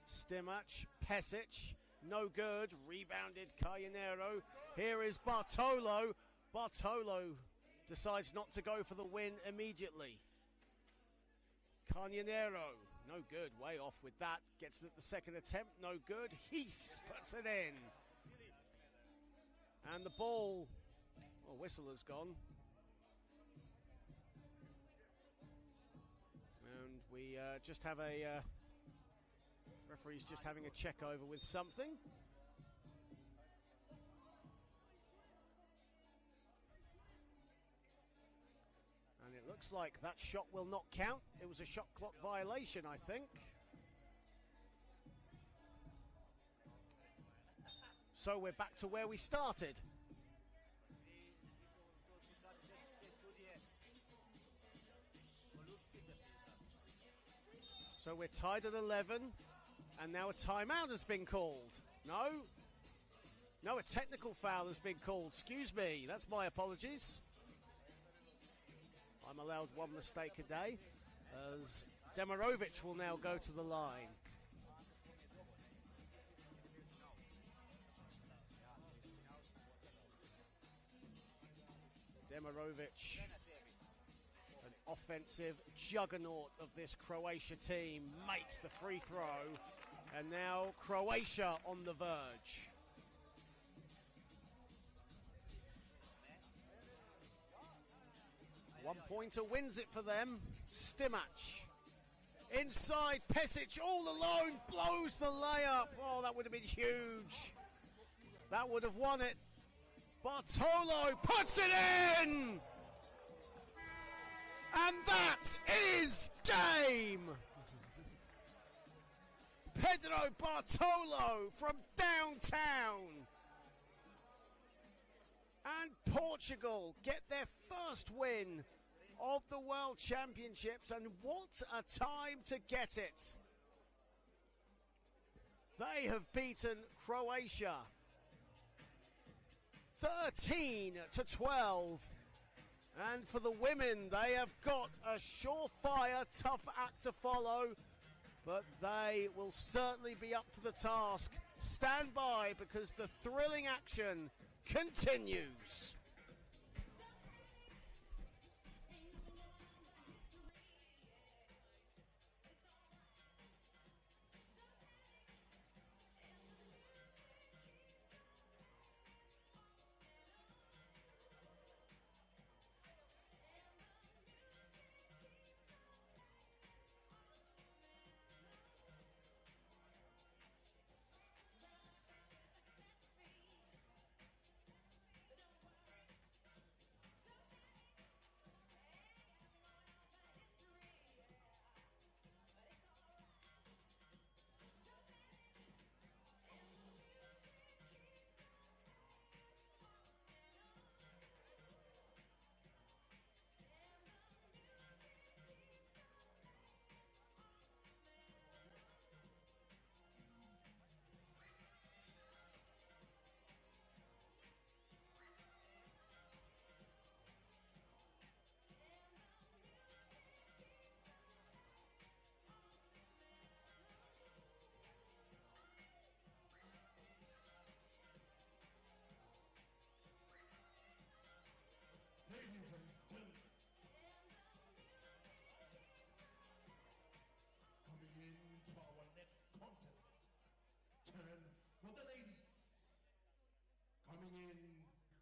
Speaker 2: Stimac, Pesic, no good. Rebounded Carneiro. Here is Bartolo. Bartolo decides not to go for the win immediately. Carneiro, no good. Way off with that. Gets it at the second attempt. No good. Hees puts it in. And the ball, oh, whistle has gone. And we just have a, referee's just having a check over with something. And it looks like that shot will not count. It was a shot clock violation, I think. So we're back to where we started. So we're tied at 11, and now a timeout has been called. No, a technical foul has been called. Excuse me, that's my apologies. I'm allowed one mistake a day, as Demirovic will now go to the line. Demirovic, an offensive juggernaut of this Croatia team, makes the free throw. And now Croatia on the verge. One-pointer wins it for them. Stimac. Inside, Pesic all alone, blows the layup. Oh, that would have been huge. That would have won it. Bartolo puts it in! And that is game! Pedro Bartolo from downtown. And Portugal get their first win of the World Championships, and what a time to get it. They have beaten Croatia 13-12. And for the women, they have got a surefire, tough act to follow, but they will certainly be up to the task. Stand by, because the thrilling action continues.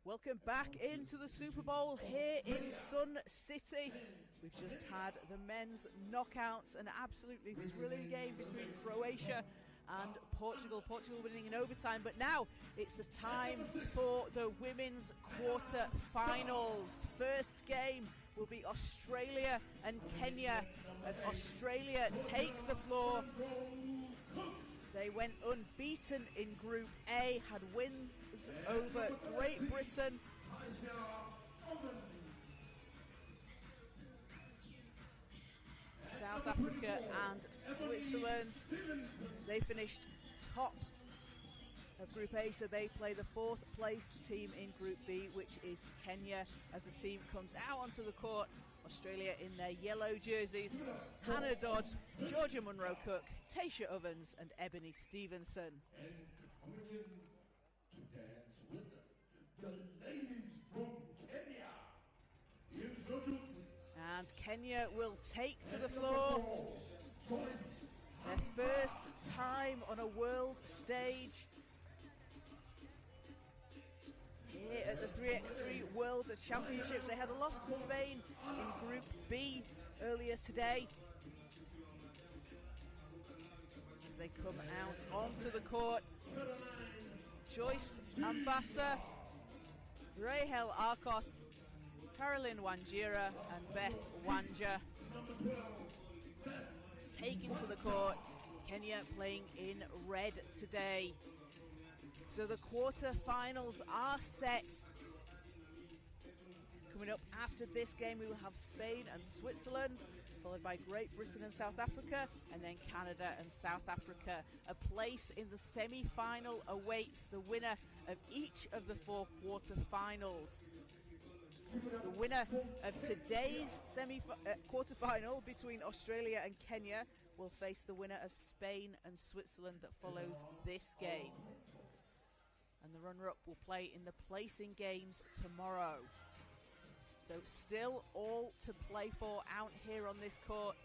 Speaker 4: Welcome back into the Super Bowl here in Sun City. We've just had the men's knockouts, an absolutely thrilling game between Croatia and Portugal. Portugal winning in overtime, but now it's the time for the women's quarter-finals. First game will be Australia and Kenya, as Australia take the floor. They went unbeaten in Group A, had wins over Great Britain, South Africa and Switzerland. They finished top of Group A, so they play the fourth place team in Group B, which is Kenya, as the team comes out onto the court. Australia in their yellow jerseys, Hannah Dodd, Georgia Munro-Cook, Tasha Ovens and Ebony Stevenson.
Speaker 3: And coming in to dance with the ladies from Kenya, introducing.
Speaker 4: And Kenya will take to the floor. Their first time on a world stage here at the 3x3 World Championships. They had a loss to Spain in Group B earlier today. As they come out onto the court, Joyce Ambassa, Rahel Arkoth, Carolyn Wanjira and Beth Wanja taking to the court. Kenya playing in red today. So the quarter-finals are set. Coming up after this game, we will have Spain and Switzerland, followed by Great Britain and South Africa, and then Canada and South Africa. A place in the semi-final awaits the winner of each of the four quarter-finals. The winner of today's quarter-final between Australia and Kenya will face the winner of Spain and Switzerland that follows this game. And the runner-up will play in the placing games tomorrow. So still all to play for out here on this court,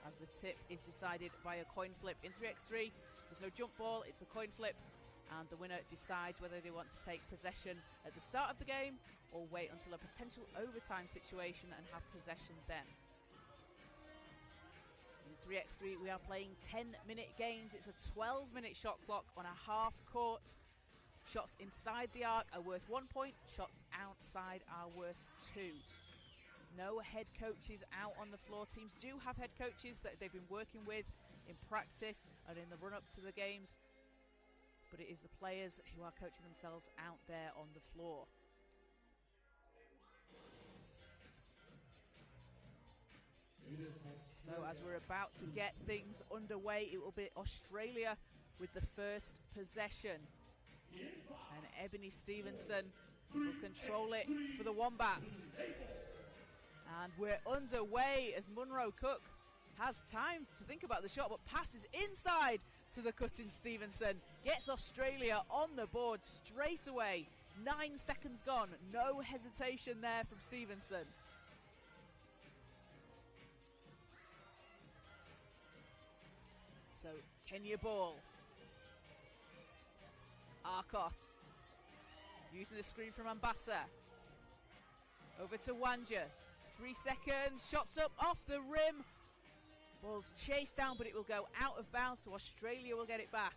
Speaker 4: as the tip is decided by a coin flip. In 3x3, there's no jump ball, it's a coin flip, and the winner decides whether they want to take possession at the start of the game or wait until a potential overtime situation and have possession then. In 3x3, we are playing 10-minute games. It's a 12-minute shot clock on a half court. Shots inside the arc are worth 1 point. Shots outside are worth 2. No head coaches out on the floor. Teams do have head coaches that they've been working with in practice and in the run-up to the games. But it is the players who are coaching themselves out there on the floor. So as we're about to get things underway, it will be Australia with the first possession. And Ebony Stevenson will control it for the Wombats. And we're underway as Munro Cook has time to think about the shot, but passes inside to the cutting Stevenson. Gets Australia on the board straight away. 9 seconds gone. No hesitation there from Stevenson. So Kenya ball. Arkoth using the screen from Ambassa. Over to Wanja. 3 seconds. Shots up off the rim. Ball's chased down, but it will go out of bounds, so Australia will get it back.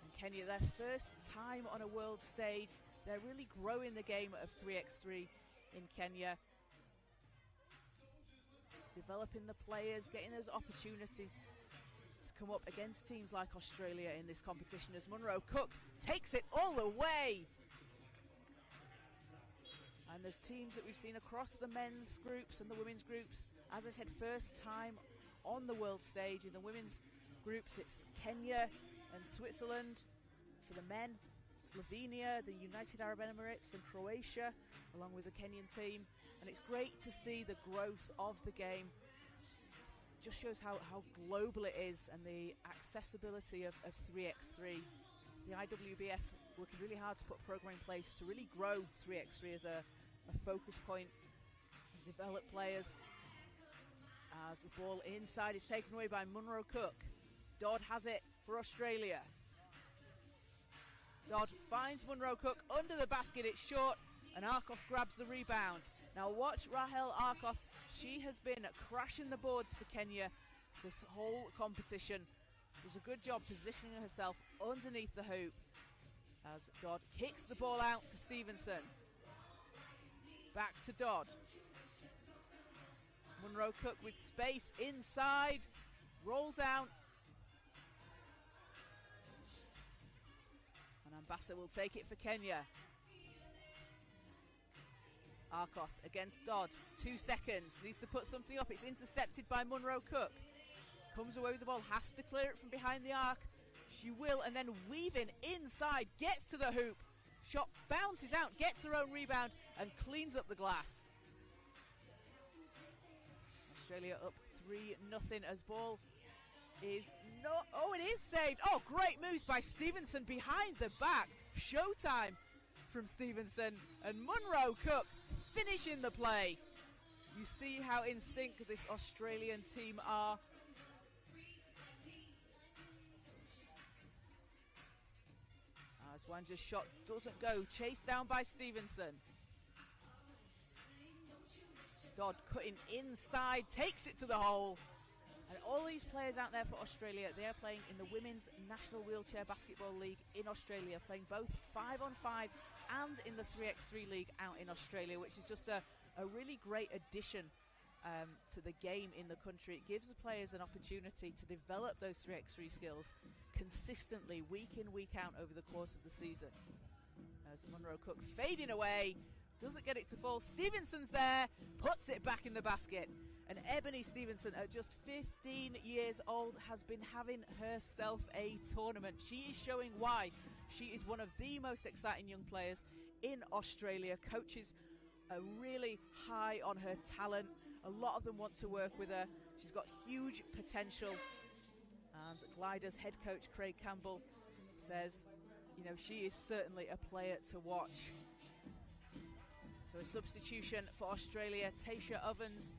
Speaker 4: And Kenya, their first time on a world stage. They're really growing the game of 3x3 in Kenya. Developing the players, getting those opportunities to come up against teams like Australia in this competition as Munro Cook takes it all the way. And there's teams that we've seen across the men's groups and the women's groups. As I said, first time on the world stage. In the women's groups, it's Kenya and Switzerland. For the men, Slovenia, the United Arab Emirates and Croatia, along with the Kenyan team. And it's great to see the growth of the game. Just shows how global it is and the accessibility of 3x3. The IWBF working really hard to put a program in place to really grow 3x3 as a focus point, develop players. As the ball inside is taken away by Munro Cook. Dodd has it for Australia. Dodd finds Munro Cook under the basket, it's short, and Arkoff grabs the rebound. Now watch Rahel Arkoff. She has been crashing the boards for Kenya this whole competition. Does a good job positioning herself underneath the hoop as Dodd kicks the ball out to Stevenson. Back to Dodd. Munro Cook with space inside. Rolls out. And Ambassa will take it for Kenya. Arkoff against Dodd. 2 seconds. Needs to put something up. It's intercepted by Munro Cook. Comes away with the ball. Has to clear it from behind the arc. She will, and then weaving inside. Gets to the hoop. Shot bounces out. Gets her own rebound and cleans up the glass. Australia up 3-0 as ball is not... Oh, it is saved. Oh, great moves by Stevenson behind the back. Showtime from Stevenson. And Munro Cook finishing the play. You see how in sync this Australian team are. As Wanja's shot doesn't go. Chased down by Stevenson. Dodd cutting inside, takes it to the hole. And all these players out there for Australia, they are playing in the Women's National Wheelchair Basketball League in Australia, playing both 5-on-5 and in the 3x3 League out in Australia, which is just a really great addition to the game in the country. It gives the players an opportunity to develop those 3x3 skills consistently, week in, week out over the course of the season. As Munro Cook fading away, doesn't get it to fall. Stevenson's there, puts it back in the basket. And Ebony Stevenson, at just 15 years old, has been having herself a tournament. She is showing why she is one of the most exciting young players in Australia. Coaches are really high on her talent. A lot of them want to work with her. She's got huge potential. And Glider's head coach, Craig Campbell, says, you know, she is certainly a player to watch. So a substitution for Australia, Tasha Ovens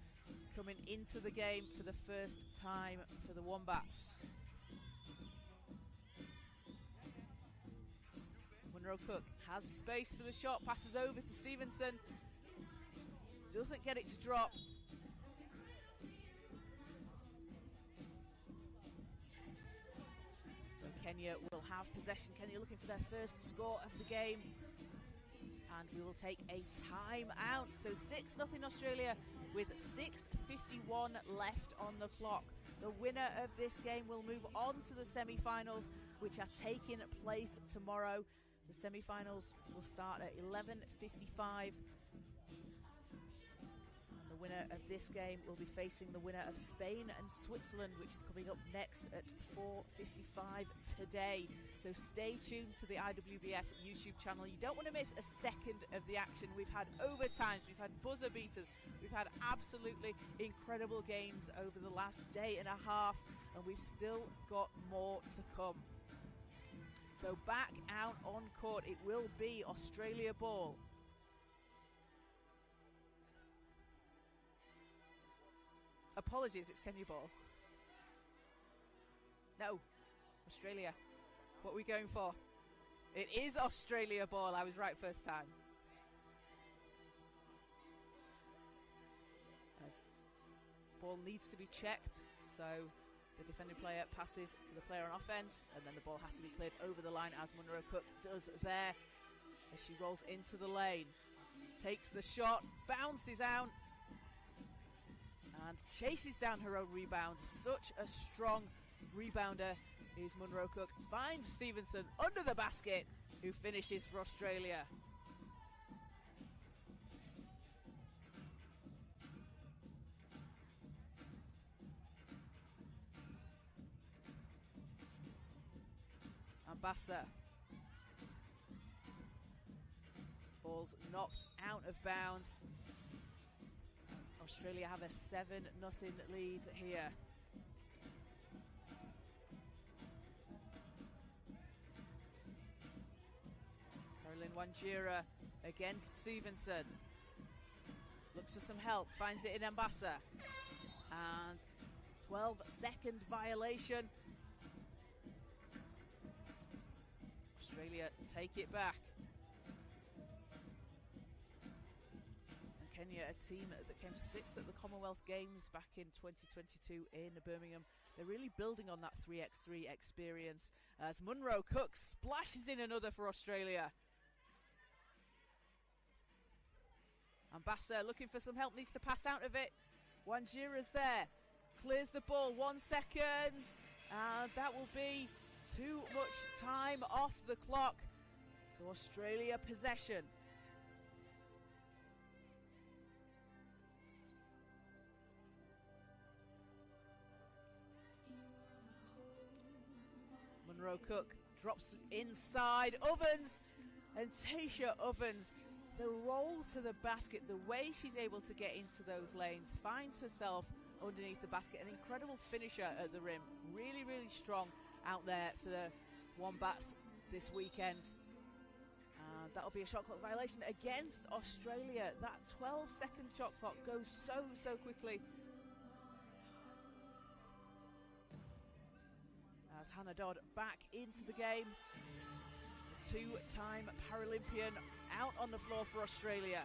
Speaker 4: coming into the game for the first time for the Wombats. Munro Cook has space for the shot, passes over to Stevenson, doesn't get it to drop. So Kenya will have possession. Kenya looking for their first score of the game. And we will take a time out. So 6-0 Australia with 6:51 left on the clock. The winner of this game will move on to the semi-finals, which are taking place tomorrow. The semi-finals will start at 11:55. And the winner of this game will be facing the winner of Spain and Switzerland, which is coming up next at 4:55 today. So stay tuned to the IWBF YouTube channel. You don't want to miss a second of the action. We've had overtimes, we've had buzzer beaters, we've had absolutely incredible games over the last day and a half, and we've still got more to come. So back out on court, it will be Australia ball. Apologies, it's Kenya ball. No, Australia. What are we going for? It is Australia ball. I was right first time. As ball needs to be checked, so the defending player passes to the player on offense, and then the ball has to be cleared over the line, as Munro Cook does there, as she rolls into the lane. Takes the shot, bounces out, and chases down her own rebound. Such a strong rebounder is Munro Cook. Finds Stevenson under the basket, who finishes for Australia. Ambassa. Ball's knocked out of bounds. Australia have a 7-0 lead here. Caroline Wanjira against Stevenson. Looks for some help, finds it in Ambassa. And 12-second violation. Australia take it back. And Kenya, a team that came 6th at the Commonwealth Games back in 2022 in Birmingham. They're really building on that 3x3 experience as Munro Cook splashes in another for Australia. Ambassa looking for some help, needs to pass out of it. Wanjira's there, clears the ball, 1 second, and that will be too much time off the clock. So Australia possession. Munro Cook drops inside. Ovens and Tasha Ovens. The roll to the basket, the way she's able to get into those lanes, finds herself underneath the basket. An incredible finisher at the rim. Really, really strong out there for the Wombats this weekend. That'll be a shot clock violation against Australia. That 12-second shot clock goes so quickly. As Hannah Dodd back into the game. The two-time Paralympian out on the floor for Australia.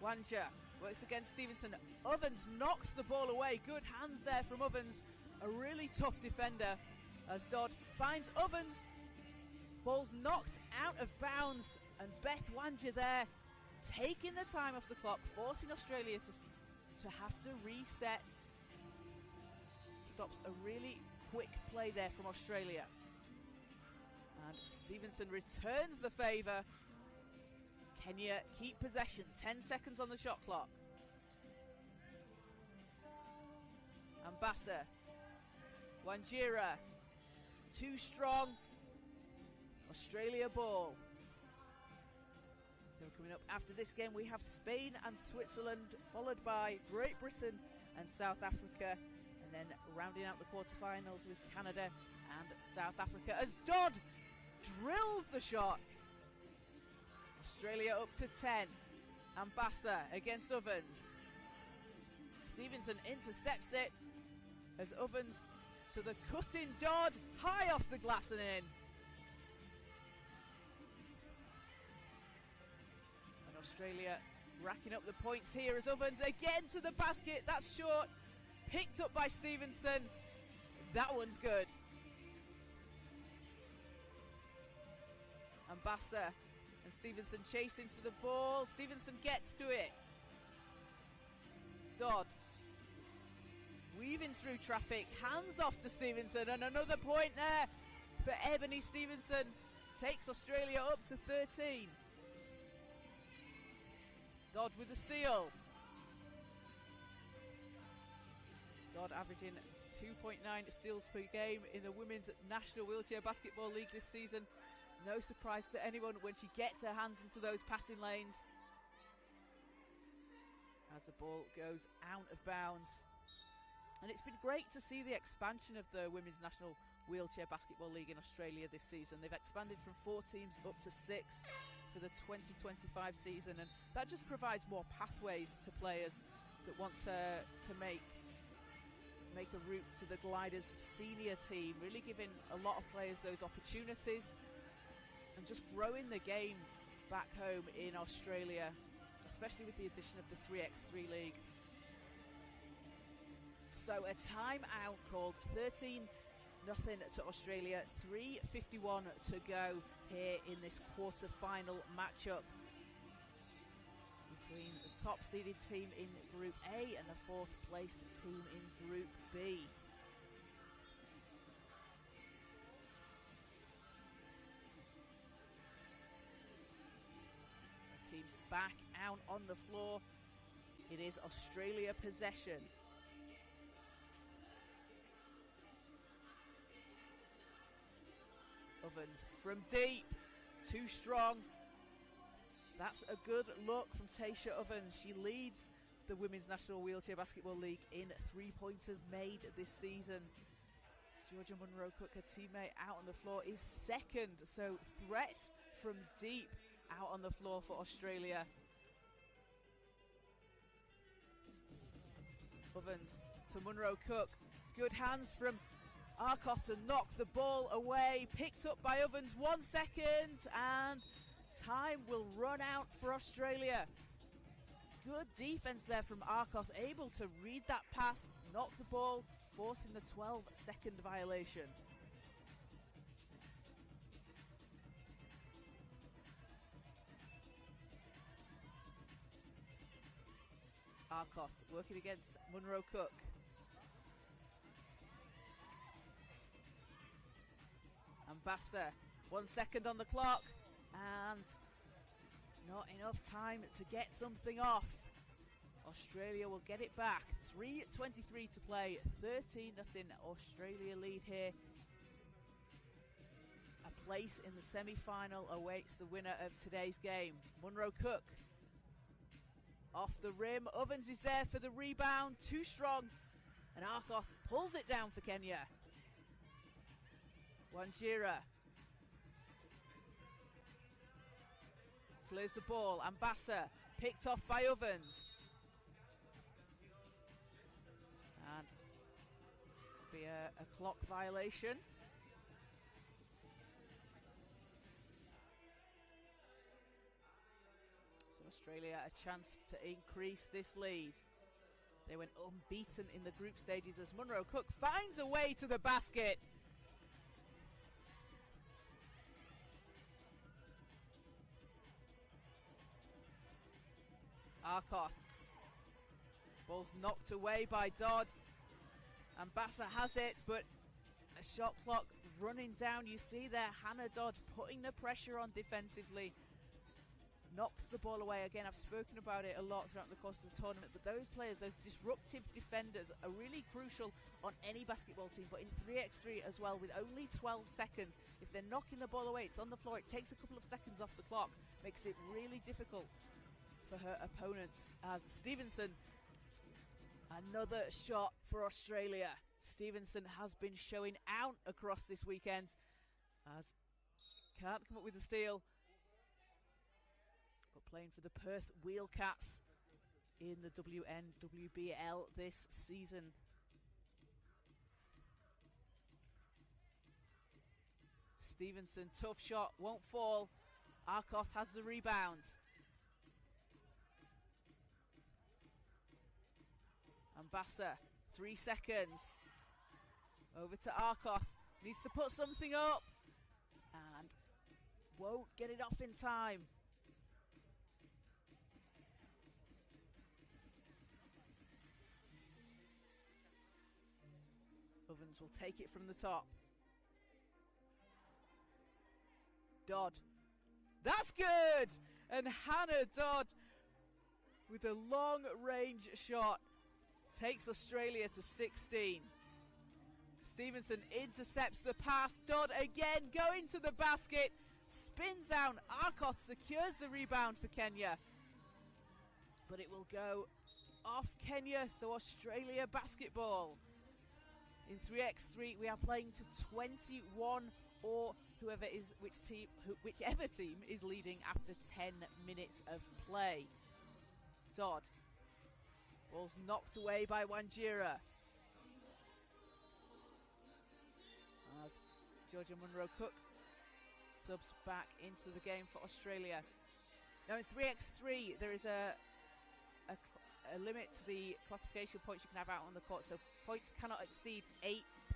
Speaker 4: Wanja works against Stevenson. Ovens knocks the ball away. Good hands there from Ovens. A really tough defender as Dodd finds Ovens. Ball's knocked out of bounds, and Beth Wanja there taking the time off the clock, forcing Australia to have to reset. Stops a really quick play there from Australia. And Stevenson returns the favour. Kenya keep possession, 10 seconds on the shot clock. Ambassa. Wanjira. Too strong. Australia ball. So coming up after this game, we have Spain and Switzerland, followed by Great Britain and South Africa. And then rounding out the quarterfinals with Canada and South Africa as Dodd drills the shot. Australia up to 10. Ambassa against Ovens. Stevenson intercepts it as Ovens to the cutting Dodd, high off the glass and in. And Australia racking up the points here as Ovens again to the basket. That's short. Picked up by Stevenson. That one's good. Ambassa and Stevenson chasing for the ball. Stevenson gets to it. Dodd weaving through traffic, hands off to Stevenson, and another point there for Ebony Stevenson. Takes Australia up to 13. Dodd with the steal. Dodd averaging 2.9 steals per game in the Women's National Wheelchair Basketball League this season. No surprise to anyone when she gets her hands into those passing lanes. As the ball goes out of bounds. And it's been great to see the expansion of the Women's National Wheelchair Basketball League in Australia this season. They've expanded from 4 teams up to 6 for the 2025 season, and that just provides more pathways to players that want to make a route to the Gliders senior team, really giving a lot of players those opportunities and just growing the game back home in Australia, especially with the addition of the 3x3 league. So a timeout called, 13-0 to Australia, 3:51 to go here in this quarter-final matchup between the top-seeded team in Group A and the 4th-placed team in Group B. The team's back out on the floor. It is Australia possession. Ovens from deep, too strong. That's a good look from Taysha Ovens. She leads the Women's National Wheelchair Basketball League in 3-pointers made this season. Georgia Munro-Cook, her teammate, out on the floor, is second. So threats from deep out on the floor for Australia. Ovens to Munro-Cook. Good hands from Arkoff to knock the ball away. Picked up by Ovens, 1 second, and time will run out for Australia. Good defense there from Arkoff, able to read that pass, knock the ball, forcing the 12-second violation. Arkoff working against Munro-Cook. Ambassa, 1 second on the clock, and not enough time to get something off. Australia will get it back. 3:23 to play, 13-0 Australia lead here. A place in the semi-final awaits the winner of today's game. Munro-Cook off the rim. Ovens is there for the rebound, too strong, and Arkoff pulls it down for Kenya. Wanjira clears the ball. Ambassa picked off by Ovens. And be a clock violation. So Australia a chance to increase this lead. They went unbeaten in the group stages as Munro-Cook finds a way to the basket. Arkoff. Ball's knocked away by Dodd. Ambassa has it, but a shot clock running down. You see there Hannah Dodd putting the pressure on defensively. Knocks the ball away. Again, I've spoken about it a lot throughout the course of the tournament, but those players, those disruptive defenders, are really crucial on any basketball team, but in 3x3 as well, with only 12 seconds. If they're knocking the ball away, it's on the floor, it takes a couple of seconds off the clock, makes it really difficult for her opponents. As Stevenson, another shot for Australia. Stevenson has been showing out across this weekend, as can't come up with a steal, but playing for the Perth Wheelcats in the WNWBL this season. Stevenson, tough shot, won't fall. Arkoff has the rebound. Ambassa, 3 seconds. Over to Arkoff. Needs to put something up. And won't get it off in time. Ovens will take it from the top. Dodd. That's good! And Hannah Dodd, with a long-range shot, takes Australia to 16. Stevenson intercepts the pass. Dodd again going to the basket. Spins down. Arkoth secures the rebound for Kenya. But it will go off Kenya, so Australia basketball. In 3x3, we are playing to 21 or whichever team is leading after 10 minutes of play. Dodd. Ball's knocked away by Wanjira. As Georgia Munro-Cook subs back into the game for Australia. Now in 3x3, there is a limit to the classification points you can have out on the court, so points cannot exceed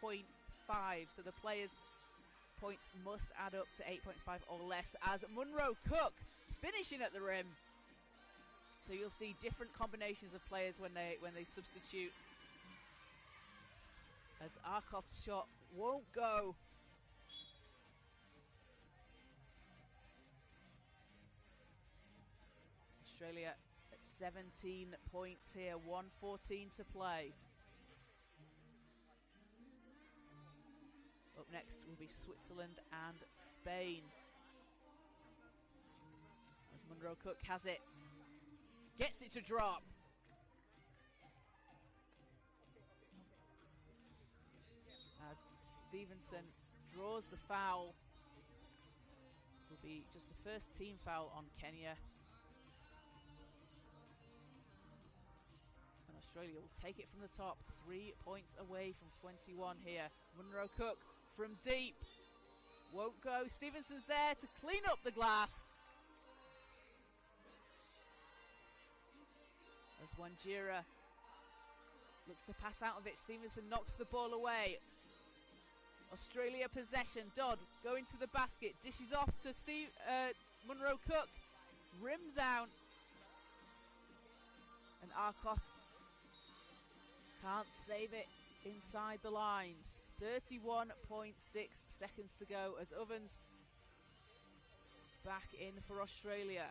Speaker 4: 8.5, so the players' points must add up to 8.5 or less, as Munro-Cook finishing at the rim. So you'll see different combinations of players when they substitute, as Arkoth's shot won't go. Australia at 17 points here, 1:14 to play. Up next will be Switzerland and Spain. As Munro-Cook has it. Gets it to drop. As Stevenson draws the foul. Will be just the first team foul on Kenya. And Australia will take it from the top. 3 points away from 21 here. Munro-Cook from deep. Won't go. Stevenson's there to clean up the glass. As Wanjira looks to pass out of it, Stevenson knocks the ball away. Australia possession. Dodd going to the basket, dishes off to Munro-Cook, rims out, and Arkoth can't save it inside the lines. 31.6 seconds to go as Ovens back in for Australia.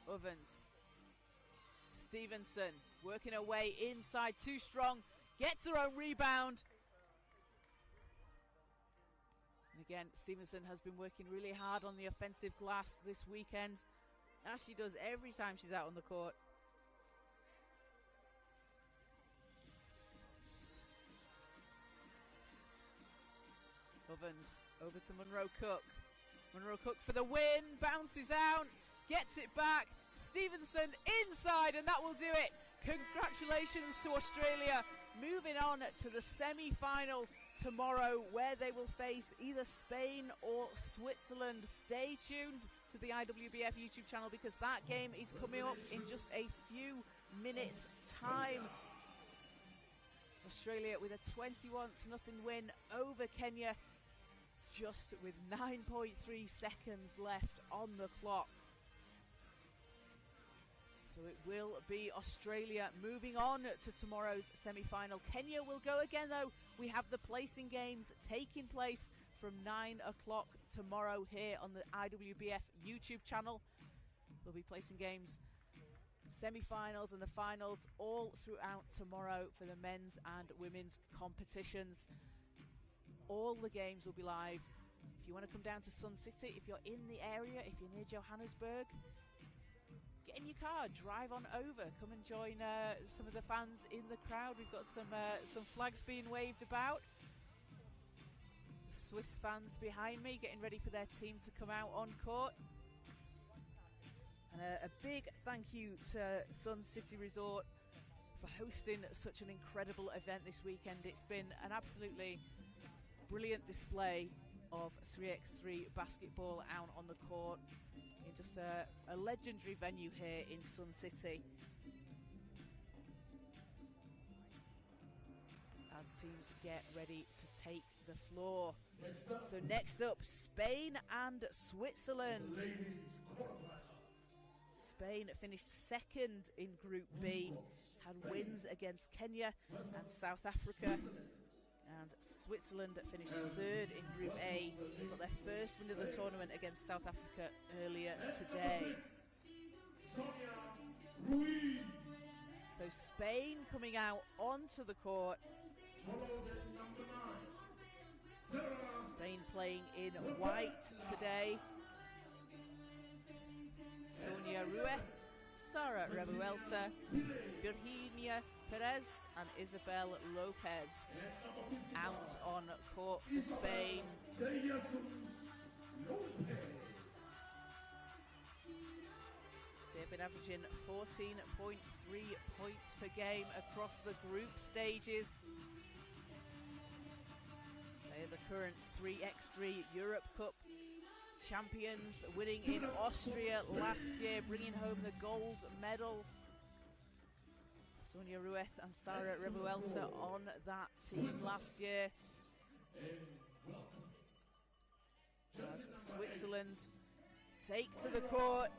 Speaker 4: Ovens. Stevenson working her way inside, too strong, gets her own rebound. And again, Stevenson has been working really hard on the offensive glass this weekend, as she does every time she's out on the court. Ovens over to Munro-Cook. Munro-Cook for the win, bounces out, gets it back. Stevenson inside, and that will do it. Congratulations to Australia, moving on to the semi-final tomorrow, where they will face either Spain or Switzerland. Stay tuned to the IWBF YouTube channel, because that game is coming up in just a few minutes' time. Australia with a 21-0 win over Kenya, just with 9.3 seconds left on the clock. So it will be Australia moving on to tomorrow's semi-final. Kenya will go again, though. We have the placing games taking place from 9 o'clock tomorrow here on the IWBF YouTube channel. We'll be placing games, semi-finals and the finals, all throughout tomorrow for the men's and women's competitions. All the games will be live. If you want to come down to Sun City, if you're in the area, if you're near Johannesburg, get in your car, drive on over, come and join some of the fans in the crowd. We've got some flags being waved about. The Swiss fans behind me getting ready for their team to come out on court. And a big thank you to Sun City Resort for hosting such an incredible event this weekend. It's been an absolutely brilliant display of 3x3 basketball out on the court in just a legendary venue here in Sun City. As teams get ready to take the floor. So next up, Spain and Switzerland. Spain finished second in Group B, had wins against Kenya and South Africa. And Switzerland finished third in Group A, got their first win of the tournament against South Africa earlier today. So Spain coming out onto the court. Spain playing in white today. Sonia Ruiz, Sara Revuelta, Virginia Perez and Isabel Lopez out on court for Spain. They've been averaging 14.3 points per game across the group stages. They are the current 3x3 Europe Cup champions, winning in Austria last year, bringing home the gold medal. Sonia Ruiz and Sara Revuelta on that team last year. As Switzerland take to the court.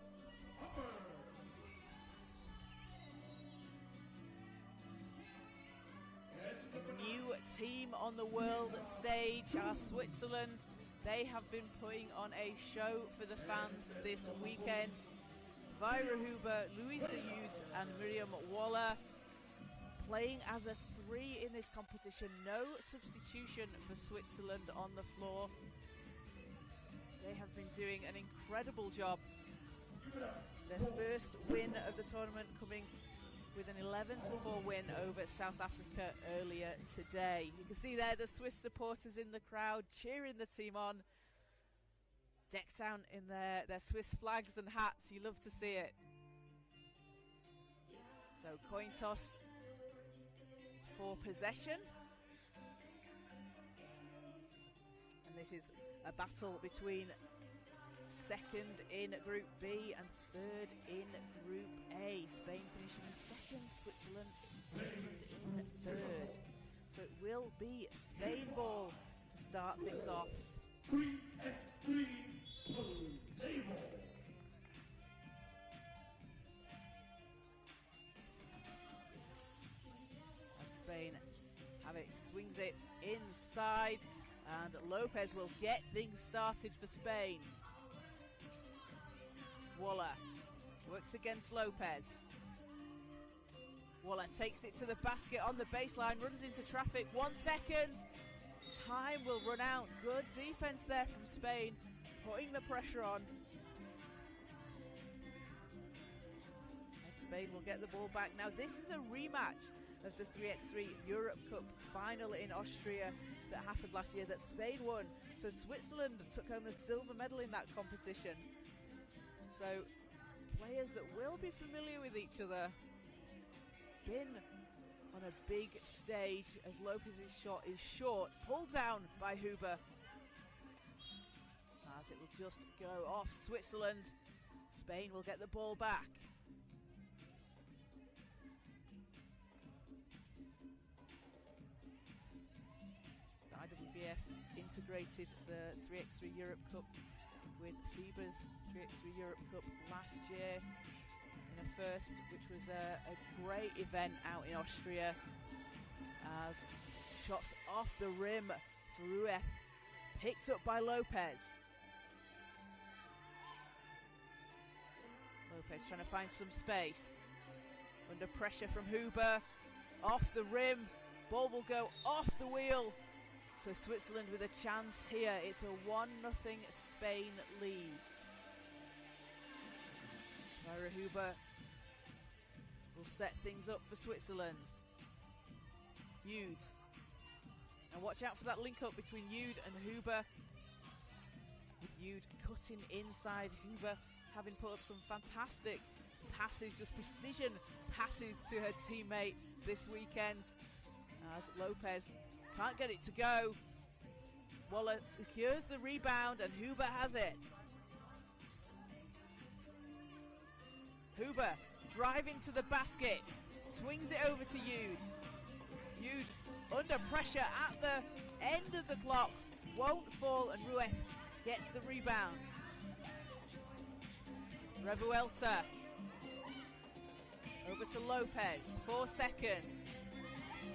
Speaker 4: New team on the world stage are Switzerland. They have been putting on a show for the fans this weekend. Vira Huber, Louisa Hughes and Miriam Waller playing as a 3 in this competition. No substitution for Switzerland on the floor. They have been doing an incredible job. Their first win of the tournament coming with an 11-4 win over South Africa earlier today. You can see there the Swiss supporters in the crowd cheering the team on. Decked out in their Swiss flags and hats. You love to see it. So coin toss for possession. And this is a battle between second in Group B and third in Group A. Spain finishing in second, Switzerland in third. So it will be Spain ball to start things off.
Speaker 3: 3x3
Speaker 4: Spain have it, swings it inside, and Lopez will get things started for Spain. Waller works against Lopez. Waller takes it to the basket on the baseline, runs into traffic. 1 second. Time will run out. Good defense there from Spain, putting the pressure on. Spain will get the ball back. Now this is a rematch of the 3x3 Europe Cup final in Austria that happened last year that Spain won. So Switzerland took home the silver medal in that competition. So players that will be familiar with each other. Been on a big stage as Lopez's shot is short, pulled down by Huber. As it will just go off Switzerland. Spain will get the ball back. The IWBF integrated the 3x3 Europe Cup with FIBA's 3x3 Europe Cup last year in a first, which was a great event out in Austria. As shots off the rim for Ruiz, picked up by Lopez. Lopez trying to find some space. Under pressure from Huber, off the rim, ball will go off the wheel. So Switzerland with a chance here. It's a 1-0 Spain lead. Ira Huber will set things up for Switzerland. Jude. And watch out for that link up between Jude and Huber. With Jude cutting inside, Huber having put up some fantastic passes, just precision passes to her teammate this weekend. As Lopez can't get it to go. Waller secures the rebound and Huber has it. Huber driving to the basket, swings it over to Jude. Jude under pressure at the end of the clock won't fall, and Ruiz gets the rebound. Revuelta over to Lopez. 4 seconds,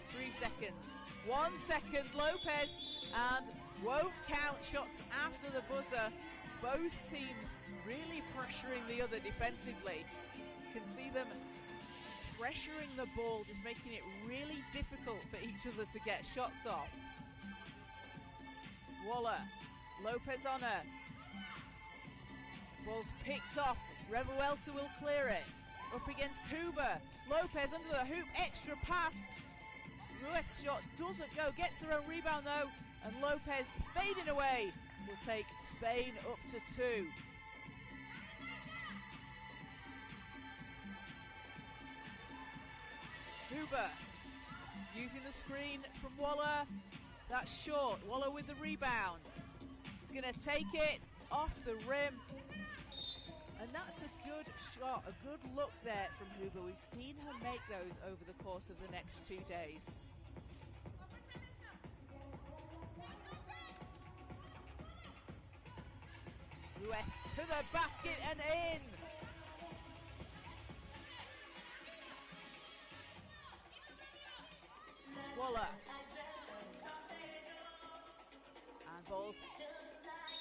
Speaker 4: 3 seconds, 1 second. Lopez, and won't count shots after the buzzer. Both teams really pressuring the other defensively. You can see them pressuring the ball, just making it really difficult for each other to get shots off. Waller, Lopez on her. Ball's picked off. Revuelta will clear it. Up against Huber. Lopez under the hoop, extra pass. Ruiz's shot doesn't go, gets her own rebound though, and Lopez fading away will take Spain up to 2. Huber using the screen from Waller. That's short. Waller with the rebound. He's going to take it off the rim. And that's a good shot, a good look there from Huber. We've seen her make those over the course of the next 2 days. Ruiz to the basket and in. Waller. And ball's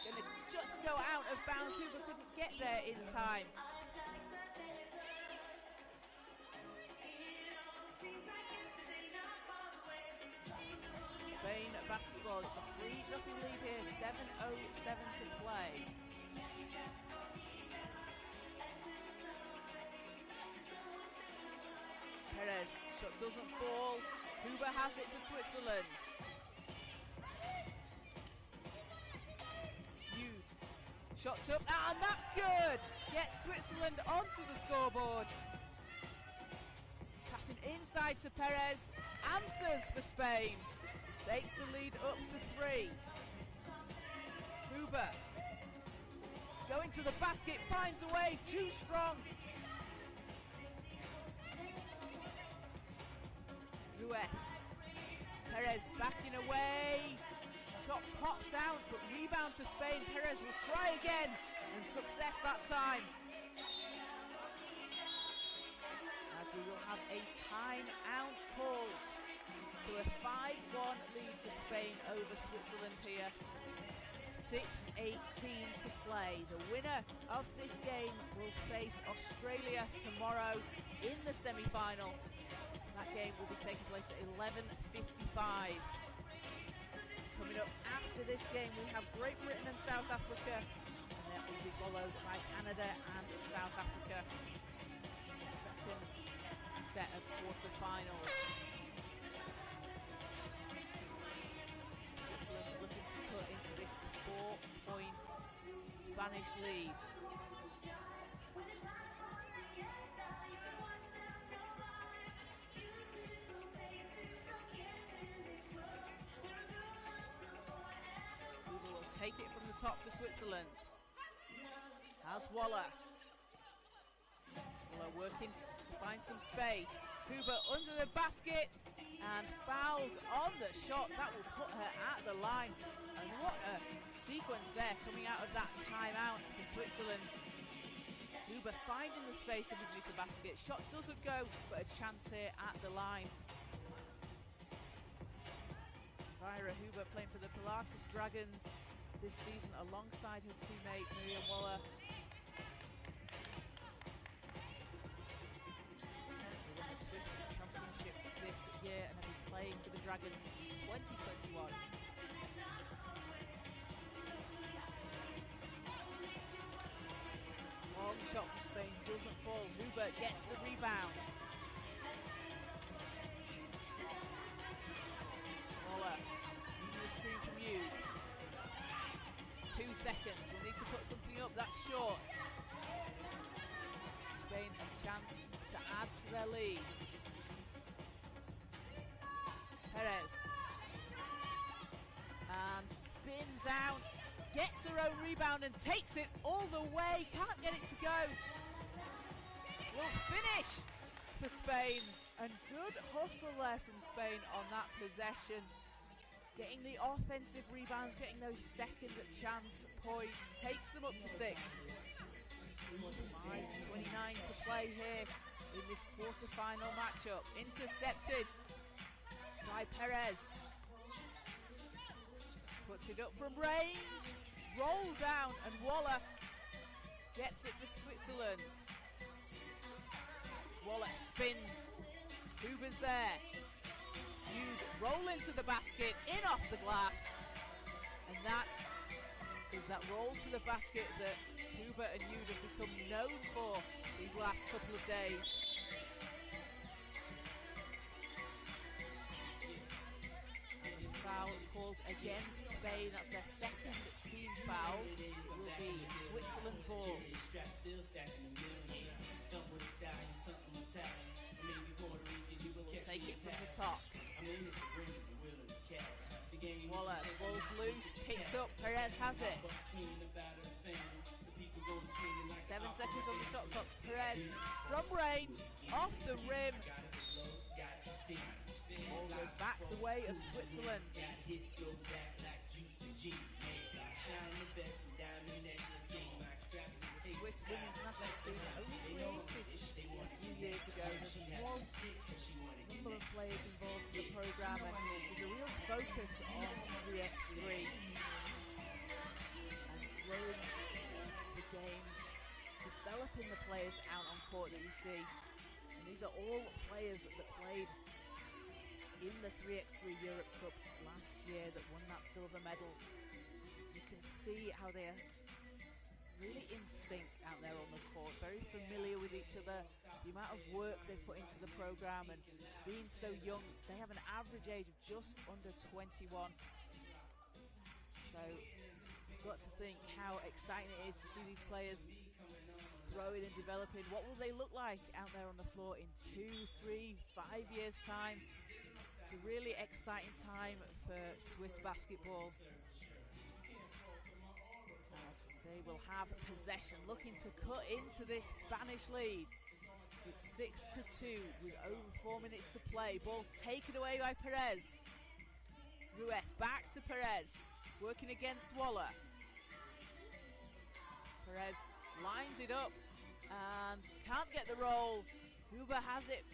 Speaker 4: going to just go out of bounds. Huber couldn't get there in time. Spain basketball, it's a 3-0 lead here, 7:07 to play. Perez, shot doesn't fall. Huber has it to Switzerland. Jude, shots up, and that's good! Gets Switzerland onto the scoreboard. Passing inside to Perez, answers for Spain. Takes the lead up to 3. Huber, going to the basket, finds a way, too strong. Ruiz, Perez backing away, shot pops out, but rebound for Spain. Perez will try again, and success that time. As we will have a timeout called to a 5-1 lead for Spain over Switzerland here. 6:18 to play. The winner of this game will face Australia tomorrow in the semi-final. That game will be taking place at 11:55. Coming up after this game, we have Great Britain and South Africa, and that will be followed by Canada and South Africa. The second set of quarterfinals. Switzerland looking to put into this 4-point Spanish lead. Take it from the top for Switzerland. Has Waller. Waller working to find some space. Huber under the basket and fouled on the shot. That will put her at the line. And what a sequence there coming out of that timeout for Switzerland. Huber finding the space underneath the basket. Shot doesn't go, but a chance here at the line. Vira Huber playing for the Pilatus Dragons this season alongside her teammate Miriam Waller. They won the Swiss Championship this year and have been playing for the Dragons since 2021. Long shot from Spain doesn't fall. Huber gets the rebound. Waller using the screen from Hughes. 2 seconds, we'll need to put something up, that's short. Spain a chance to add to their lead. Perez. And spins out, gets her own rebound and takes it all the way, can't get it to go. Will finish for Spain, and good hustle there from Spain on that possession. getting the offensive rebounds, getting those second chance points, takes them up to 6. 5:29 to play here in this quarter-final matchup. Intercepted by Perez. Puts it up from range, rolls down, and Waller gets it for Switzerland. Waller spins, Huber's there. You'd roll into the basket, in off the glass, and that is that roll to the basket that Huber and You'd have become known for these last couple of days. Foul called against Spain. That's their second team foul. Will be Switzerland ball. Huber will take it from the top. Waller, ball's loose, picked up, Perez has it. 7 seconds on the shot clock. Perez from range, off the rim. Ball goes back the way of Switzerland. Swiss women's national team only created a few years ago. There's a small number of players involved in the programme, and there's a real focus on 3x3 and growing the game, developing the players out on court that you see. And these are all players that played in the 3x3 Europe Cup last year that won that silver medal. You can see how they're really in sync out there on the court, very familiar with each other, the amount of work they've put into the programme, and being so young, they have an average age of just under 21. So you've got to think how exciting it is to see these players growing and developing. What will they look like out there on the floor in 2, 3, 5 years' time? It's a really exciting time for Swiss basketball. They will have possession, looking to cut into this Spanish lead. It's 6-2 with over 4 minutes to play. Ball's taken away by Perez. Rueth back to Perez, working against Waller. Perez lines it up and can't get the roll. Huber has it.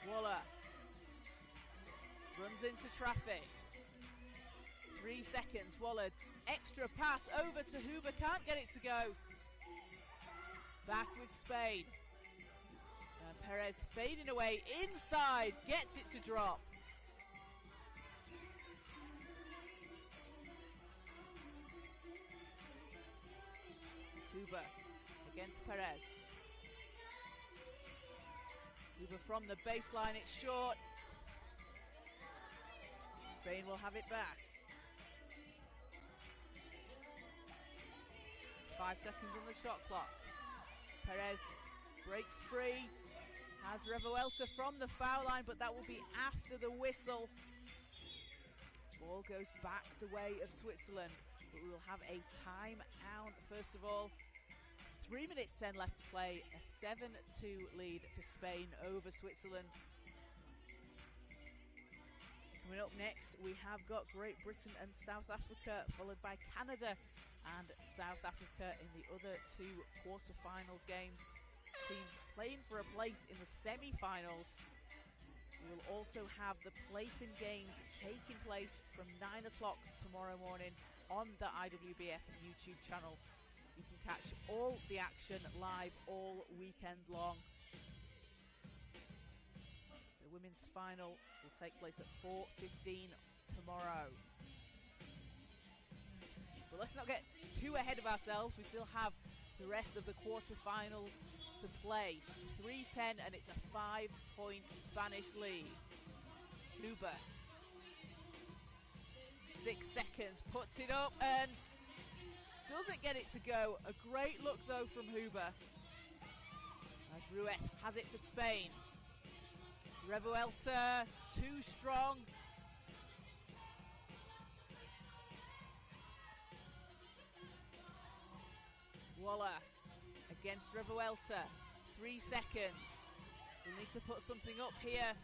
Speaker 4: Waller runs into traffic. 3 seconds, Waller, extra pass over to Huber, can't get it to go. Back with Spain. Perez fading away, inside, gets it to drop. Huber against Perez. Huber from the baseline, it's short. Spain will have it back. 5 seconds on the shot clock. Perez breaks free, has Revuelta from the foul line, but that will be after the whistle. Ball goes back the way of Switzerland, but we will have a timeout first of all. 3 minutes 10 left to play, a 7-2 lead for Spain over Switzerland. Coming up next, we have got Great Britain and South Africa, followed by Canada and South Africa in the other 2 quarter-finals games. Teams playing for a place in the semi-finals. We will also have the placing games taking place from 9 o'clock tomorrow morning on the IWBF YouTube channel. You can catch all the action live all weekend long. The women's final will take place at 4:15 tomorrow. But let's not get too ahead of ourselves. We still have the rest of the quarterfinals to play. 3:10 and it's a 5-point Spanish lead. Huber. 6 seconds, puts it up and doesn't get it to go. A great look though from Huber. As Rueth has it for Spain. Revuelta, too strong. Waller against Revuelta. 3 seconds. We'll need to put something up here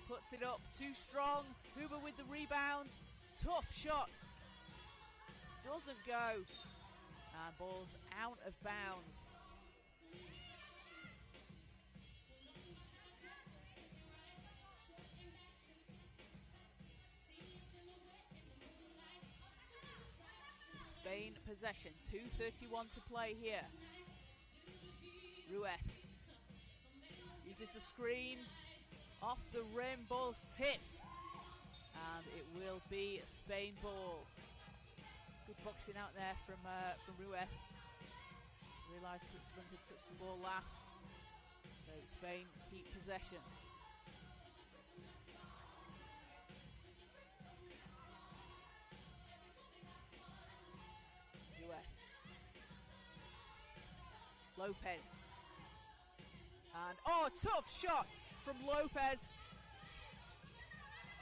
Speaker 4: puts it up, too strong. Huber with the rebound. Tough shot. Doesn't go. And ball's out of bounds. Spain possession, 2:31 to play here. Ruiz uses the screen, off the rim, ball's tipped, and it will be Spain ball. Good boxing out there from Ruiz. Realised Switzerland had touched the ball last, so Spain keep possession. Lopez. And tough shot from Lopez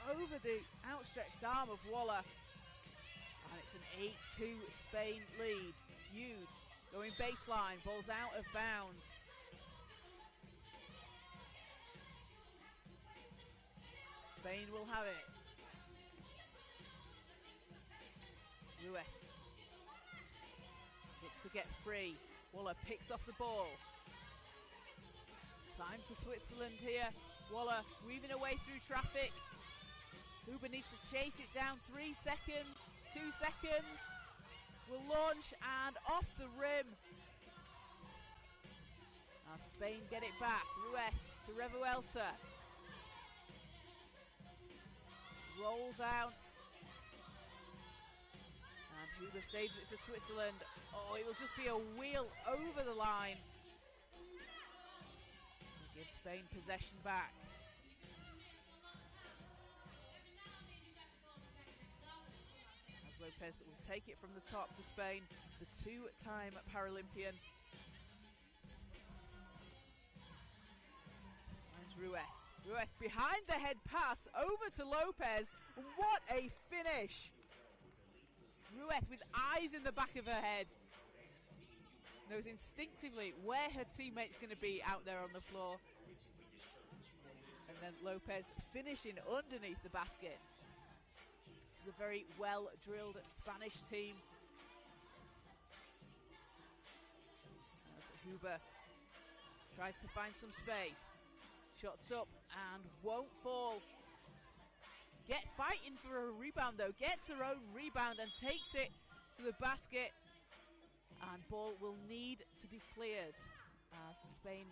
Speaker 4: over the outstretched arm of Waller. And it's an 8-2 Spain lead. Yude going baseline, ball's out of bounds. Spain will have it. Ruiz looks to get free. Waller picks off the ball. Time for Switzerland here. Waller weaving away through traffic. Huber needs to chase it down. 3 seconds, 2 seconds. Will launch and off the rim. Now Spain get it back. Ruiz to Revuelta. Rolls out. And Huber saves it for Switzerland. Oh, it will just be a wheel over the line. We'll give Spain possession back. As Lopez will take it from the top to Spain, the 2-time Paralympian. Finds Ruiz. Ruiz behind the head pass over to Lopez. What a finish! Ruiz with eyes in the back of her head. Knows instinctively where her teammate's going to be out there on the floor. And then Lopez finishing underneath the basket. This is a very well-drilled Spanish team. As Huber tries to find some space. Shots up and won't fall. Get fighting for a rebound though. Gets her own rebound and takes it to the basket. And ball will need to be cleared as Spain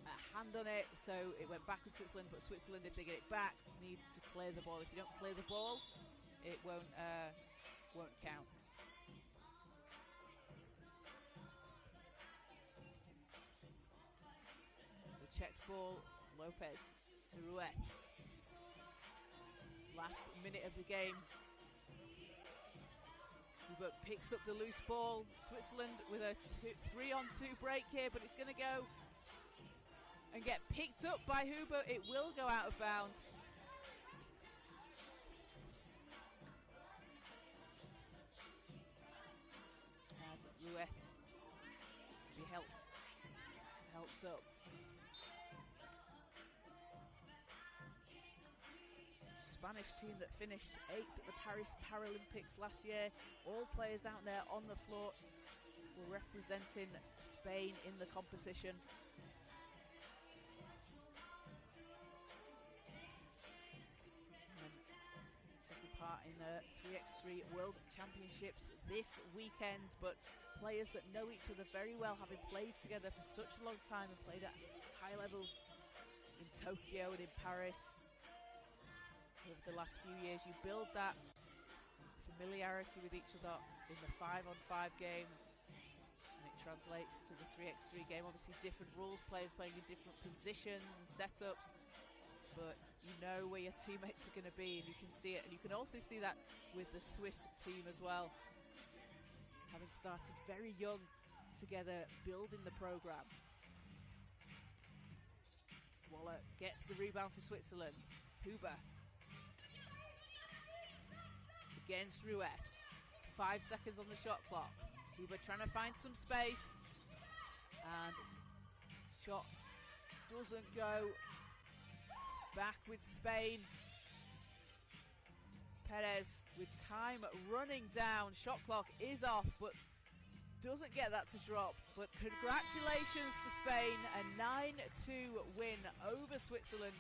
Speaker 4: a hand on it, so it went back to Switzerland, but Switzerland, if they get it back, need to clear the ball. If you don't clear the ball, it won't count. So checked ball, Lopez to Ruiz. Last minute of the game. Huber picks up the loose ball. Switzerland with a 3-on-2 break here, but it's going to go and get picked up by Huber. It will go out of bounds. As Ruiz, he helps up. Spanish team that finished 8th at the Paris Paralympics last year. All players out there on the floor were representing Spain in the competition. And taking part in the 3x3 World Championships this weekend, but players that know each other very well, having played together for such a long time and played at high levels in Tokyo and in Paris. Over the last few years, you build that familiarity with each other in the 5-on-5 game, and it translates to the 3x3 game. Obviously different rules, players playing in different positions and setups, but you know where your teammates are going to be, and you can see it. And you can also see that with the Swiss team as well, having started very young together, building the program. Waller gets the rebound for Switzerland. Huber against Ruiz. 5 seconds on the shot clock. Huber trying to find some space. And shot doesn't go. back with Spain. Perez with time running down. Shot clock is off, but doesn't get that to drop. But congratulations to Spain, a 9-2 win over Switzerland.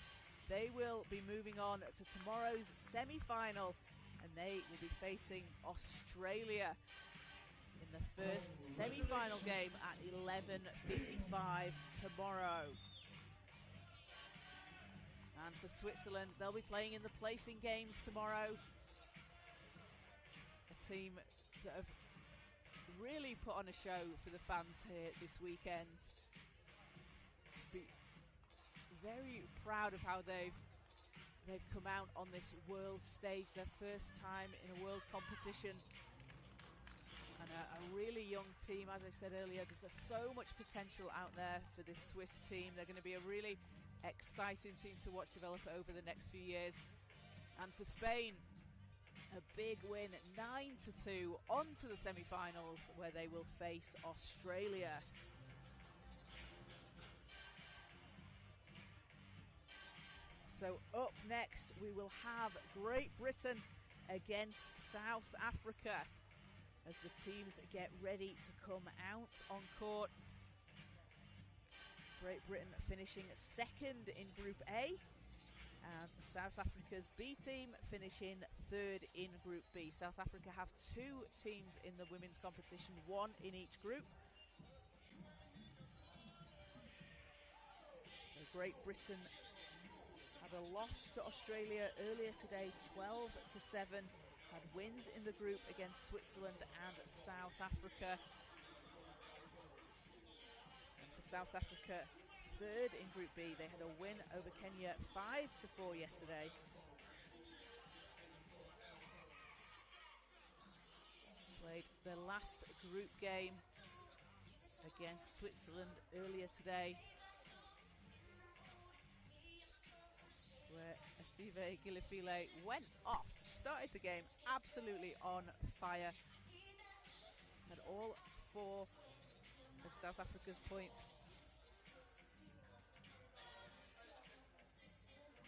Speaker 4: They will be moving on to tomorrow's semi-final, and they will be facing Australia in the first semi-final game at 11:55 tomorrow. And for Switzerland, they'll be playing in the placing games tomorrow. A team that have really put on a show for the fans here this weekend. Be very proud of how they've come out on this world stage, their first time in a world competition. And a really young team, as I said earlier. There's so much potential out there for this Swiss team. They're going to be a really exciting team to watch develop over the next few years. And for Spain, a big win, 9-2, on to the semi-finals, where they will face Australia. So up next, we will have Great Britain against South Africa, as the teams get ready to come out on court. Great Britain finishing second in Group A, and South Africa's B team finishing third in Group B. South Africa have two teams in the women's competition, one in each group. So Great Britain had a loss to Australia earlier today, 12-7. Had wins in the group against Switzerland and South Africa. And for South Africa, third in Group B, they had a win over Kenya 5-4 yesterday. Played their last group game against Switzerland earlier today, where Asive Gilifile went off. Started the game absolutely on fire. Had all four of South Africa's points.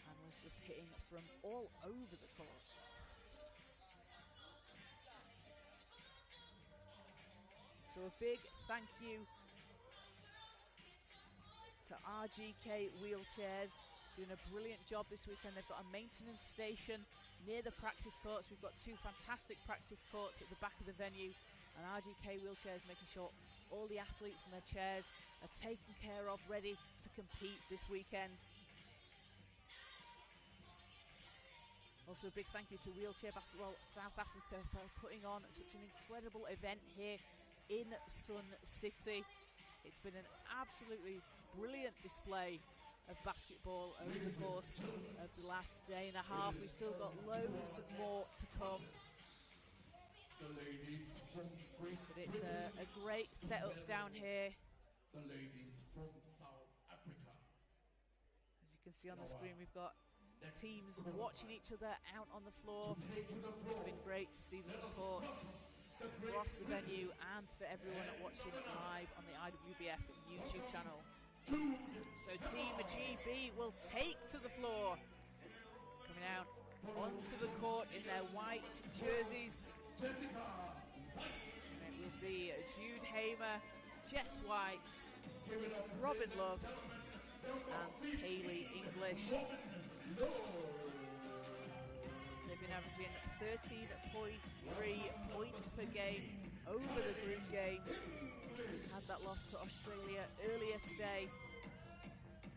Speaker 4: And was just hitting from all over the court. So a big thank you to RGK Wheelchairs, doing a brilliant job this weekend. They've got a maintenance station near the practice courts. We've got two fantastic practice courts at the back of the venue, and RGK Wheelchairs making sure all the athletes and their chairs are taken care of, ready to compete this weekend. Also a big thank you to Wheelchair Basketball South Africa for putting on such an incredible event here in Sun City. It's been an absolutely brilliant display of basketball over the course of the last day and a half. We've still got loads more to come. But it's a great setup down here.
Speaker 3: The ladies from South Africa.
Speaker 4: As you can see on the screen, we've got teams watching each other out on the floor. It's been great to see the support across the venue and for everyone watching live on the IWBF YouTube channel. So Team GB will take to the floor, coming out onto the court in their white jerseys. And it will be Jude Hamer, Jess White, Robin Love and Kaylee English. They've been averaging 13.3 points per game over the group games. Had that loss to Australia earlier today.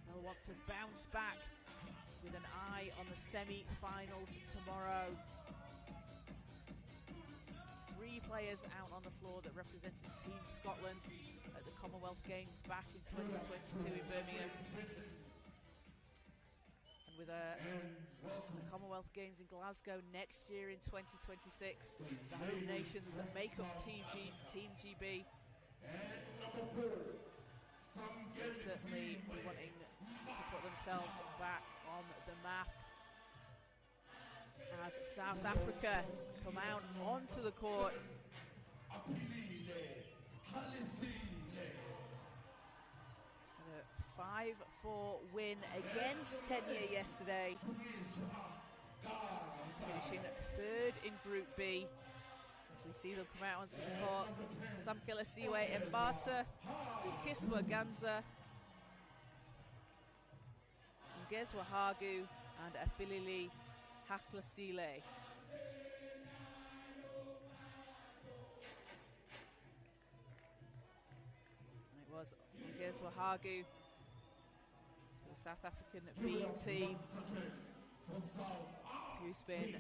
Speaker 4: They'll want to bounce back with an eye on the semi-finals tomorrow. 3 players out on the floor that represented Team Scotland at the Commonwealth Games back in 2022 in Birmingham. And with the Commonwealth Games in Glasgow next year in 2026, the home nations that make up Team GB will certainly be wanting to put themselves back on the map. As South Africa come out onto the court. And a 5-4 win against Kenya yesterday. Finishing third in Group B. As we see them come out onto the court. Samkela Siwe Mbata, Kiswa Ganza, Ngezwa Hagu, and Afilili Haklasile. And it was Ngezwa Hagu, the South African B team, who's been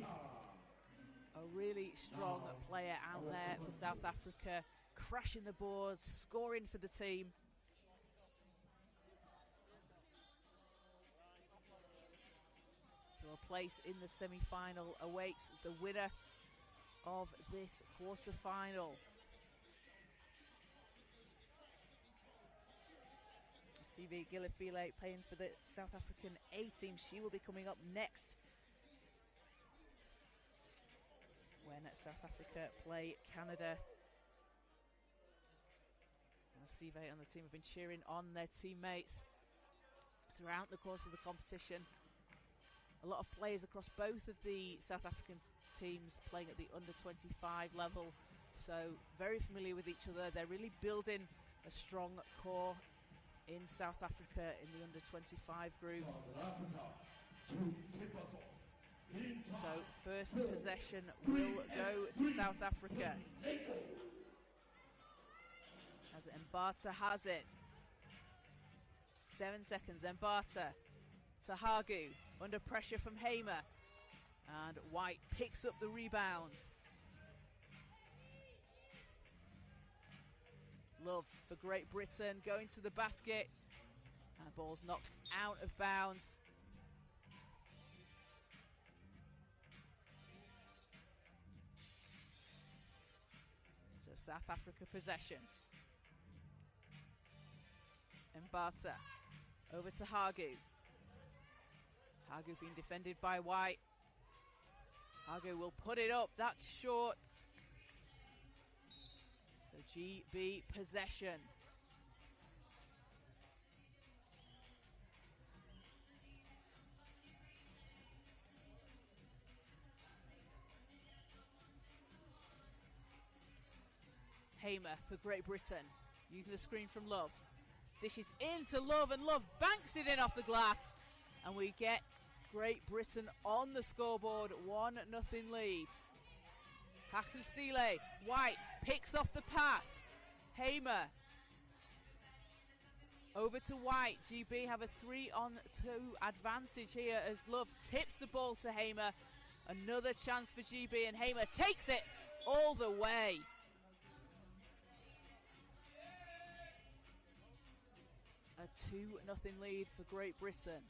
Speaker 4: a really strong player out there for South Africa, crashing the boards, scoring for the team. So a place in the semi-final awaits the winner of this quarter-final. CV Gillifile playing for the South African A team. She will be coming up next when South Africa play Canada. Sive and the team have been cheering on their teammates throughout the course of the competition. A lot of players across both of the South African teams playing at the under-25 level, so very familiar with each other. They're really building a strong core in South Africa in the under-25 group. So first possession will go to South Africa. As Mbata has it. 7 seconds, Mbata to Hagu, under pressure from Hamer. And White picks up the rebound. Love for Great Britain going to the basket. And ball's knocked out of bounds. So South Africa possession. Mbata over to Hagu. Hagu being defended by White. Hagu will put it up. That's short. So GB possession. Hamer for Great Britain, using the screen from Love. Dishes into Love, and Love banks it in off the glass. And we get Great Britain on the scoreboard, 1-0 lead. Haklusile, White picks off the pass. Hamer over to White. GB have a 3-on-2 advantage here as Love tips the ball to Hamer. Another chance for GB, and Hamer takes it all the way. A 2-0 lead for Great Britain.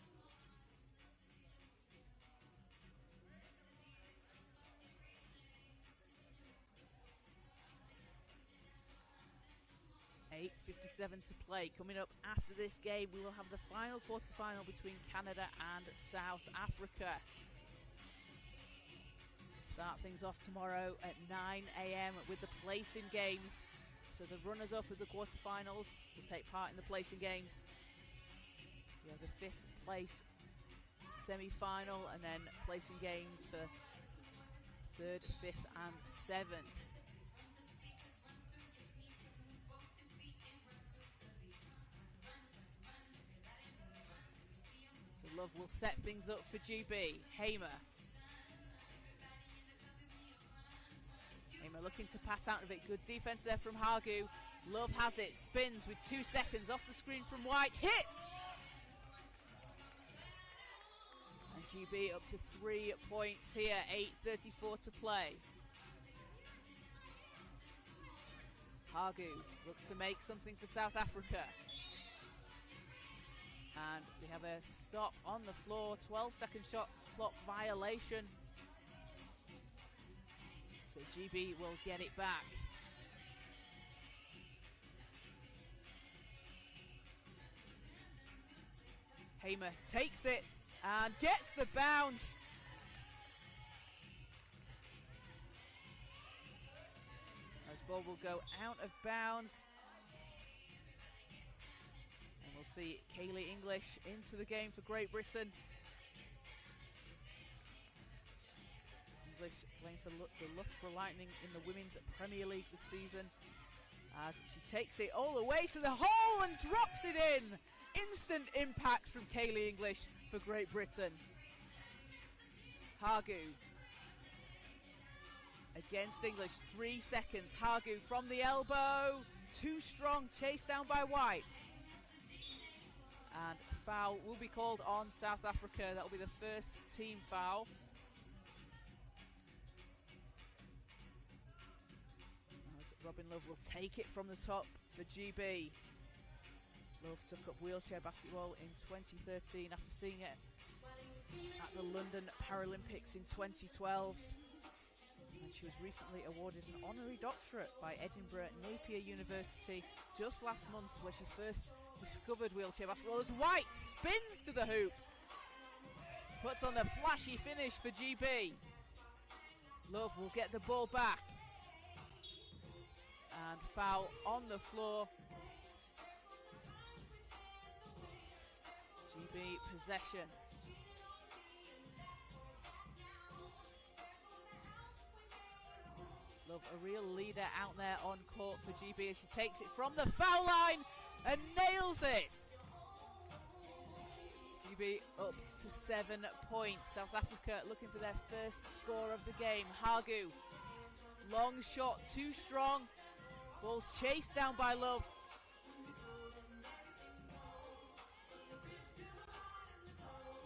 Speaker 4: .57 to play. Coming up after this game, we will have the final quarter-final between Canada and South Africa. Start things off tomorrow at 9 a.m. with the placing games. So the runners-up of the quarter-finals will take part in the placing games. We have the 5th place semi-final, and then placing games for 3rd, 5th and 7th. So Love will set things up for GB. Hamer. Hamer looking to pass out of it. Good defense there from Hagu. Love has it. Spins with 2 seconds off the screen from White. Hits! And GB up to 3 points here. 8:34 to play. Hagu looks to make something for South Africa. And we have a stop on the floor. 12-second shot clock violation. So GB will get it back. Hamer takes it and gets the bounce. As ball will go out of bounds. And we'll see Kaylee English into the game for Great Britain. English playing for the Loughborough Lightning in the Women's Premier League this season. As she takes it all the way to the hole and drops it in. Instant impact from Kaylee English for Great Britain. Hargu against English, 3 seconds. Hargu from the elbow, too strong, chased down by White. And foul will be called on South Africa. That will be the first team foul. As Robin Love will take it from the top for GB. Love took up wheelchair basketball in 2013 after seeing it at the London Paralympics in 2012. And she was recently awarded an honorary doctorate by Edinburgh Napier University just last month, where she first discovered wheelchair basketball. As White spins to the hoop, puts on the flashy finish for GB. Love will get the ball back. And foul on the floor. GB possession. Love, a real leader out there on court for GB as she takes it from the foul line and nails it. GB up to 7 points. South Africa looking for their first score of the game. Hargu, long shot, too strong. Ball's chased down by Love.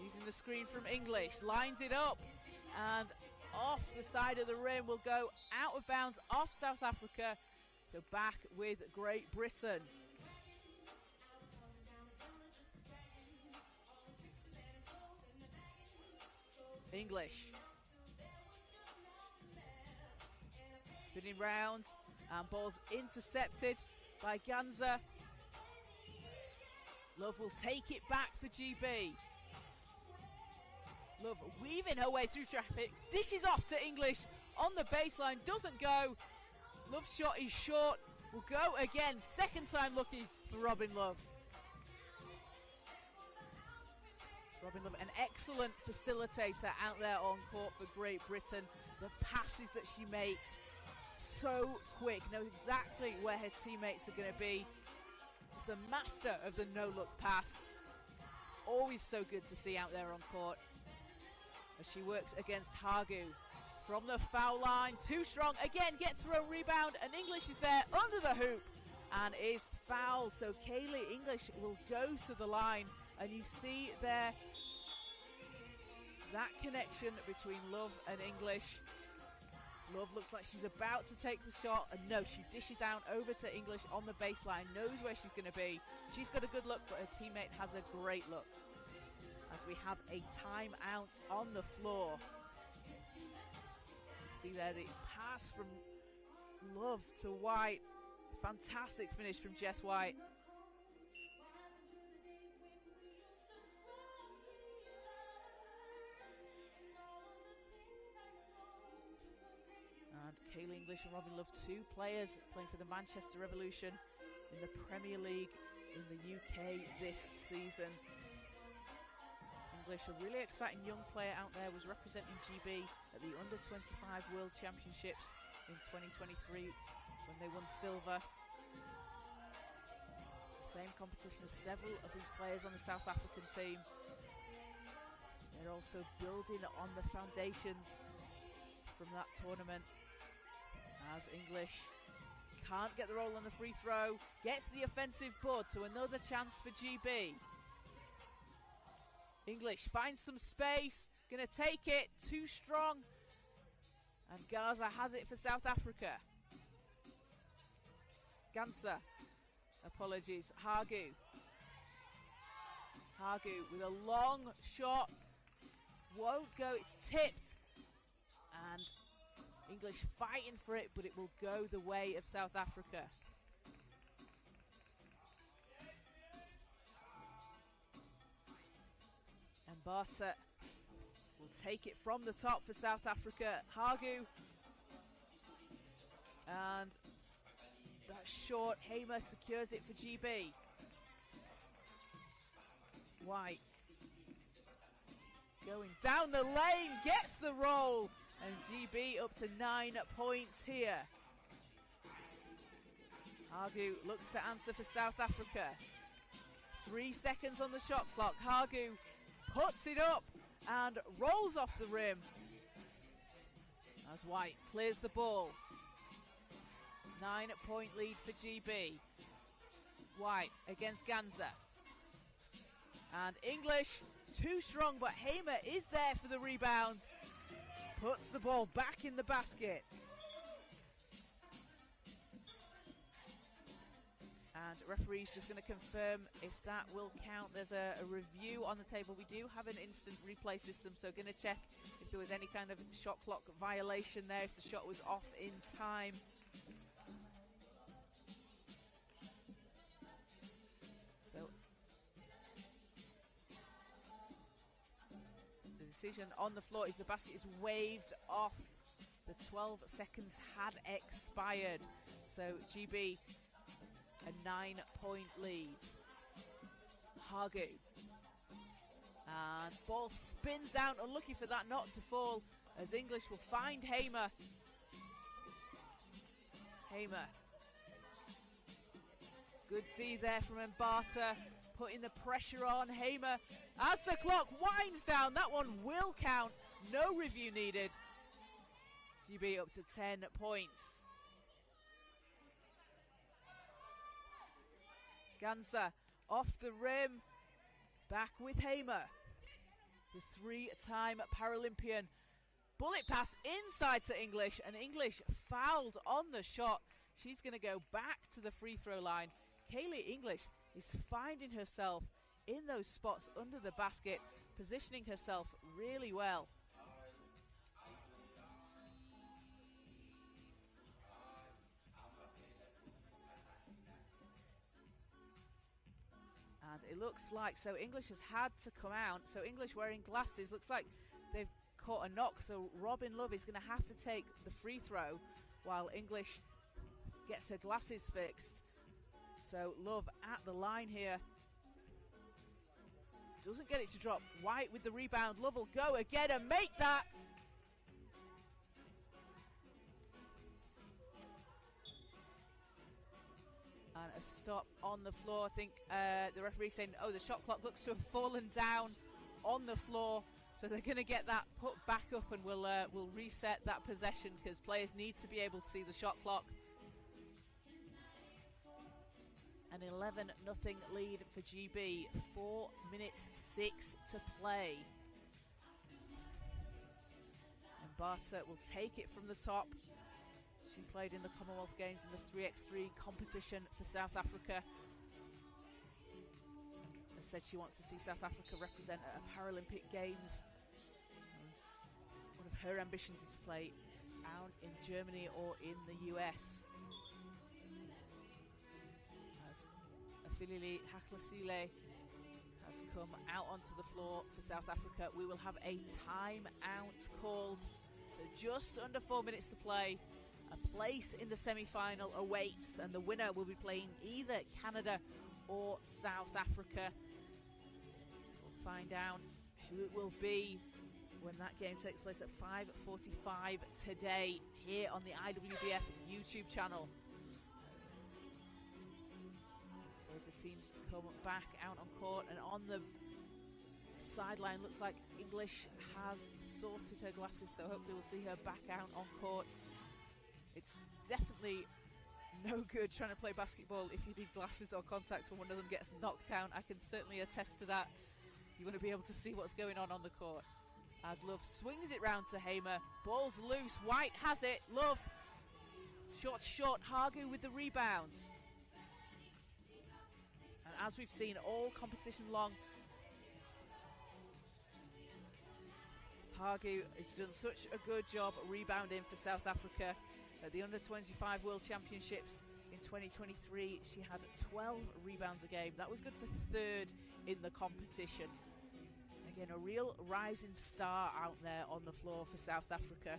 Speaker 4: Using the screen from English, lines it up and off the side of the rim, will go out of bounds off South Africa. So back with Great Britain. English. Spinning round and ball's intercepted by Ganza. Love will take it back for GB. Love weaving her way through traffic, dishes off to English on the baseline, doesn't go. Love's shot is short, will go again, second time lucky for Robin Love. Robin Love, an excellent facilitator out there on court for Great Britain. The passes that she makes, so quick, knows exactly where her teammates are going to be. She's the master of the no-look pass. Always so good to see out there on court. As she works against Hargu from the foul line, too strong, again gets her a rebound, and English is there under the hoop and is fouled. So Kaylee English will go to the line, and you see there that connection between Love and English. Love looks like she's about to take the shot, and no, she dishes out over to English on the baseline, knows where she's going to be. She's got a good look, but her teammate has a great look. As we have a timeout on the floor. See there the pass from Love to White. Fantastic finish from Jess White. And Kaylee English and Robin Love, 2 players playing for the Manchester Revolution in the Premier League in the UK this season. English, a really exciting young player out there, was representing GB at the Under-25 World Championships in 2023 when they won silver. The same competition as several of these players on the South African team. They're also building on the foundations from that tournament. As English can't get the roll on the free throw, gets the offensive board, so another chance for GB. English finds some space, gonna take it, too strong, and Gaza has it for South Africa. Gansa, apologies, Hargu. Hargu with a long shot, won't go, it's tipped, and English fighting for it, but it will go the way of South Africa. And Barta will take it from the top for South Africa. Hargu. And that short hammer secures it for GB. White going down the lane, gets the roll, and GB up to 9 points here. Hagu looks to answer for South Africa. 3 seconds on the shot clock. Hagu puts it up and rolls off the rim as White clears the ball. 9-point lead for GB. White against Ganza. And English, too strong, but Hamer is there for the rebound. Puts the ball back in the basket. And referee's just going to confirm if that will count. There's a review on the table. We do have an instant replay system, so going to check if there was any kind of shot clock violation there, if the shot was off in time. So the decision on the floor is the basket is waved off. The 12 seconds had expired. So GB, a 9-point lead. Hagu. And ball spins out, unlucky for that not to fall, as English will find Hamer. Hamer. Good D there from Mbata, putting the pressure on Hamer. As the clock winds down, that one will count. No review needed. GB up to 10 points. Ganza off the rim, back with Hamer. The 3-time Paralympian. Bullet pass inside to English, and English fouled on the shot. She's going to go back to the free throw line. Kaylee English is finding herself in those spots under the basket, positioning herself really well. And it looks like, so English has had to come out. So English wearing glasses, looks like they've caught a knock. So Robin Love is going to have to take the free throw while English gets her glasses fixed. So Love at the line here. Doesn't get it to drop. White with the rebound. Love will go again and make that. And a stop on the floor. I think the referee saying, oh, the shot clock looks to have fallen down on the floor. So they're going to get that put back up, and we'll reset that possession, because players need to be able to see the shot clock. An 11-0 lead for GB. 4 minutes 6 to play. And Barta will take it from the top. She played in the Commonwealth Games in the 3x3 competition for South Africa. As said, she wants to see South Africa represent at a Paralympic Games. And one of her ambitions is to play out in Germany or in the US. As Afilili Haklasile has come out onto the floor for South Africa, we will have a timeout called. So just under 4 minutes to play. A place in the semi-final awaits, and the winner will be playing either Canada or South Africa. We'll find out who it will be when that game takes place at 5:45 today here on the IWBF YouTube channel. So as the teams come back out on court, and on the sideline looks like English has sorted her glasses, so hopefully we'll see her back out on court. It's definitely no good trying to play basketball if you need glasses or contacts when one of them gets knocked down. I can certainly attest to that. You want to be able to see what's going on the court. As Love swings it round to Hamer. Ball's loose. White has it. Love. Short. Hagu with the rebound. And as we've seen all competition long, Hagu has done such a good job rebounding for South Africa. At the Under-25 World Championships in 2023, she had 12 rebounds a game. That was good for third in the competition. Again, a real rising star out there on the floor for South Africa.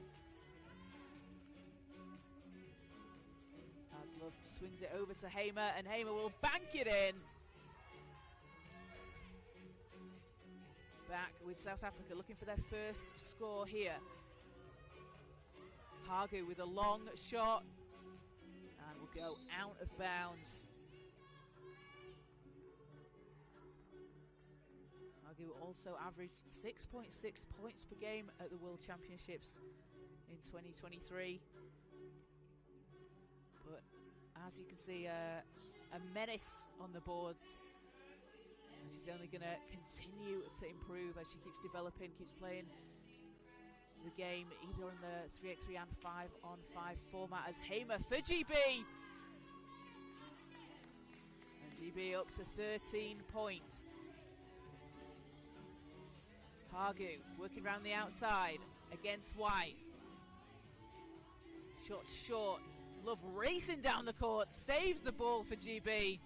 Speaker 4: As Love swings it over to Hamer, and Hamer will bank it in. back with South Africa looking for their first score here. Hagu with a long shot and will go out of bounds. Hagu also averaged 6.6 points per game at the World Championships in 2023. But as you can see, a menace on the boards. And she's only going to continue to improve as she keeps developing, keeps playing the game either on the 3x3 and 5-on-5 format as Hamer for GB. And GB up to 13 points. Hagu working around the outside against White. Shot short. Love racing down the court, saves the ball for GB.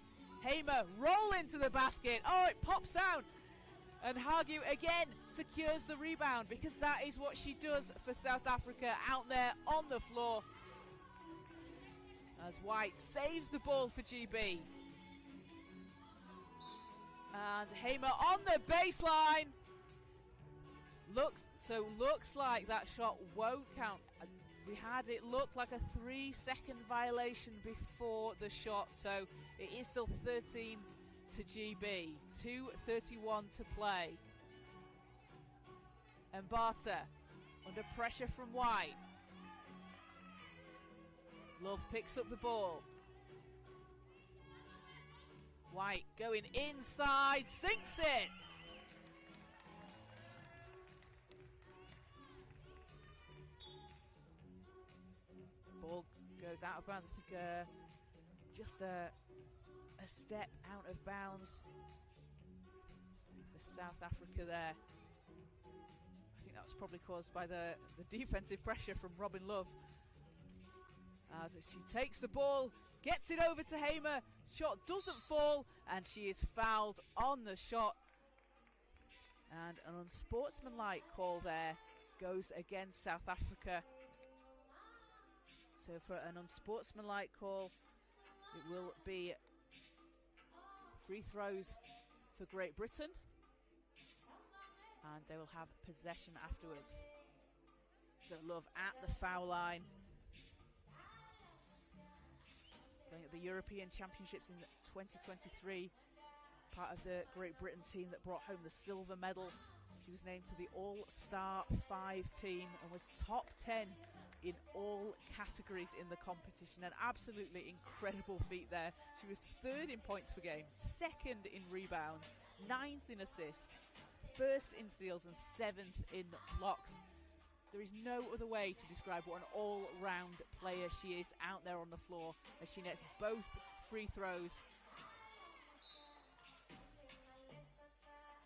Speaker 4: Hamer roll into the basket. Oh, it pops out. And Hagu again secures the rebound because that is what she does for South Africa out there on the floor. As White saves the ball for GB. And Hamer on the baseline. Looks like that shot won't count. We had it look like a 3-second violation before the shot, so it is still 13 to GB. 2:31 to play. And Barter under pressure from White. Love picks up the ball. White going inside, sinks it. Ball goes out of bounds. I think just a step out of bounds for South Africa there. I think that was probably caused by the defensive pressure from Robin Love. As she takes the ball, gets it over to Hamer. Shot doesn't fall, and she is fouled on the shot. And an unsportsmanlike call there goes against South Africa. So for an unsportsmanlike call, it will be free throws for Great Britain, and they will have possession afterwards. So Love at the foul line. Playing at the European Championships in 2023, part of the Great Britain team that brought home the silver medal. She was named to the All-Star 5 team and was top 10 in all categories in the competition. An absolutely incredible feat there. She was 3rd in points per game, 2nd in rebounds, 9th in assists, 1st in steals and 7th in blocks. There is no other way to describe what an all-round player she is out there on the floor as she nets both free throws.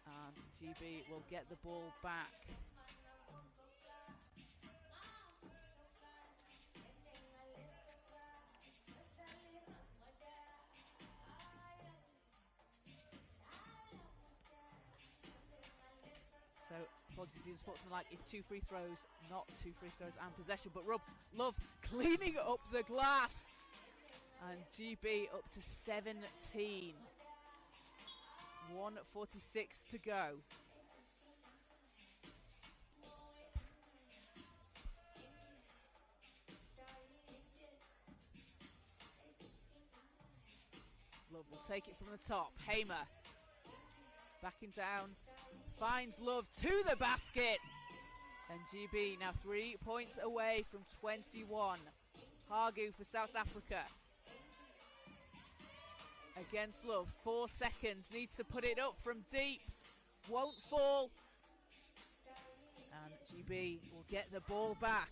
Speaker 4: And GB will get the ball back. So, apologies to the sportsmanlike, it's 2 free throws, not 2 free throws and possession. But Love cleaning up the glass. And GB up to 17. 1:46 to go. Love will take it from the top. Hamer backing down. Finds Love to the basket. And GB now 3 points away from 21. Hagu for South Africa. Against Love, 4 seconds. Needs to put it up from deep. Won't fall. And GB will get the ball back.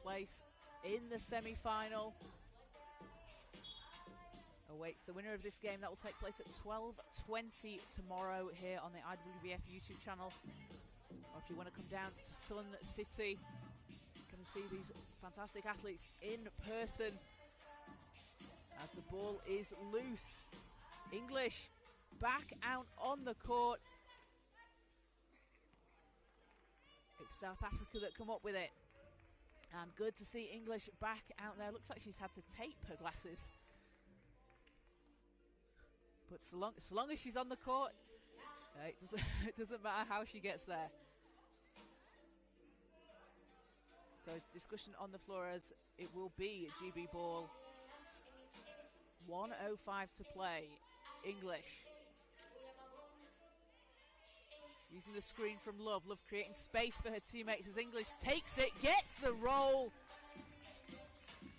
Speaker 4: Place in the semi-final awaits the winner of this game. That will take place at 12:20 tomorrow here on the IWBF YouTube channel. Or if you want to come down to Sun City, come and see these fantastic athletes in person as the ball is loose. English back out on the court. It's South Africa that come up with it. And good to see English back out there. Looks like she's had to tape her glasses. But so long as she's on the court, it doesn't matter how she gets there. So discussion on the floor as it will be GB ball. 1:05 to play. English. Using the screen from Love. Love creating space for her teammates as English takes it, gets the roll.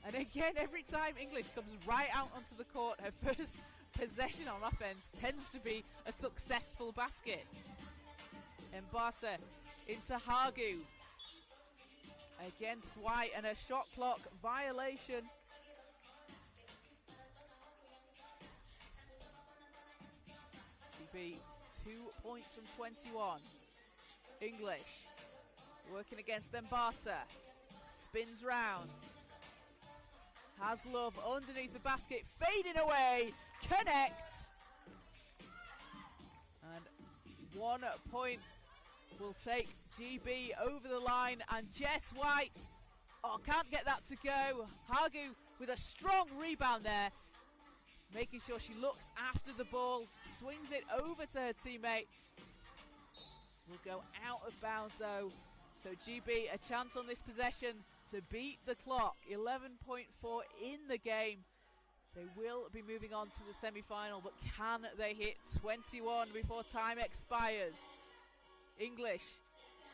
Speaker 4: And again, every time English comes right out onto the court, her first possession on offense tends to be a successful basket. Mbata into Hagu. Against White and a shot clock violation. GB 2 points from 21. English working against Mbata. Spins round. Has Love underneath the basket, fading away. Connects. And 1 point will take GB over the line. And Jess White, can't get that to go. Hagu with a strong rebound there. Making sure she looks after the ball. Swings it over to her teammate. Will go out of bounds though. So GB a chance on this possession to beat the clock. 11.4 in the game. They will be moving on to the semi-final, but can they hit 21 before time expires? English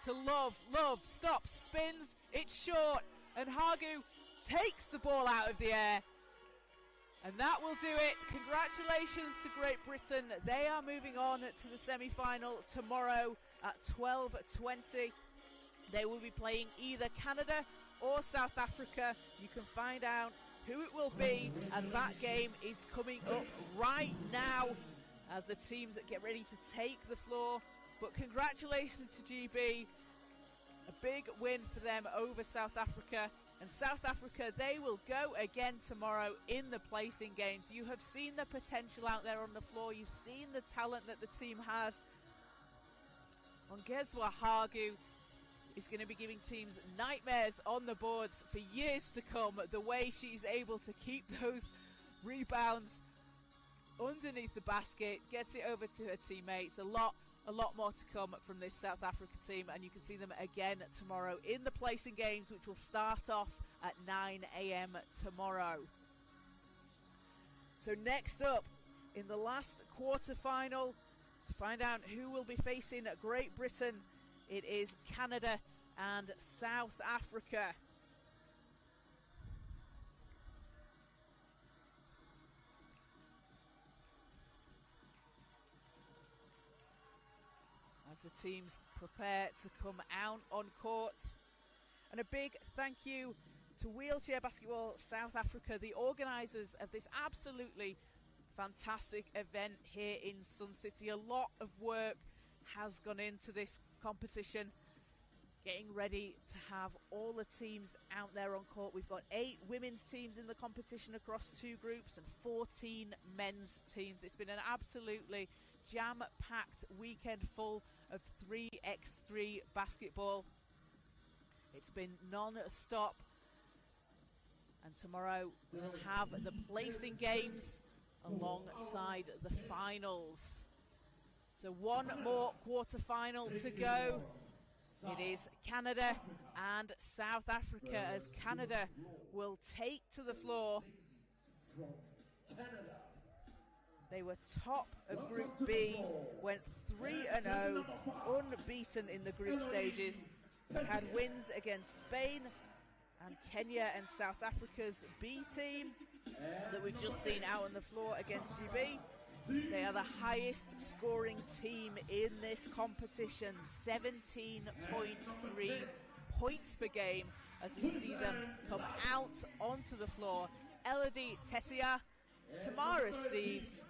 Speaker 4: to Love. Love stops, spins, it's short, and Hagu takes the ball out of the air. And that will do it. Congratulations to Great Britain. They are moving on to the semi-final tomorrow at 12:20. They will be playing either Canada or South Africa. You can find out who it will be as that game is coming up right now as the teams get ready to take the floor. But congratulations to GB. A big win for them over South Africa. And South Africa, they will go again tomorrow in the placing games. You have seen the potential out there on the floor. You've seen the talent that the team has. Ongezwa Hagu is going to be giving teams nightmares on the boards for years to come. The way she's able to keep those rebounds underneath the basket, gets it over to her teammates. A lot more to come from this South Africa team, and you can see them again tomorrow in the placing games, which will start off at 9 a.m. tomorrow. So next up, in the last quarter-final, to find out who will be facing Great Britain, it is Canada and South Africa. As the teams prepare to come out on court. And a big thank you to Wheelchair Basketball South Africa, the organisers of this absolutely fantastic event here in Sun City. A lot of work has gone into this competition, getting ready to have all the teams out there on court. We've got 8 women's teams in the competition across 2 groups and 14 men's teams. It's been an absolutely jam-packed weekend full of 3x3 basketball. It's been non-stop, and tomorrow we'll have the placing games alongside the finals. So one more quarter-final to go. It is Canada and South Africa, as Canada will take to the floor. They were top of Group B, went 3-0, unbeaten in the group stages, had wins against Spain and Kenya and South Africa's B team that we've just seen out on the floor against GB. They are the highest scoring team in this competition, 17.3 points per game, as we see them come out onto the floor. Elodie Tessia, Tamara Steves,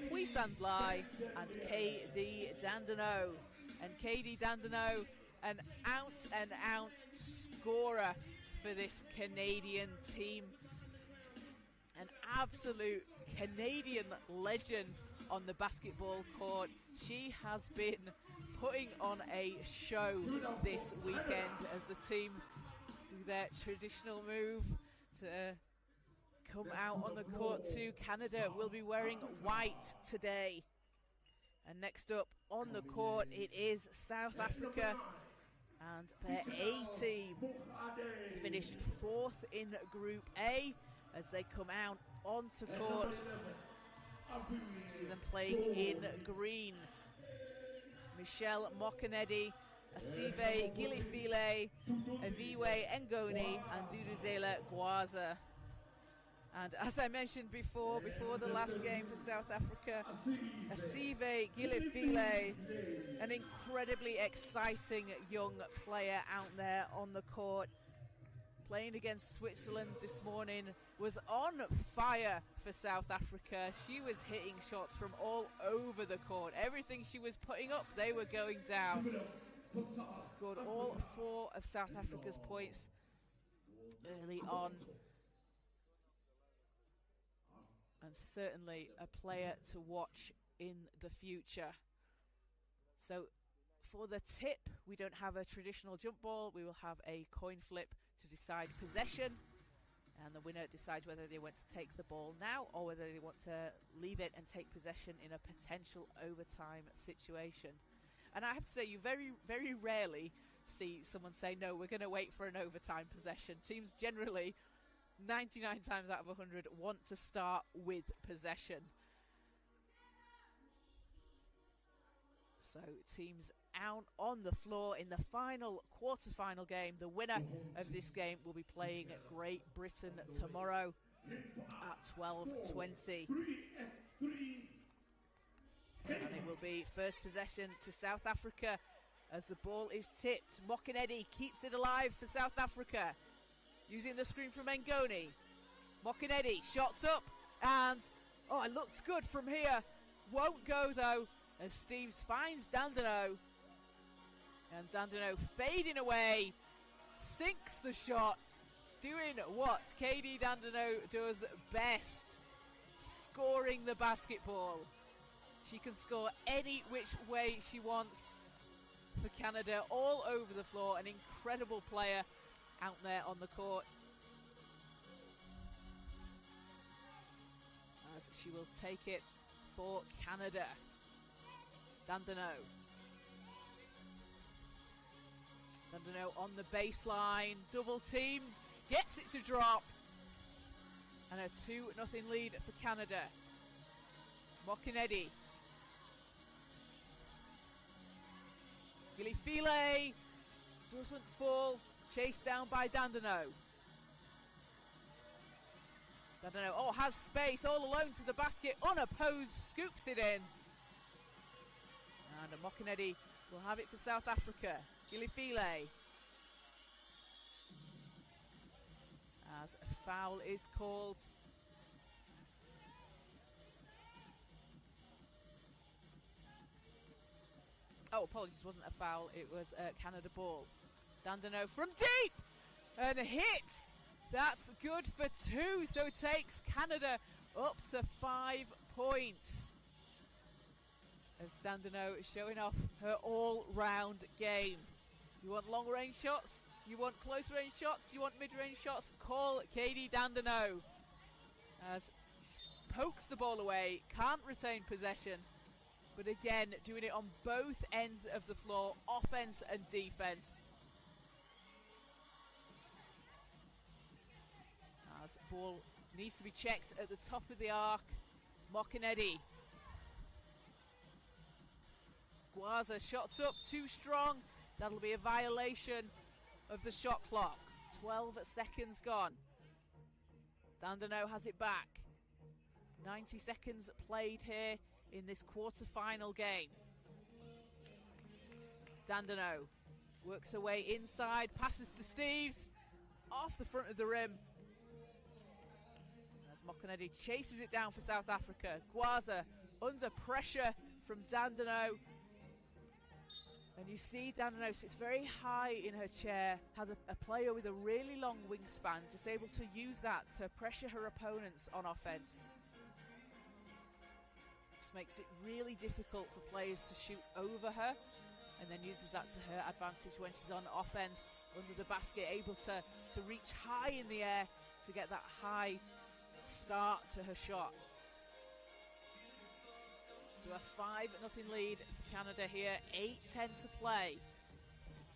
Speaker 4: Puissant Lai and KD Dandino. And KD Dandino, an out-and-out scorer for this Canadian team. An absolute Canadian legend on the basketball court. She has been putting on a show this weekend as the team do their traditional move to come out on the court too. Canada will be wearing white today. And next up on the court, it is South Africa and their A team. Finished 4th in Group A as they come out onto court. See them playing in green. Michelle Mokanedi, Asive Gilifile, Aviwe Ngoni, and Duduzela Gwaza. And as I mentioned before the last game for South Africa, Asive Gilifile, an incredibly exciting young player out there on the court. Playing against Switzerland this morning, was on fire for South Africa. She was hitting shots from all over the court. Everything she was putting up, they were going down. Scored all 4 of South Africa's points early on. And certainly a player to watch in the future. So for the tip, we don't have a traditional jump ball. We will have a coin flip to decide possession, and the winner decides whether they want to take the ball now or whether they want to leave it and take possession in a potential overtime situation. And I have to say, you very, very rarely see someone say, no, we're going to wait for an overtime possession. Teams generally, 99 times out of 100, want to start with possession. So teams out on the floor in the final quarter-final game. The winner of this game will be playing Great Britain tomorrow at 12:20. And it will be first possession to South Africa as the ball is tipped. Mokanedi keeps it alive for South Africa. Using the screen from Ngoni. Mokanedi shots up and, oh, it looked good from here. Won't go though as Steves finds Dandino. And Dandino fading away, sinks the shot, doing what KD Dandino does best, scoring the basketball. She can score any which way she wants for Canada, all over the floor. An incredible player out there on the court. As she will take it for Canada. Dandino. Dandino on the baseline, double team, gets it to drop. And a 2-0 lead for Canada. Mokanedi. Gilifile doesn't fall, chased down by Dandino. Dandino, oh, has space, all alone to the basket, unopposed, scoops it in. And Mokanedi will have it for South Africa. Gilifile. As a foul is called. Oh, apologies, it wasn't a foul, it was a Canada ball. Dandino from deep! And hits! That's good for 2, so it takes Canada up to 5 points. As Dandino is showing off her all-round game. You want long-range shots? You want close-range shots? You want mid-range shots? Call KD Dandino. As she pokes the ball away, can't retain possession. But again, doing it on both ends of the floor, offense and defense. As ball needs to be checked at the top of the arc. Mokanedi. Gwaza shots up, too strong. That'll be a violation of the shot clock. 12 seconds gone. Dandino has it back. 90 seconds played here in this quarter-final game. Dandino works her way inside, passes to Steves, off the front of the rim. As Mokanedi chases it down for South Africa. Gwaza under pressure from Dandino. And you see Dandino sits very high in her chair, has a player with a really long wingspan, just able to use that to pressure her opponents on offense. Makes it really difficult for players to shoot over her, and then uses that to her advantage when she's on offense. under the basket, able to reach high in the air to get that high start to her shot. So a 5-0 lead for Canada here, 8:10 to play.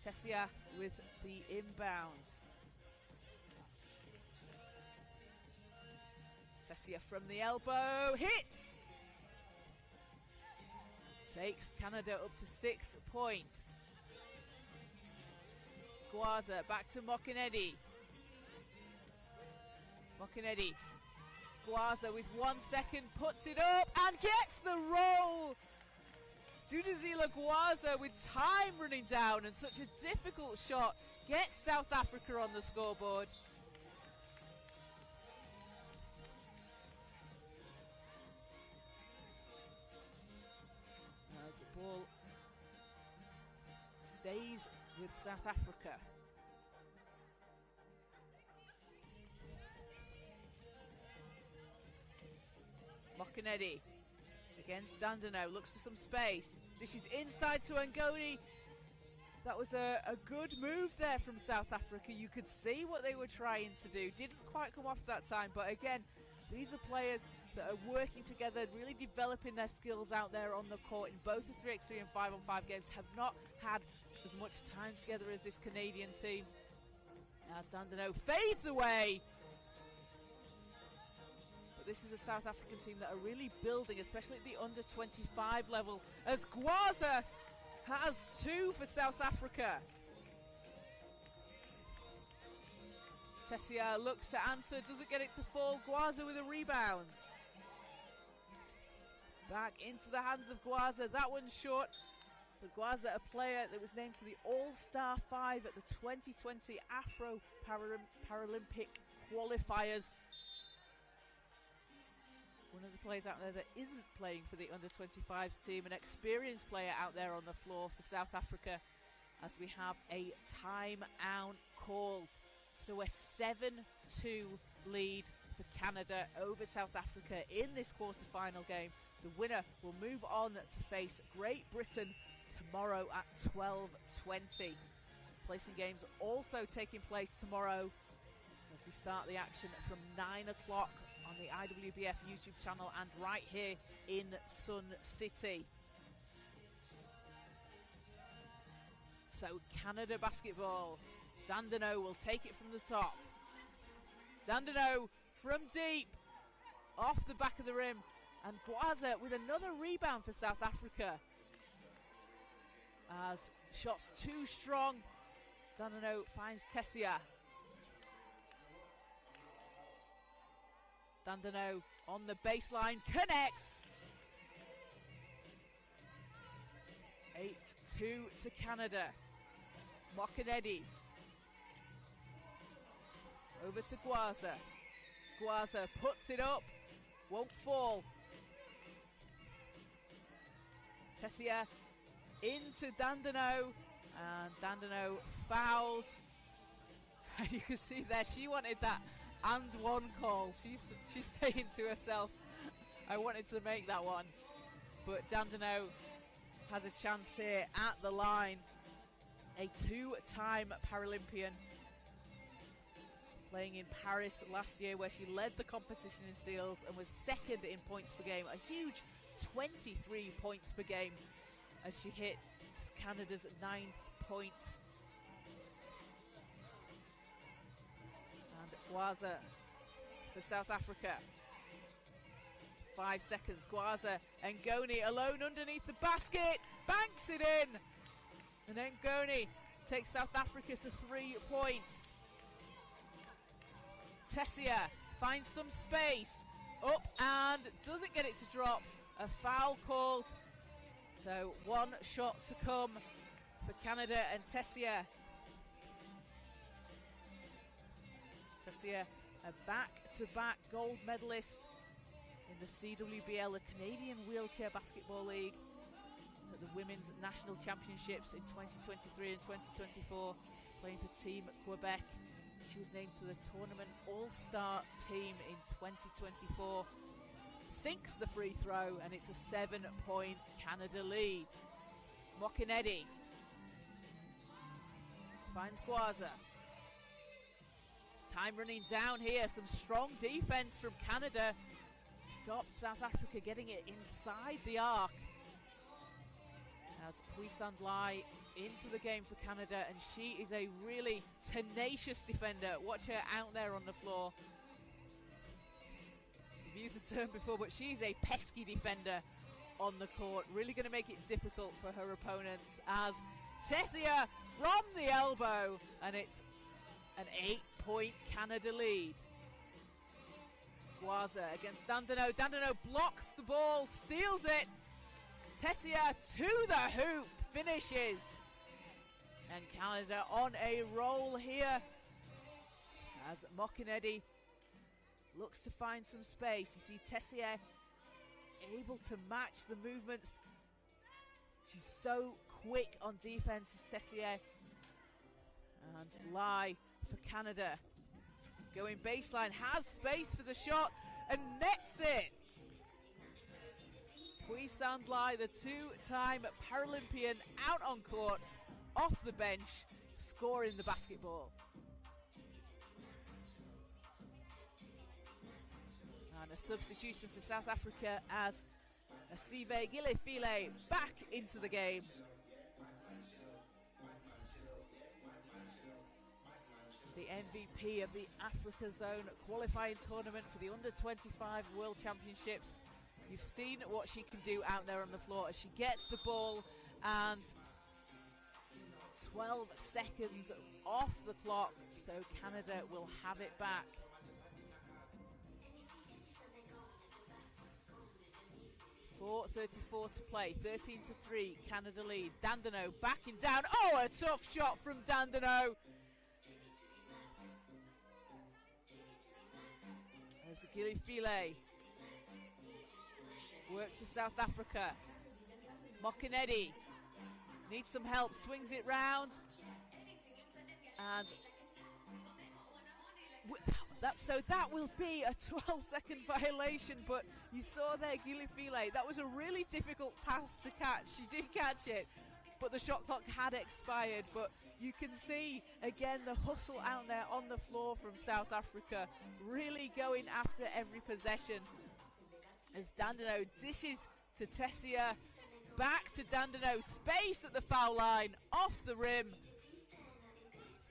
Speaker 4: Tessia with the inbound. Tessia from the elbow, hits! Takes Canada up to 6 points. Gwaza back to Mokinedi. Mokinedi. Gwaza with 1 second, puts it up and gets the roll! Dudazila Gwaza with time running down and such a difficult shot gets South Africa on the scoreboard. As the ball stays with South Africa. Mokinedi against Dandino, looks for some space. Dishes inside to Ngoni. That was a good move there from South Africa. You could see what they were trying to do. Didn't quite come off that time, but again, these are players that are working together, really developing their skills out there on the court in both the 3x3 and 5-on-5 games. Have not had as much time together as this Canadian team. Now Dandino fades away. This is a South African team that are really building, especially at the under-25 level, as Gwaza has 2 for South Africa. Tessia looks to answer, doesn't get it to fall. Gwaza with a rebound. Back into the hands of Gwaza. That one's short. But Gwaza, a player that was named to the All-Star 5 at the 2020 Afro Paralympic qualifiers. One of the players out there that isn't playing for the under-25s team, an experienced player out there on the floor for South Africa, as we have a timeout called. So a 7-2 lead for Canada over South Africa in this quarter-final game. The winner will move on to face Great Britain tomorrow at 12:20. Placing games also taking place tomorrow as we start the action from 9 o'clock on the IWBF YouTube channel and right here in Sun City. So Canada basketball. Dandino will take it from the top. Dandino from deep, off the back of the rim, and Gwaza with another rebound for South Africa. As shots too strong, Dandino finds Tessia. Dandino on the baseline, connects. 8-2 to Canada. Mokinedi. Over to Gwaza. Gwaza puts it up, won't fall. Tessia into Dandino, and Dandino fouled. And you can see there, she wanted that and one call. She's saying to herself, I wanted to make that one. But Dandino has a chance here at the line. A 2-time Paralympian, playing in Paris last year, where she led the competition in steals and was second in points per game. A huge 23 points per game as she hit Canada's 9th point. And Gwaza for South Africa. 5 seconds. Gwaza and Ngoni alone underneath the basket. Banks it in. And then Ngoni takes South Africa to 3 points. Tessia finds some space. Up and doesn't get it to drop. A foul called. So 1 shot to come for Canada and Tessia. Tessia, a back-to-back gold medalist in the CWBL, the Canadian Wheelchair Basketball League, at the Women's National Championships in 2023 and 2024, playing for Team Quebec. She was named to the tournament All-Star team in 2024. Sinks the free throw, and it's a 7-point Canada lead. Mokinedi Finds Gwaza. Time running down here. Some strong defense from Canada. Stopped South Africa getting it inside the arc. As Puissant Lai into the game for Canada, and she is a really tenacious defender. Watch her out there on the floor. I've used the term before, but she's a pesky defender on the court. Really going to make it difficult for her opponents as Tessia from the elbow, and it's an 8-point Canada lead. Gwaza against Dandino. Dandino blocks the ball, steals it. Tessia to the hoop, finishes. And Canada on a roll here as Mokinedi looks to find some space. You see Tessia able to match the movements. She's so quick on defense, Tessia. And Lai for Canada. Going baseline, has space for the shot and nets it. Puissant Lai, the two-time Paralympian, out on court, off the bench, scoring the basketball. And a substitution for South Africa as Asive Gilefile back into the game. The MVP of the Africa Zone qualifying tournament for the Under-25 World Championships. You've seen what she can do out there on the floor as she gets the ball, and 12 seconds off the clock, so Canada will have it back. .4:34 to play, 13-3, Canada lead. Dandino backing down. Oh, a tough shot from Dandino. There's Gilefile. Works for South Africa. Mokinedi needs some help, swings it round. And that will be a 12-second violation, but you saw there Gilefile. That was a really difficult pass to catch. She did catch it, but the shot clock had expired. But you can see, again, the hustle out there on the floor from South Africa, really going after every possession. As Dandino dishes to Tessia, back to Dandino, space at the foul line, off the rim.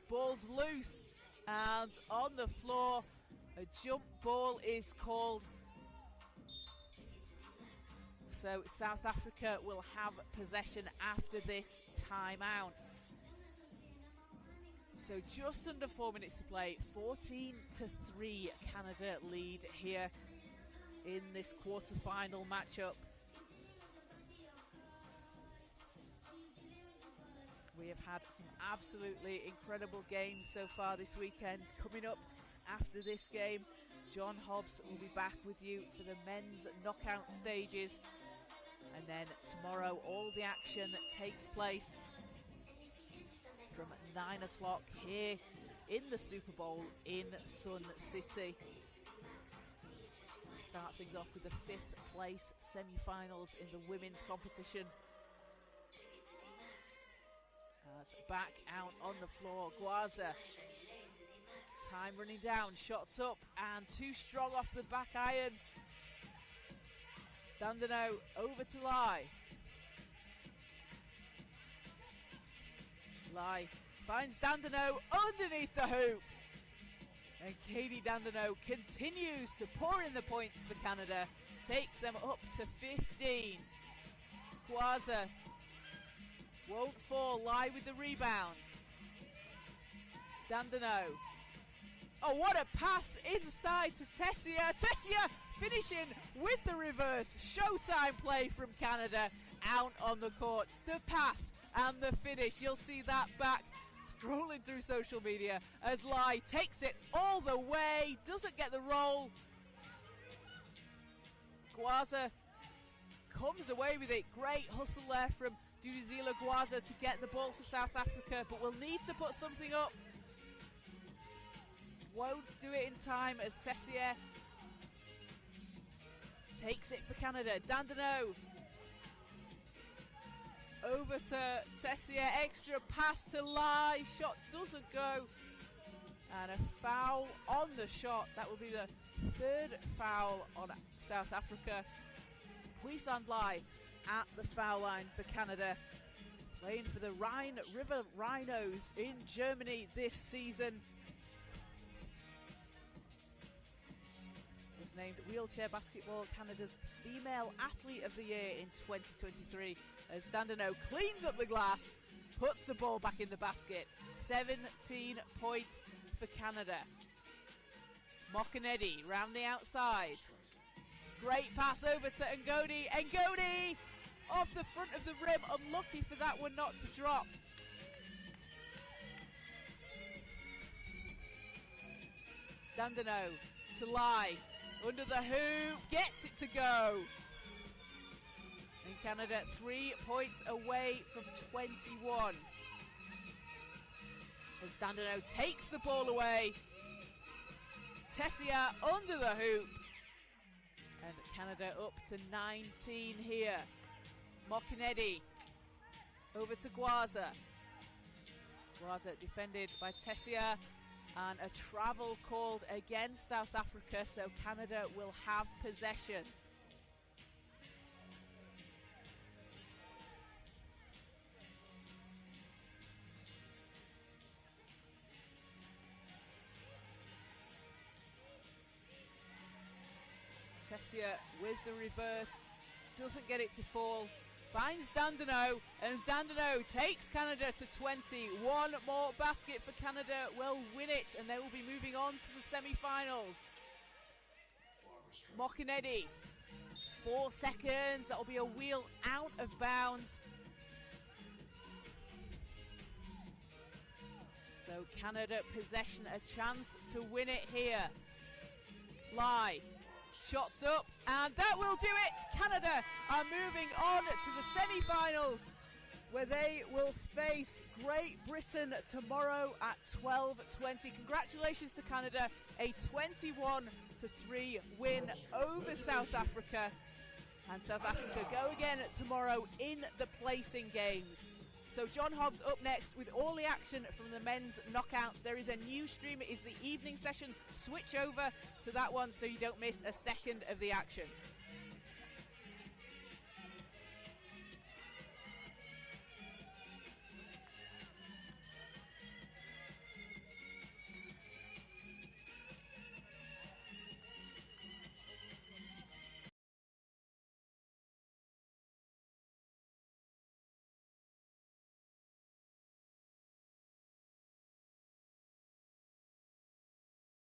Speaker 4: Ball's loose, and on the floor, a jump ball is called. So South Africa will have possession after this timeout. So just under 4 minutes to play, 14-3 Canada lead here in this quarter-final matchup. We have had some absolutely incredible games so far this weekend. Coming up after this game, John Hobbs will be back with you for the men's knockout stages. And then tomorrow, all the action takes place from 9 o'clock here in the Super Bowl in Sun City. Start things off with the 5th place semi-finals in the women's competition. Back out on the floor, Gwaza. Time running down, shots up, and too strong off the back iron. Dandino over to Lai. Lai finds Dandino underneath the hoop. And Katie Dandino continues to pour in the points for Canada. Takes them up to 15. Gwaza won't fall. Lai with the rebound. Dandino. Oh, what a pass inside to Tessia. Tessia finishing with the reverse. Showtime play from Canada out on the court. The pass and the finish. You'll see that back scrolling through social media as Lai takes it all the way. Doesn't get the roll. Gwaza comes away with it. Great hustle there from Duduzile Gwaza to get the ball for South Africa, but will need to put something up. Won't do it in time as Tessia takes it for Canada. Dandino over to Tessia, extra pass to Lai, shot doesn't go, and a foul on the shot. That will be the third foul on South Africa. Puisand Lai at the foul line for Canada, playing for the Rhine River Rhinos in Germany this season. Was named Wheelchair Basketball Canada's Female Athlete of the Year in 2023 as Dandino cleans up the glass, puts the ball back in the basket. 17 points for Canada. Mokinedi round the outside. Great pass over to Ngodi. Ngodi off the front of the rim. Unlucky for that one not to drop. Dandino to Lai. Under the hoop. Gets it to go. And Canada 3 points away from 21. As Dandino takes the ball away. Tessia under the hoop. And Canada up to 19 here. Mokinedi over to Gwaza. Gwaza defended by Tessia, and a travel called against South Africa, so Canada will have possession. Tessia with the reverse, doesn't get it to fall, finds Dandino, and Dandino takes Canada to 20. One more basket for Canada will win it, and they will be moving on to the semi-finals. Mokinedi, 4 seconds, that will be a wheel out of bounds. So Canada possession, a chance to win it here. Lai. Shots up, and that will do it. Canada are moving on to the semi-finals, where they will face Great Britain tomorrow at 12:20. Congratulations to Canada, a 21-3 win over South Africa. And South Africa go again tomorrow in the placing games. So John Hobbs up next with all the action from the men's knockouts. There is a new stream. It is the evening session. Switch over to that one so you don't miss a second of the action.